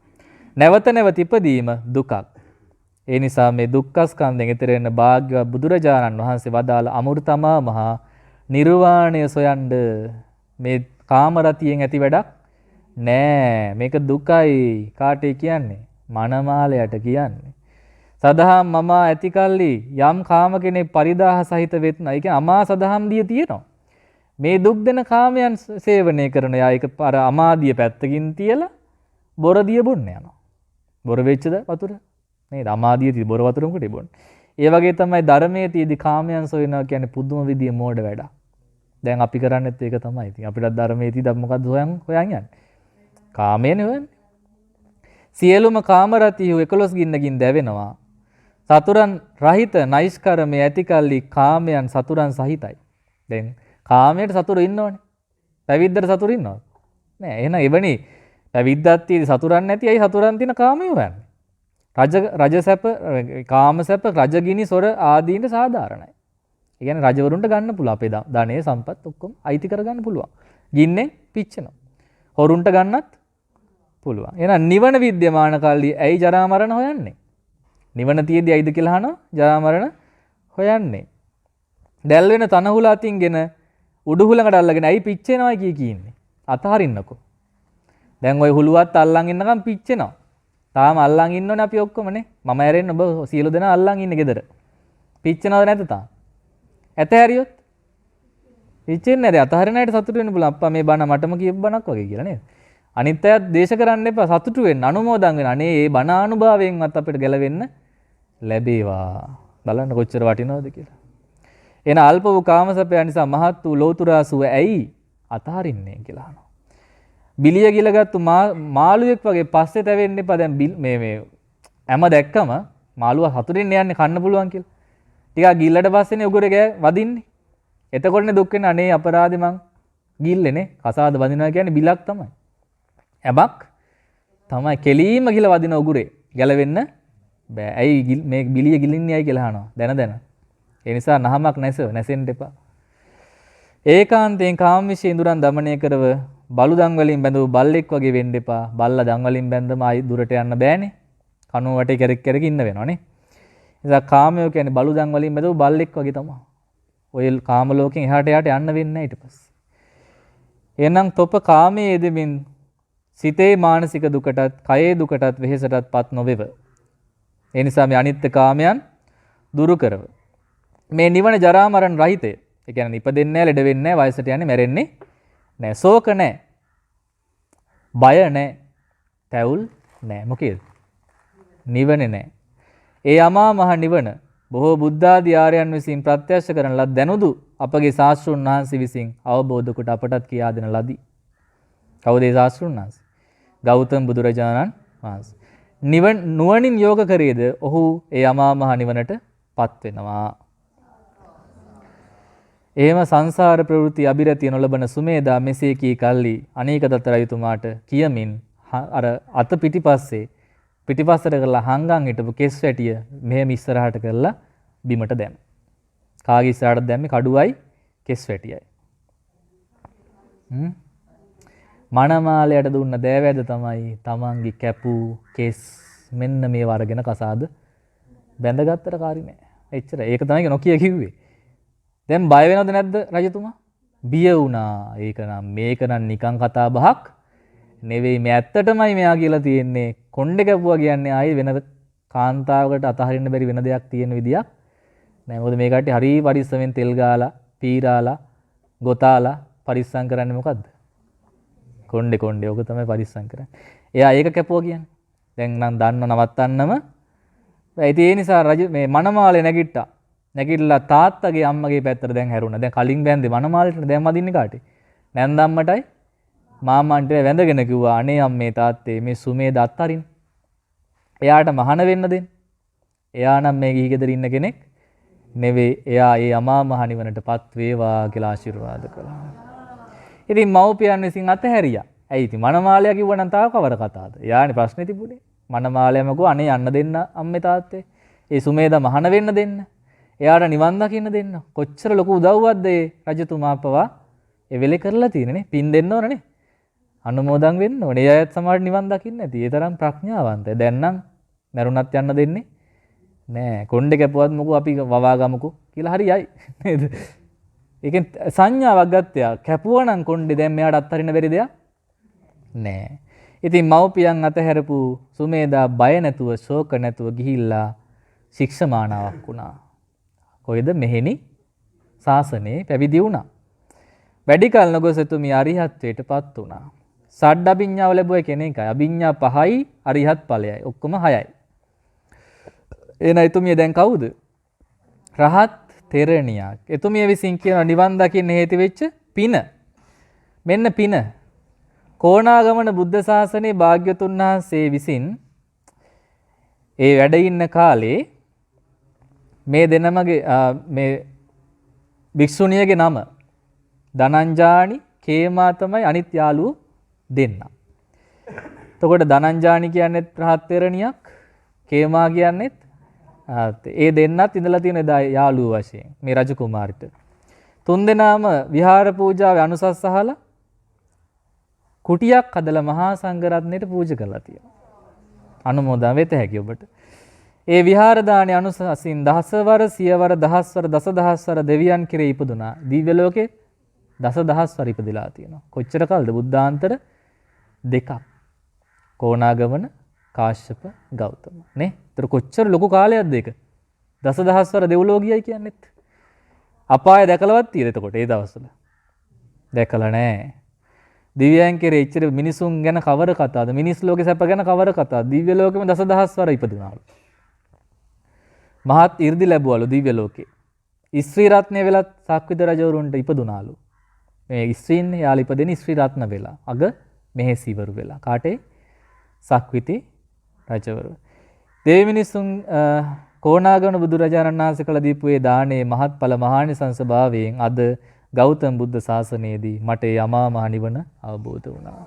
නැවත නැවත ඉපදීම දුකක්. ඒ නිසා මේ දුක්ඛ ස්කන්ධයෙන් ඈතර වෙන භාග්‍යවත් බුදුරජාණන් වහන්සේ වදාළ අමෘතමා මහා නිර්වාණය සොයන්න මේ කාමරතියෙන් ඇති වැඩක් නෑ. මේක දුකයි. කාටේ කියන්නේ? මනමාලයට කියන්නේ. සදහම් මම ඇති කල්ලි යම් කාම කෙනෙක් පරිදාහ සහිත වෙත්න. ඒ කියන්නේ අමා සදහම් දිය තියෙනවා. මේ දුක් දෙන කාමයන් සේවනය කරන යා එක අර අමාදිය පැත්තකින් තියලා බොරදිය බොන්න යනවා. බොර වෙච්චද වතුර? නේද? අමාදිය තිය බොර වතුරම කොට බොන්න. ඒ වගේ තමයි ධර්මයේ තියදී කාමයන් සොයනවා කියන්නේ පුදුම විදිය මෝඩ වැඩක්. දැන් අපි කරන්නේත් ඒක තමයි. ඉතින් අපිටත් ධර්මයේ තියදී මොකද්ද හොයන් යන්නේ? කාමයනේ හොයන්නේ. සියලුම කාමරතියු 11 ගින්නකින් දැවෙනවා. සතුරන් රහිත නයිස්කරමේ ඇතිකල්ලි කාමයන් සතුරන් සහිතයි. දැන් කාමයට සතුරු ඉන්නවනේ. පැවිද්දට සතුරු ඉන්නවද? නෑ. එහෙනම් එවැනි පැවිද්දත් තියෙදි සතුරන් නැති අය සතුරන් තියෙන කාමයේ හොයන්නේ. රජසැප කාමසැප රජගිනි සොර ආදීන්ට සාධාරණයි. ඒ කියන්නේ රජවරුන්ට ගන්න පුළුවන් අපේ ධනෙ සම්පත් ඔක්කොම අයිති කරගන්න පුළුවන්. ගින්නෙන් පිච්චෙනවා. හොරුන්ට ගන්නත් පුළුවන්. එහෙනම් නිවන විද්‍යමාන කල්ලි ඇයි ජරා මරණ හොයන්නේ? නිවන තියේදී ඇයිද කියලා අහනවා ජරා මරණ හොයන්නේ. දැල් වෙන තනහුල අතින්ගෙන උඩුහුලකට අල්ලගෙන ඇයි පිච්චෙනවා කියන්නේ? අතහරින්නකෝ. දැන් ওই හුලුවත් අල්ලන් ඉන්නකම් පිච්චෙනවා. තාම අල්ලන් ඉන්නෝනේ අපි ඔක්කොමනේ. මම ඇරෙන්න ඔබ සියලු දෙනා අල්ලන් ඉන්නේ ගෙදර. පිච්චෙනවද නැද්ද තාම? ඇත හැරියොත් පිච්චෙන්නේ නැද? අතහරින අයට සතුටු වෙන්න පුළුවන්. අප්පා මේ බණ මටම කියපු බණක් වගේ කියලා නේද? අනිත් අයත් දේශ කරන්න එපා. සතුටු වෙන්න, අනුමෝදන් වෙන්න. අනේ මේ බණ අනුභවයෙන්වත් අපිට ගැලවෙන්න ලැබේවා. බලන්න කොච්චර වටිනවද කියලා. එන අල්ප වූ කාමසපය නිසා මහත් වූ ලෝතුරා සුව ඇයි අතහරින්නේ කියලා අහනවා. බිලිය ගිලගත්තු මාළුවෙක් වගේ පස්සේ තැවෙන්න එපා. දැන් මේ හැම දැක්කම මාළුවා හතුරින් යන්නේ කන්න පුළුවන් කියලා. ටිකක් ගිල්ලට පස්සේනේ උගුරේ ගෑ වදින්නේ. එතකොටනේ දුක් වෙන්නේ. අනේ අපරාධේ මං ගිල්ලේනේ. කසාද වදිනවා කියන්නේ බිලක් තමයි. ඇබක් තමයි කෙලීම කියලා වදින උගුරේ. ගැලවෙන්න බෑ. ඇයි මේ බිලිය ගිලින්නේ ඇයි කියලා අහනවා. දැන. ඒ නිසා නහමක් නැසෙන්න එපා. ඒකාන්තයෙන් කාමවිෂය ඉඳුරන් দমনය කරව බලු දන් වලින් බැඳව බල්ලෙක් වගේ වෙන්න එපා. බල්ලා දන් වලින් බැඳම ආයි දුරට යන්න බෑනේ. කනුව වටේ කෙරෙක් ඉන්න වෙනවනේ. නිසා කාමයෝ කියන්නේ බලු දන් වලින් බැඳව බල්ලෙක් වගේ තමයි. ඔය කාම ලෝකෙන් එහාට යන්න වෙන්නේ නැහැ ඊට පස්සේ. එහෙනම් තොප කාමයේ යෙදෙමින් සිතේ මානසික දුකටත්, කයේ දුකටත්, වෙහෙසටත් පත් නොවේව. ඒ නිසා මේ අනිත්‍ය කාමයන් දුරු කරව. මේ නිවන ජරා මරණ රහිතය. ඒ කියන්නේ ඉපදෙන්නේ නැහැ, ලෙඩ වෙන්නේ නැහැ, වයසට යන්නේ, මැරෙන්නේ නැහැ. ශෝක නැහැ. බය නැහැ. තැවුල් නැහැ. මොකේද? නිවනේ නැහැ. ඒ අමා මහ නිවන බොහෝ බුද්ධ ආදී ආර්යයන් විසින් ප්‍රත්‍යක්ෂ කරන ලද දැනුදු අපගේ ශාස්ත්‍රඥ වහන්සේ විසින් අවබෝධ කොට අපටත් කියා දෙන ලදී. කවුද ඒ ශාස්ත්‍රඥ වහන්සේ? ගෞතම බුදුරජාණන් වහන්සේ. නුවණින් යෝග කරේද ඔහු ඒ අමා මහ නිවනට පත් වෙනවා. එහෙම සංසාර ප්‍රවෘත්ති අබිරතිය නොලබන සුමේදා මෙසේ කී කල්ලි අනේක දත්ත රජතුමාට කියමින් අර අත පිටිපස්සට කරලා හංගන් හිටපු කෙස් වැටිය මෙහෙම ඉස්සරහට කරලා බිමට දැම්ම. කාගේ ඉස්සරහට දැම්මේ කඩුවයි කෙස් වැටියයි. මනමාලයට දුන්න දෑවැද තමයි තමන්ගේ කැපූ කෙස් මෙන්න මේ වර්ගෙන කසාද බැඳගත්තට කාරි නෑ. එච්චර. ඒක තමයි නොකිය කිව්වේ. දැන් බය වෙනවද නැද්ද රජතුමා? බිය වුණා. ඒක නම් මේක නම් නිකන් කතා බහක් නෙවෙයි. මේ ඇත්තටමයි මෙයා කියලා තියෙන්නේ. කොණ්ඩේ කැපුවා කියන්නේ ආයේ වෙන කාන්තාවකට අතහරින්න බැරි වෙන දෙයක් තියෙන විදියක් නෑ. මොකද මේ කට්ටිය හරි පරිස්සමෙන් තෙල් ගාලා, පීරාලා, ගොතාලා පරිස්සම් කරන්නේ මොකද්ද? කොණ්ඩේ ඔක තමයි පරිස්සම් කරන්නේ. එයා ඒක කැපුවා කියන්නේ. දැන් නම් දන්න නවත්තන්නම. ඒ නිසා මේ මනමාලේ නැගිට්ටා. නැගිටලා තාත්තගේ අම්මගේ පැත්තට දැන් හැරුණා. දැන් කලින් බැන්දේ මනමාලේට දැන් මදින්නේ කාටේ? නැන්දම්මටයි මාමන්ට වැඳගෙන කිව්වා අනේ අම්මේ තාත්තේ මේ සුමේද අත්තරින්. එයාට මහාන වෙන්න දෙන්න. එයා නම් මේ ගිහි ගෙදර ඉන්න කෙනෙක් නෙවෙයි. එයා ඒ අමා මහ නිවනටපත් වේවා කියලා ආශිර්වාද කළා. ඉතින් මව්පියන් විසින් අතහැරියා. ඇයි ඉතින් මනමාලයා කිව්වනම් තාම කවර කතාවද? එයානේ ප්‍රශ්නේ තිබුණේ. මනමාලයාම කිව්වා අනේ යන්න දෙන්න අම්මේ තාත්තේ. ඒ සුමේද මහාන වෙන්න දෙන්න. එයාට නිවන් දකින්න දෙන්න. කොච්චර ලොකු උදව්වක්ද ඒ රජතුමා පවා ඒ වෙලේ කරලා තියෙන්නේ. පින් දෙන්න ඕනනේ. අනුමෝදන් වෙන්න ඕනේ. ඒ අයත් සමහර නිවන් දකින්න ඇති. ඒ තරම් ප්‍රඥාවන්තයි. දැන් නම් මරුණත් යන්න දෙන්නේ නෑ. කොණ්ඩේ කැපුවත් මොකෝ අපි වවා ගමුකෝ කියලා හරියයි. නේද? ඒකෙන් සංඥාවක් ගත්තා. කැපුවා නම් කොණ්ඩේ දැන් මෙයාට අත්හරින්න බැරි දෙයක් නෑ. ඉතින් මව්පියන් අතහැරපු සුමේදා බය නැතුව ශෝක නැතුව ගිහිල්ලා ශික්ෂමානාවක් වුණා. කොයිද මෙහෙණි ශාසනයේ පැවිදි වුණා. වැඩි කල නොගොස් එතුමිය අරිහත්ත්වයටපත් වුණා. සඩ් අභිඥාව ලැබුවේ කෙනෙක්යි. අභිඥා 5යි අරිහත් ඵලයයි. ඔක්කොම 6යි. එන එතුමිය දැන් කවුද? රහත් තෙරණියක්. එතුමිය විසින් කියන නිවන් දකින්න හේතු වෙච්ච පින. මෙන්න පින. කොණාගමන බුද්ධ ශාසනයේ භාග්‍යතුන් වහන්සේ විසින් ඒ වැඩ ඉන්න කාලේ මේ දෙනමගේ මේ භික්ෂුණියගේ නම ධනංජානි කේමා තමයි අනිත් යාළුවෝ දෙන්න. එතකොට ධනංජානි කියන්නේත් රහත් තෙරණියක්, කේමා කියන්නේත් ඒ දෙන්නත් ඉඳලා තියෙන යාළුවෝ වශයෙන් මේ රජ කුමාරිට. තුන්දෙනාම විහාර පූජාවේ අනුසස් අහලා කුටියක් හදලා මහා සංඝරත්නයට පූජා කරලා තියෙනවා. අනුමෝදන් වෙත හැකි ඔබට. ඒ විහාර දානේ අනුසසින් දහස්වර, සියවර, දහස්වර, දසදහස්වර දෙවියන් කෙරේ ඉපදුනා. දිව්‍ය ලෝකේ දසදහස්වර ඉපදලා තියෙනවා. කොච්චර කාලද? බුද්ධාන්තර 2ක්. කොණාගමන, කාශ්‍යප, ගෞතම. නේ? ඒතර කොච්චර ලොකු කාලයක්ද ඒක? දසදහස්වර දෙව්ලෝ ගියයි කියන්නේත්. අපාය දැකලවත් තියෙද එතකොට ඒ දවස්වල? දැකලා නැහැ. දිව්‍යයන් කෙරේ ඉච්චර මිනිසුන් ගැන කවර කතාවද? මිනිස් ලෝකේ සැප ගැන කවර කතාවද? දිව්‍ය ලෝකෙම දසදහස්වර ඉපදුනාලු. මහත් 이르දි ලැබුවලු දිව්‍ය ලෝකේ. ස්ත්‍රී රත්නය වෙලත් සක්විත රජවරුන්ට ඉපදුනාලු. මේ ස්ත්‍රීන් යාළ ඉපදෙන ස්ත්‍රී රත්න වෙලා. අග මෙහෙසිවරු වෙලා. කාටේ? සක්විති රජවරු. දෙවි මිනිසුන් කොණාගමන බුදුරජාණන් වහන්සේ කළ දීපු ඒ දානේ මහත්ඵල මහානිසංස භාවයෙන් අද ගෞතම බුද්ධ ශාසනයේදී මට ඒ අමා මහ නිවන අවබෝධ වුණා.